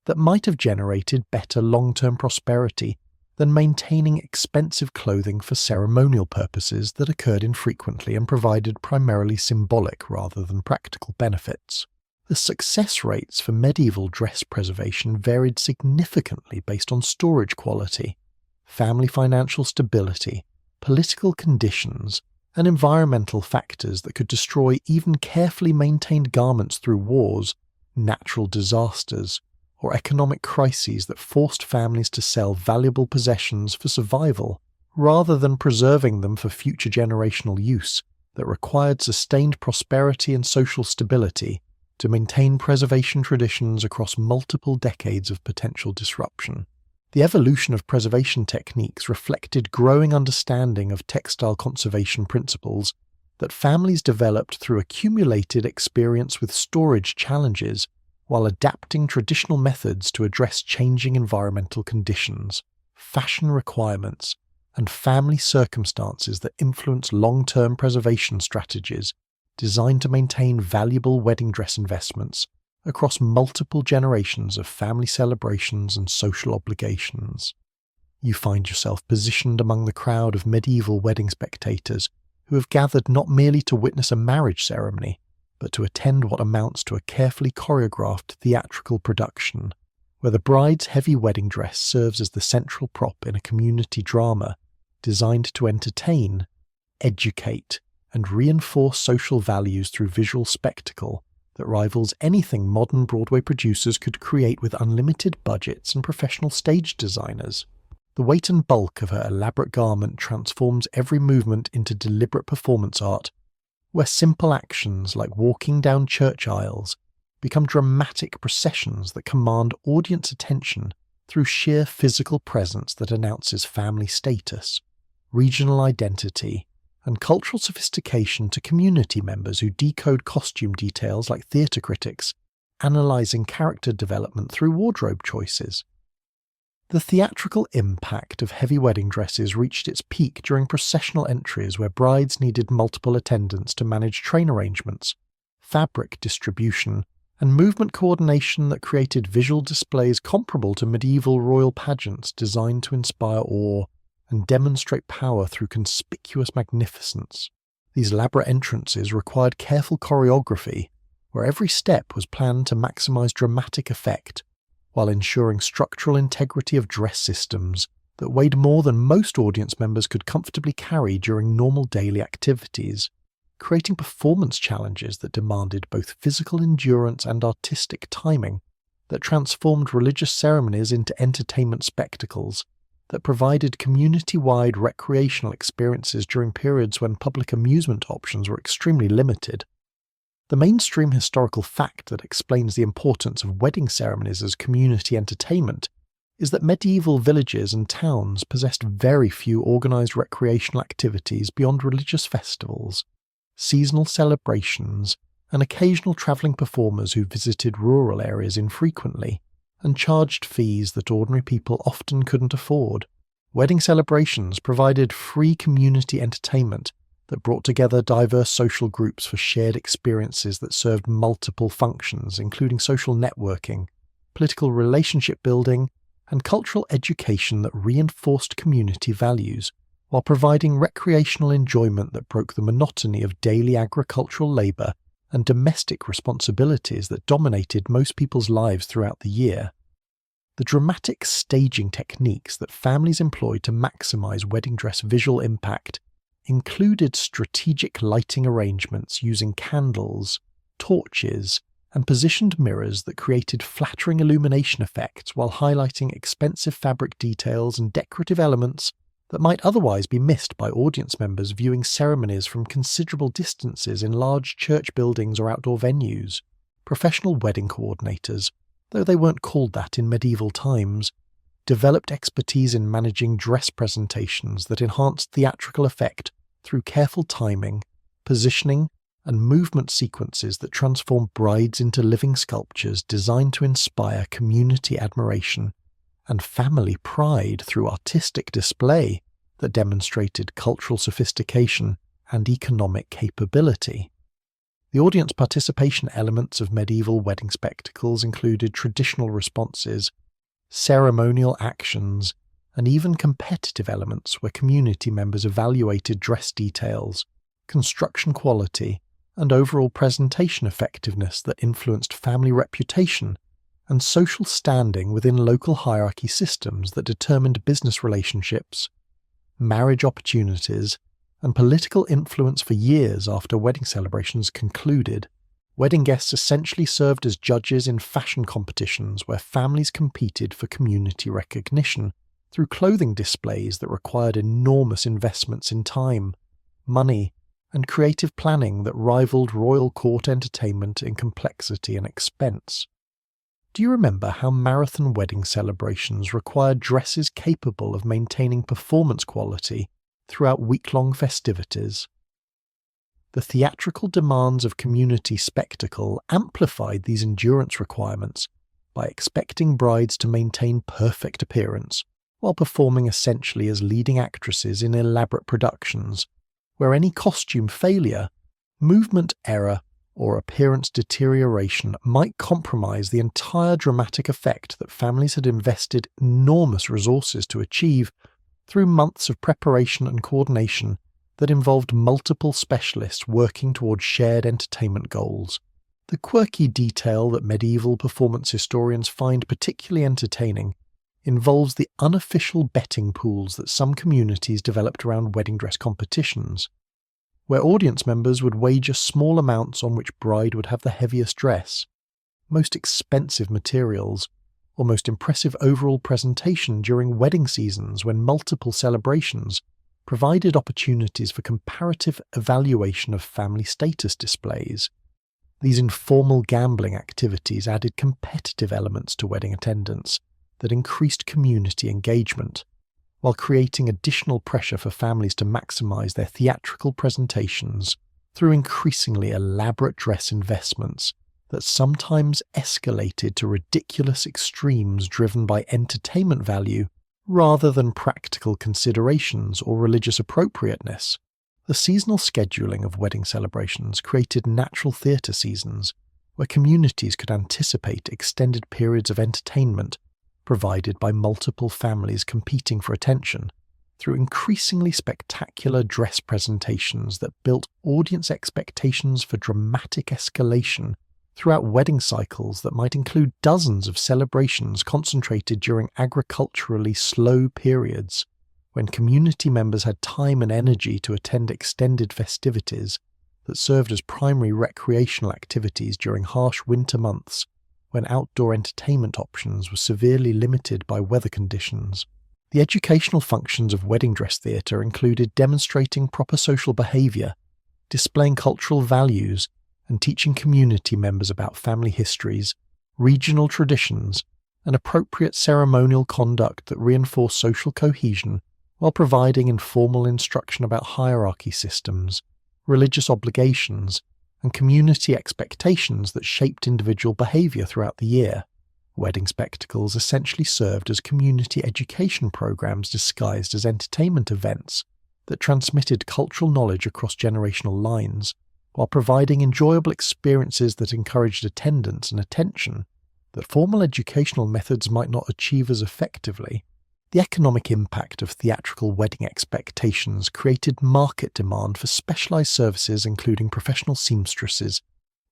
that might have generated better long-term prosperity than maintaining expensive clothing for ceremonial purposes that occurred infrequently and provided primarily symbolic rather than practical benefits. The success rates for medieval dress preservation varied significantly based on storage quality, family financial stability, political conditions, and environmental factors that could destroy even carefully maintained garments through wars, natural disasters, or economic crises that forced families to sell valuable possessions for survival rather than preserving them for future generational use that required sustained prosperity and social stability to maintain preservation traditions across multiple decades of potential disruption. The evolution of preservation techniques reflected growing understanding of textile conservation principles that families developed through accumulated experience with storage challenges while adapting traditional methods to address changing environmental conditions, fashion requirements, and family circumstances that influence long-term preservation strategies designed to maintain valuable wedding dress investments across multiple generations of family celebrations and social obligations. You find yourself positioned among the crowd of medieval wedding spectators who have gathered not merely to witness a marriage ceremony, but to attend what amounts to a carefully choreographed theatrical production, where the bride's heavy wedding dress serves as the central prop in a community drama designed to entertain, educate, and reinforce social values through visual spectacle that rivals anything modern Broadway producers could create with unlimited budgets and professional stage designers. The weight and bulk of her elaborate garment transforms every movement into deliberate performance art, where simple actions like walking down church aisles become dramatic processions that command audience attention through sheer physical presence that announces family status, regional identity, and cultural sophistication to community members who decode costume details like theatre critics, analysing character development through wardrobe choices. The theatrical impact of heavy wedding dresses reached its peak during processional entries where brides needed multiple attendants to manage train arrangements, fabric distribution, and movement coordination that created visual displays comparable to medieval royal pageants designed to inspire awe and demonstrate power through conspicuous magnificence. These elaborate entrances required careful choreography, where every step was planned to maximize dramatic effect, while ensuring structural integrity of dress systems that weighed more than most audience members could comfortably carry during normal daily activities, creating performance challenges that demanded both physical endurance and artistic timing, that transformed religious ceremonies into entertainment spectacles, that provided community-wide recreational experiences during periods when public amusement options were extremely limited. The mainstream historical fact that explains the importance of wedding ceremonies as community entertainment is that medieval villages and towns possessed very few organised recreational activities beyond religious festivals, seasonal celebrations, and occasional travelling performers who visited rural areas infrequently and charged fees that ordinary people often couldn't afford. Wedding celebrations provided free community entertainment that brought together diverse social groups for shared experiences that served multiple functions, including social networking, political relationship building, and cultural education that reinforced community values, while providing recreational enjoyment that broke the monotony of daily agricultural labour and domestic responsibilities that dominated most people's lives throughout the year. The dramatic staging techniques that families employed to maximise wedding dress visual impact included strategic lighting arrangements using candles, torches, and positioned mirrors that created flattering illumination effects while highlighting expensive fabric details and decorative elements that might otherwise be missed by audience members viewing ceremonies from considerable distances in large church buildings or outdoor venues. Professional wedding coordinators, though they weren't called that in medieval times, developed expertise in managing dress presentations that enhanced theatrical effect through careful timing, positioning, and movement sequences that transformed brides into living sculptures designed to inspire community admiration and family pride through artistic display that demonstrated cultural sophistication and economic capability. The audience participation elements of medieval wedding spectacles included traditional responses, ceremonial actions, and even competitive elements where community members evaluated dress details, construction quality, and overall presentation effectiveness that influenced family reputation and social standing within local hierarchy systems that determined business relationships, marriage opportunities, and political influence for years after wedding celebrations concluded. Wedding guests essentially served as judges in fashion competitions where families competed for community recognition through clothing displays that required enormous investments in time, money, and creative planning that rivaled royal court entertainment in complexity and expense. Do you remember how marathon wedding celebrations required dresses capable of maintaining performance quality throughout week-long festivities? The theatrical demands of community spectacle amplified these endurance requirements by expecting brides to maintain perfect appearance while performing essentially as leading actresses in elaborate productions, where any costume failure, movement error, or appearance deterioration might compromise the entire dramatic effect that families had invested enormous resources to achieve through months of preparation and coordination that involved multiple specialists working towards shared entertainment goals. The quirky detail that medieval performance historians find particularly entertaining involves the unofficial betting pools that some communities developed around wedding dress competitions, where audience members would wager small amounts on which bride would have the heaviest dress, most expensive materials, or most impressive overall presentation during wedding seasons when multiple celebrations provided opportunities for comparative evaluation of family status displays. These informal gambling activities added competitive elements to wedding attendance that increased community engagement, while creating additional pressure for families to maximize their theatrical presentations through increasingly elaborate dress investments that sometimes escalated to ridiculous extremes driven by entertainment value rather than practical considerations or religious appropriateness. The seasonal scheduling of wedding celebrations created natural theatre seasons where communities could anticipate extended periods of entertainment provided by multiple families competing for attention through increasingly spectacular dress presentations that built audience expectations for dramatic escalation throughout wedding cycles that might include dozens of celebrations concentrated during agriculturally slow periods, when community members had time and energy to attend extended festivities that served as primary recreational activities during harsh winter months when outdoor entertainment options were severely limited by weather conditions. The educational functions of wedding dress theatre included demonstrating proper social behaviour, displaying cultural values, and teaching community members about family histories, regional traditions, and appropriate ceremonial conduct that reinforce social cohesion while providing informal instruction about hierarchy systems, religious obligations, and community expectations that shaped individual behaviour throughout the year. Wedding spectacles essentially served as community education programs disguised as entertainment events that transmitted cultural knowledge across generational lines, while providing enjoyable experiences that encouraged attendance and attention that formal educational methods might not achieve as effectively. The economic impact of theatrical wedding expectations created market demand for specialized services including professional seamstresses,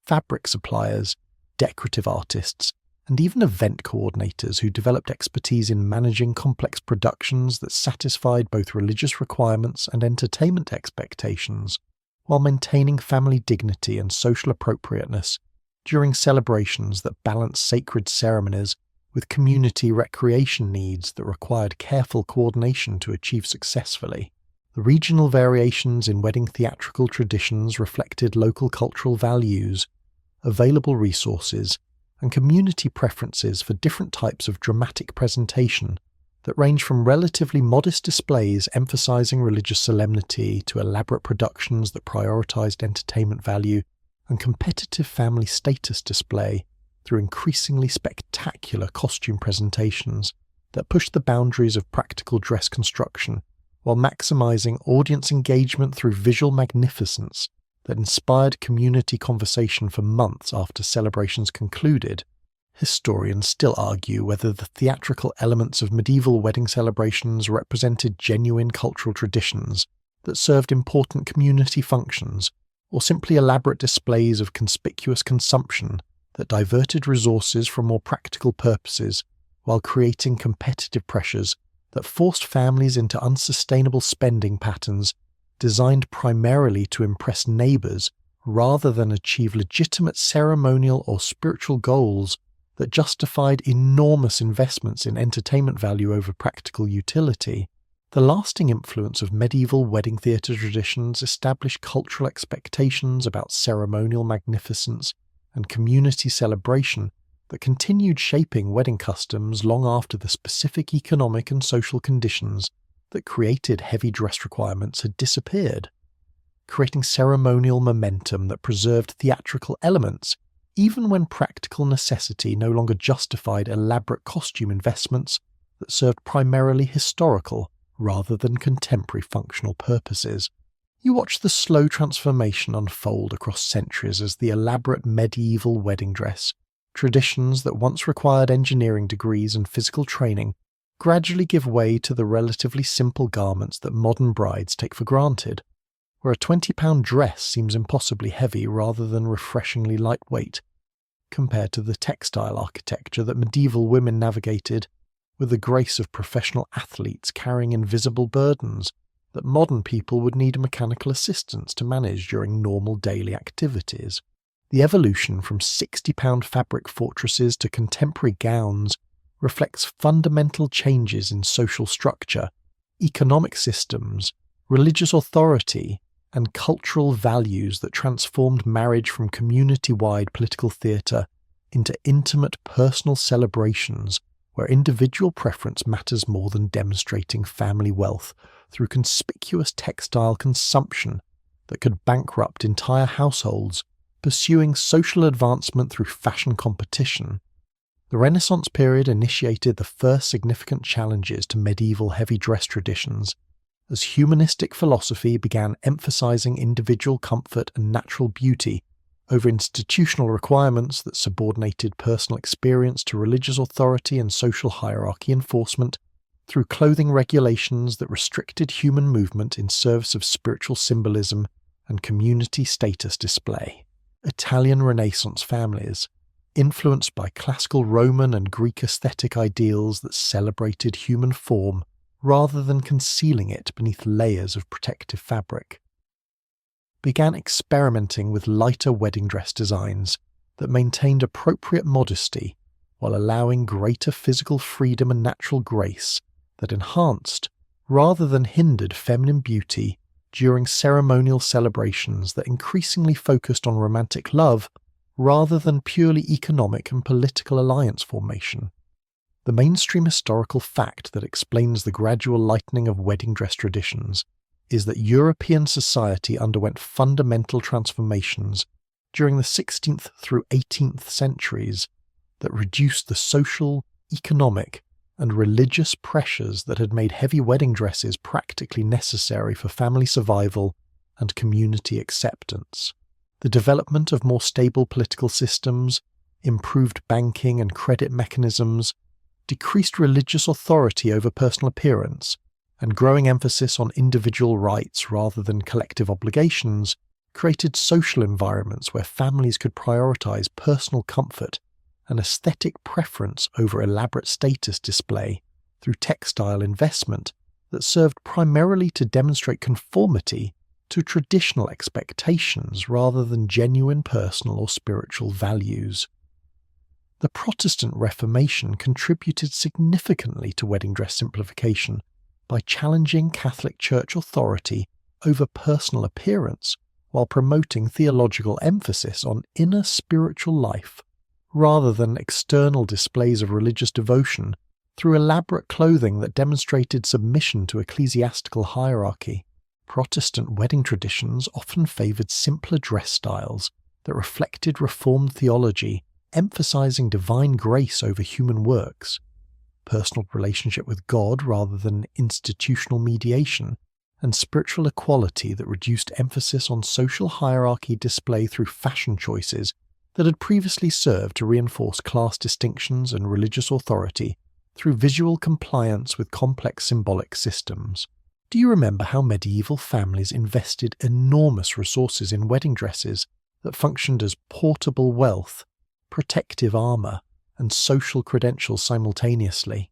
fabric suppliers, decorative artists, and even event coordinators who developed expertise in managing complex productions that satisfied both religious requirements and entertainment expectations, while maintaining family dignity and social appropriateness during celebrations that balanced sacred ceremonies with community recreation needs that required careful coordination to achieve successfully. The regional variations in wedding theatrical traditions reflected local cultural values, available resources, and community preferences for different types of dramatic presentation that range from relatively modest displays emphasizing religious solemnity to elaborate productions that prioritized entertainment value and competitive family status display through increasingly spectacular costume presentations that pushed the boundaries of practical dress construction while maximizing audience engagement through visual magnificence that inspired community conversation for months after celebrations concluded. Historians still argue whether the theatrical elements of medieval wedding celebrations represented genuine cultural traditions that served important community functions, or simply elaborate displays of conspicuous consumption that diverted resources from more practical purposes while creating competitive pressures that forced families into unsustainable spending patterns designed primarily to impress neighbours rather than achieve legitimate ceremonial or spiritual goals that justified enormous investments in entertainment value over practical utility. The lasting influence of medieval wedding theatre traditions established cultural expectations about ceremonial magnificence and community celebration that continued shaping wedding customs long after the specific economic and social conditions that created heavy dress requirements had disappeared, creating ceremonial momentum that preserved theatrical elements even when practical necessity no longer justified elaborate costume investments that served primarily historical rather than contemporary functional purposes. You watch the slow transformation unfold across centuries as the elaborate medieval wedding dress, traditions that once required engineering degrees and physical training, gradually give way to the relatively simple garments that modern brides take for granted, where a 20-pound dress seems impossibly heavy rather than refreshingly lightweight, compared to the textile architecture that medieval women navigated with the grace of professional athletes carrying invisible burdens that modern people would need mechanical assistance to manage during normal daily activities. The evolution from 60-pound fabric fortresses to contemporary gowns reflects fundamental changes in social structure, economic systems, religious authority, and cultural values that transformed marriage from community-wide political theatre into intimate personal celebrations where individual preference matters more than demonstrating family wealth through conspicuous textile consumption that could bankrupt entire households pursuing social advancement through fashion competition. The Renaissance period initiated the first significant challenges to medieval heavy dress traditions, as humanistic philosophy began emphasizing individual comfort and natural beauty over institutional requirements that subordinated personal experience to religious authority and social hierarchy enforcement through clothing regulations that restricted human movement in service of spiritual symbolism and community status display. Italian Renaissance families, influenced by classical Roman and Greek aesthetic ideals that celebrated human form rather than concealing it beneath layers of protective fabric, began experimenting with lighter wedding dress designs that maintained appropriate modesty while allowing greater physical freedom and natural grace that enhanced rather than hindered feminine beauty during ceremonial celebrations that increasingly focused on romantic love rather than purely economic and political alliance formation. The mainstream historical fact that explains the gradual lightening of wedding dress traditions is that European society underwent fundamental transformations during the 16th through 18th centuries that reduced the social, economic, and religious pressures that had made heavy wedding dresses practically necessary for family survival and community acceptance. The development of more stable political systems, improved banking and credit mechanisms, decreased religious authority over personal appearance, and growing emphasis on individual rights rather than collective obligations created social environments where families could prioritize personal comfort and aesthetic preference over elaborate status display through textile investment that served primarily to demonstrate conformity to traditional expectations rather than genuine personal or spiritual values. The Protestant Reformation contributed significantly to wedding dress simplification by challenging Catholic Church authority over personal appearance while promoting theological emphasis on inner spiritual life rather than external displays of religious devotion through elaborate clothing that demonstrated submission to ecclesiastical hierarchy. Protestant wedding traditions often favoured simpler dress styles that reflected Reformed theology, emphasising divine grace over human works, personal relationship with God rather than institutional mediation, and spiritual equality that reduced emphasis on social hierarchy display through fashion choices that had previously served to reinforce class distinctions and religious authority through visual compliance with complex symbolic systems. Do you remember how medieval families invested enormous resources in wedding dresses that functioned as portable wealth, protective armour, and social credentials simultaneously?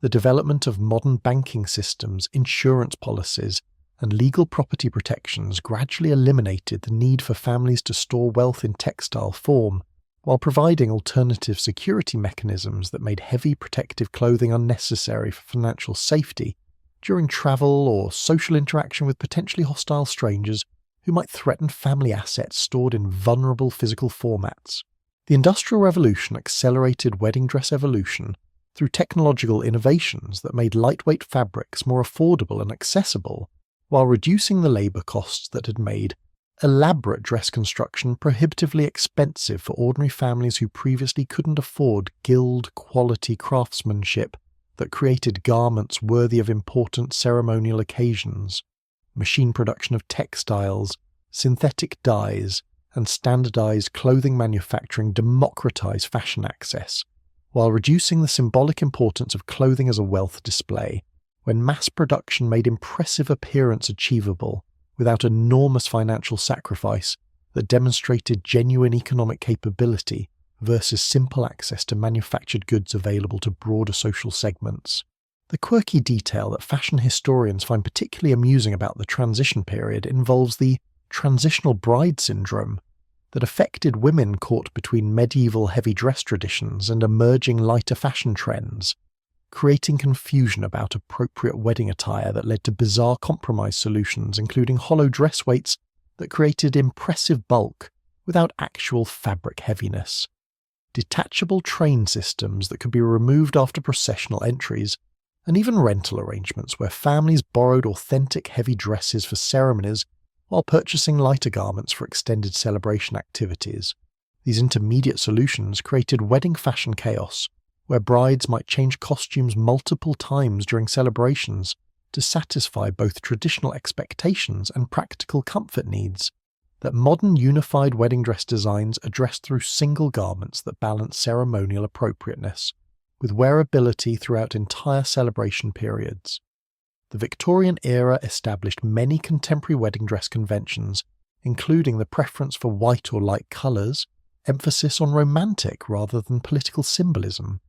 The development of modern banking systems, insurance policies, and legal property protections gradually eliminated the need for families to store wealth in textile form, while providing alternative security mechanisms that made heavy protective clothing unnecessary for financial safety during travel or social interaction with potentially hostile strangers who might threaten family assets stored in vulnerable physical formats. The Industrial Revolution accelerated wedding dress evolution through technological innovations that made lightweight fabrics more affordable and accessible, while reducing the labour costs that had made elaborate dress construction prohibitively expensive for ordinary families who previously couldn't afford guild-quality craftsmanship that created garments worthy of important ceremonial occasions. Machine production of textiles, synthetic dyes, and standardized clothing manufacturing democratized fashion access, while reducing the symbolic importance of clothing as a wealth display, when mass production made impressive appearance achievable without enormous financial sacrifice that demonstrated genuine economic capability versus simple access to manufactured goods available to broader social segments. The quirky detail that fashion historians find particularly amusing about the transition period involves the transitional bride syndrome that affected women caught between medieval heavy dress traditions and emerging lighter fashion trends, creating confusion about appropriate wedding attire that led to bizarre compromise solutions, including hollow dress weights that created impressive bulk without actual fabric heaviness, detachable train systems that could be removed after processional entries, and even rental arrangements where families borrowed authentic heavy dresses for ceremonies while purchasing lighter garments for extended celebration activities. These intermediate solutions created wedding fashion chaos, where brides might change costumes multiple times during celebrations to satisfy both traditional expectations and practical comfort needs that modern unified wedding dress designs address through single garments that balance ceremonial appropriateness with wearability throughout entire celebration periods. The Victorian era established many contemporary wedding dress conventions, including the preference for white or light colours, emphasis on romantic rather than political symbolism,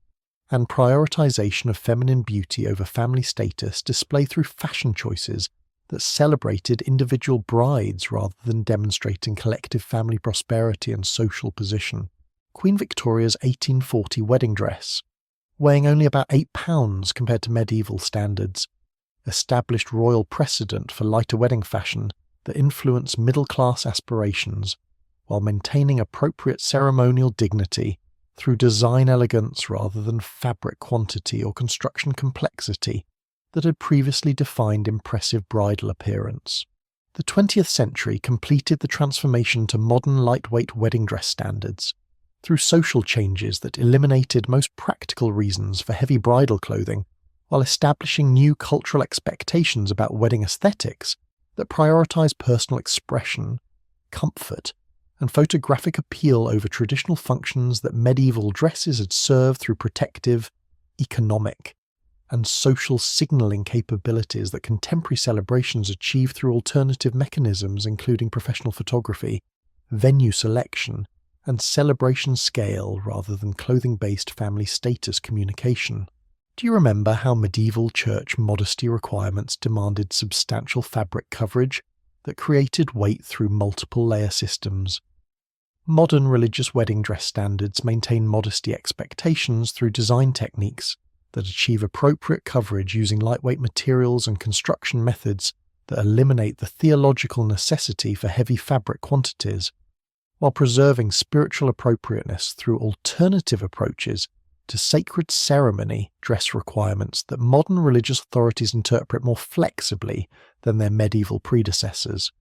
and prioritization of feminine beauty over family status displayed through fashion choices that celebrated individual brides rather than demonstrating collective family prosperity and social position. Queen Victoria's 1840 wedding dress, weighing only about 8 pounds compared to medieval standards, established royal precedent for lighter wedding fashion that influenced middle-class aspirations while maintaining appropriate ceremonial dignity through design elegance rather than fabric quantity or construction complexity that had previously defined impressive bridal appearance. The 20th century completed the transformation to modern lightweight wedding dress standards through social changes that eliminated most practical reasons for heavy bridal clothing while establishing new cultural expectations about wedding aesthetics that prioritize personal expression, comfort, and photographic appeal over traditional functions that medieval dresses had served through protective, economic, and social signaling capabilities that contemporary celebrations achieve through alternative mechanisms including professional photography, venue selection, and celebration scale rather than clothing-based family status communication. Do you remember how medieval church modesty requirements demanded substantial fabric coverage that created weight through multiple layer systems? Modern religious wedding dress standards maintain modesty expectations through design techniques that achieve appropriate coverage using lightweight materials and construction methods that eliminate the theological necessity for heavy fabric quantities, while preserving spiritual appropriateness through alternative approaches to sacred ceremony dress requirements that modern religious authorities interpret more flexibly than their medieval predecessors.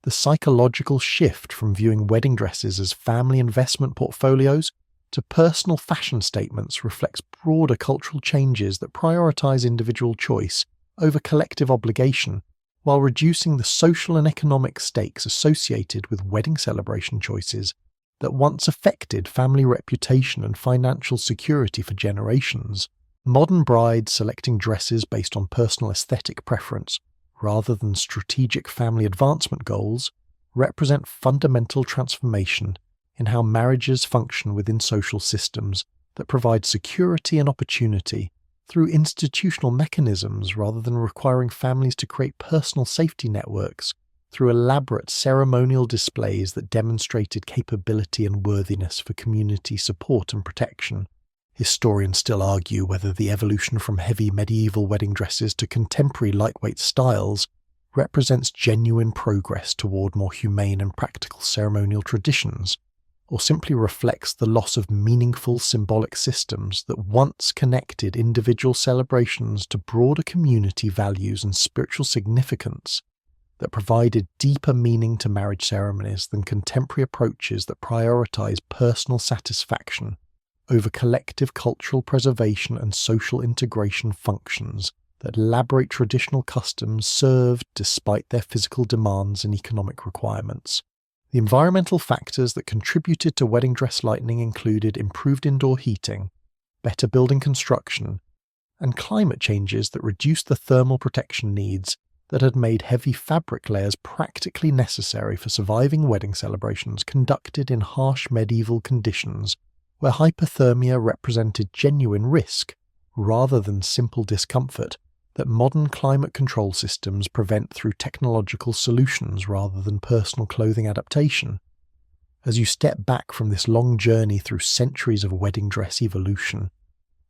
The psychological shift from viewing wedding dresses as family investment portfolios to personal fashion statements reflects broader cultural changes that prioritize individual choice over collective obligation, while reducing the social and economic stakes associated with wedding celebration choices that once affected family reputation and financial security for generations. Modern brides selecting dresses based on personal aesthetic preference rather than strategic family advancement goals represent fundamental transformation in how marriages function within social systems that provide security and opportunity through institutional mechanisms rather than requiring families to create personal safety networks through elaborate ceremonial displays that demonstrated capability and worthiness for community support and protection. Historians still argue whether the evolution from heavy medieval wedding dresses to contemporary lightweight styles represents genuine progress toward more humane and practical ceremonial traditions, or simply reflects the loss of meaningful symbolic systems that once connected individual celebrations to broader community values and spiritual significance that provided deeper meaning to marriage ceremonies than contemporary approaches that prioritize personal satisfaction over collective cultural preservation and social integration functions that elaborate traditional customs served despite their physical demands and economic requirements. The environmental factors that contributed to wedding dress lightening included improved indoor heating, better building construction, and climate changes that reduced the thermal protection needs that had made heavy fabric layers practically necessary for surviving wedding celebrations conducted in harsh medieval conditions where hypothermia represented genuine risk rather than simple discomfort that modern climate control systems prevent through technological solutions rather than personal clothing adaptation. As you step back from this long journey through centuries of wedding dress evolution,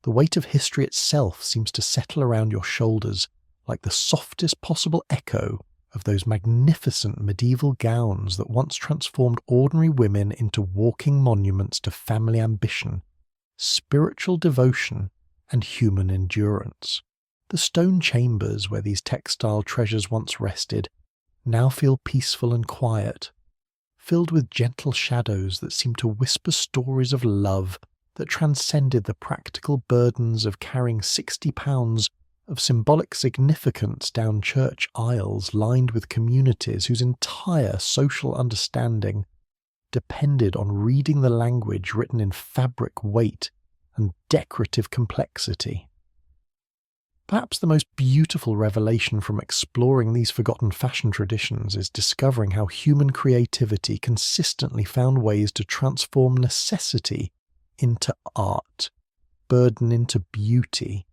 the weight of history itself seems to settle around your shoulders like the softest possible echo of those magnificent medieval gowns that once transformed ordinary women into walking monuments to family ambition, spiritual devotion, and human endurance. The stone chambers where these textile treasures once rested now feel peaceful and quiet, filled with gentle shadows that seem to whisper stories of love that transcended the practical burdens of carrying 60 pounds of symbolic significance down church aisles lined with communities whose entire social understanding depended on reading the language written in fabric weight and decorative complexity. Perhaps the most beautiful revelation from exploring these forgotten fashion traditions is discovering how human creativity consistently found ways to transform necessity into art, burden into beauty,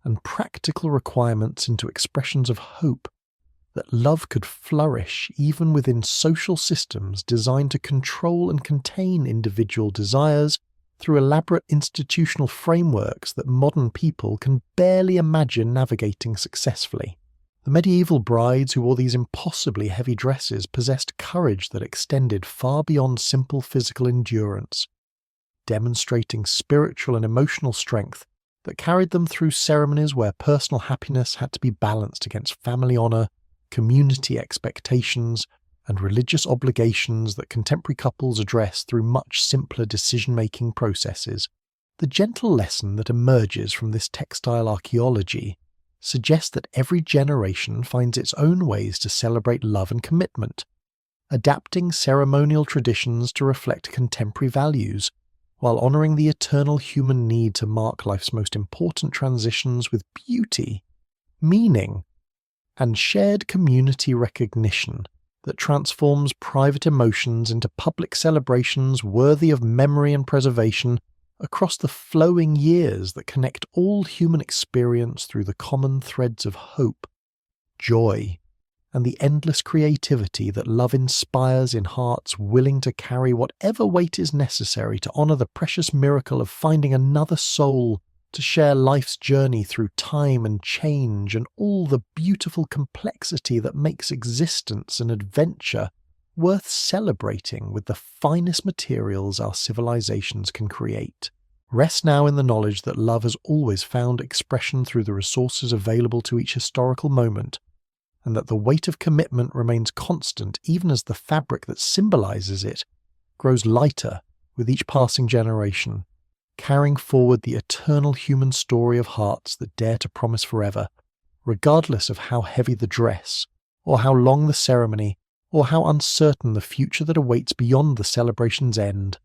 and practical requirements into expressions of hope, that love could flourish even within social systems designed to control and contain individual desires through elaborate institutional frameworks that modern people can barely imagine navigating successfully. The medieval brides who wore these impossibly heavy dresses possessed courage that extended far beyond simple physical endurance, demonstrating spiritual and emotional strength that carried them through ceremonies where personal happiness had to be balanced against family honour, community expectations, and religious obligations that contemporary couples address through much simpler decision-making processes. The gentle lesson that emerges from this textile archaeology suggests that every generation finds its own ways to celebrate love and commitment, adapting ceremonial traditions to reflect contemporary values, while honouring the eternal human need to mark life's most important transitions with beauty, meaning, and shared community recognition that transforms private emotions into public celebrations worthy of memory and preservation across the flowing years that connect all human experience through the common threads of hope, joy, and the endless creativity that love inspires in hearts willing to carry whatever weight is necessary to honour the precious miracle of finding another soul to share life's journey through time and change and all the beautiful complexity that makes existence an adventure worth celebrating with the finest materials our civilizations can create. Rest now in the knowledge that love has always found expression through the resources available to each historical moment, and that the weight of commitment remains constant even as the fabric that symbolizes it grows lighter with each passing generation, carrying forward the eternal human story of hearts that dare to promise forever, regardless of how heavy the dress, or how long the ceremony, or how uncertain the future that awaits beyond the celebration's end.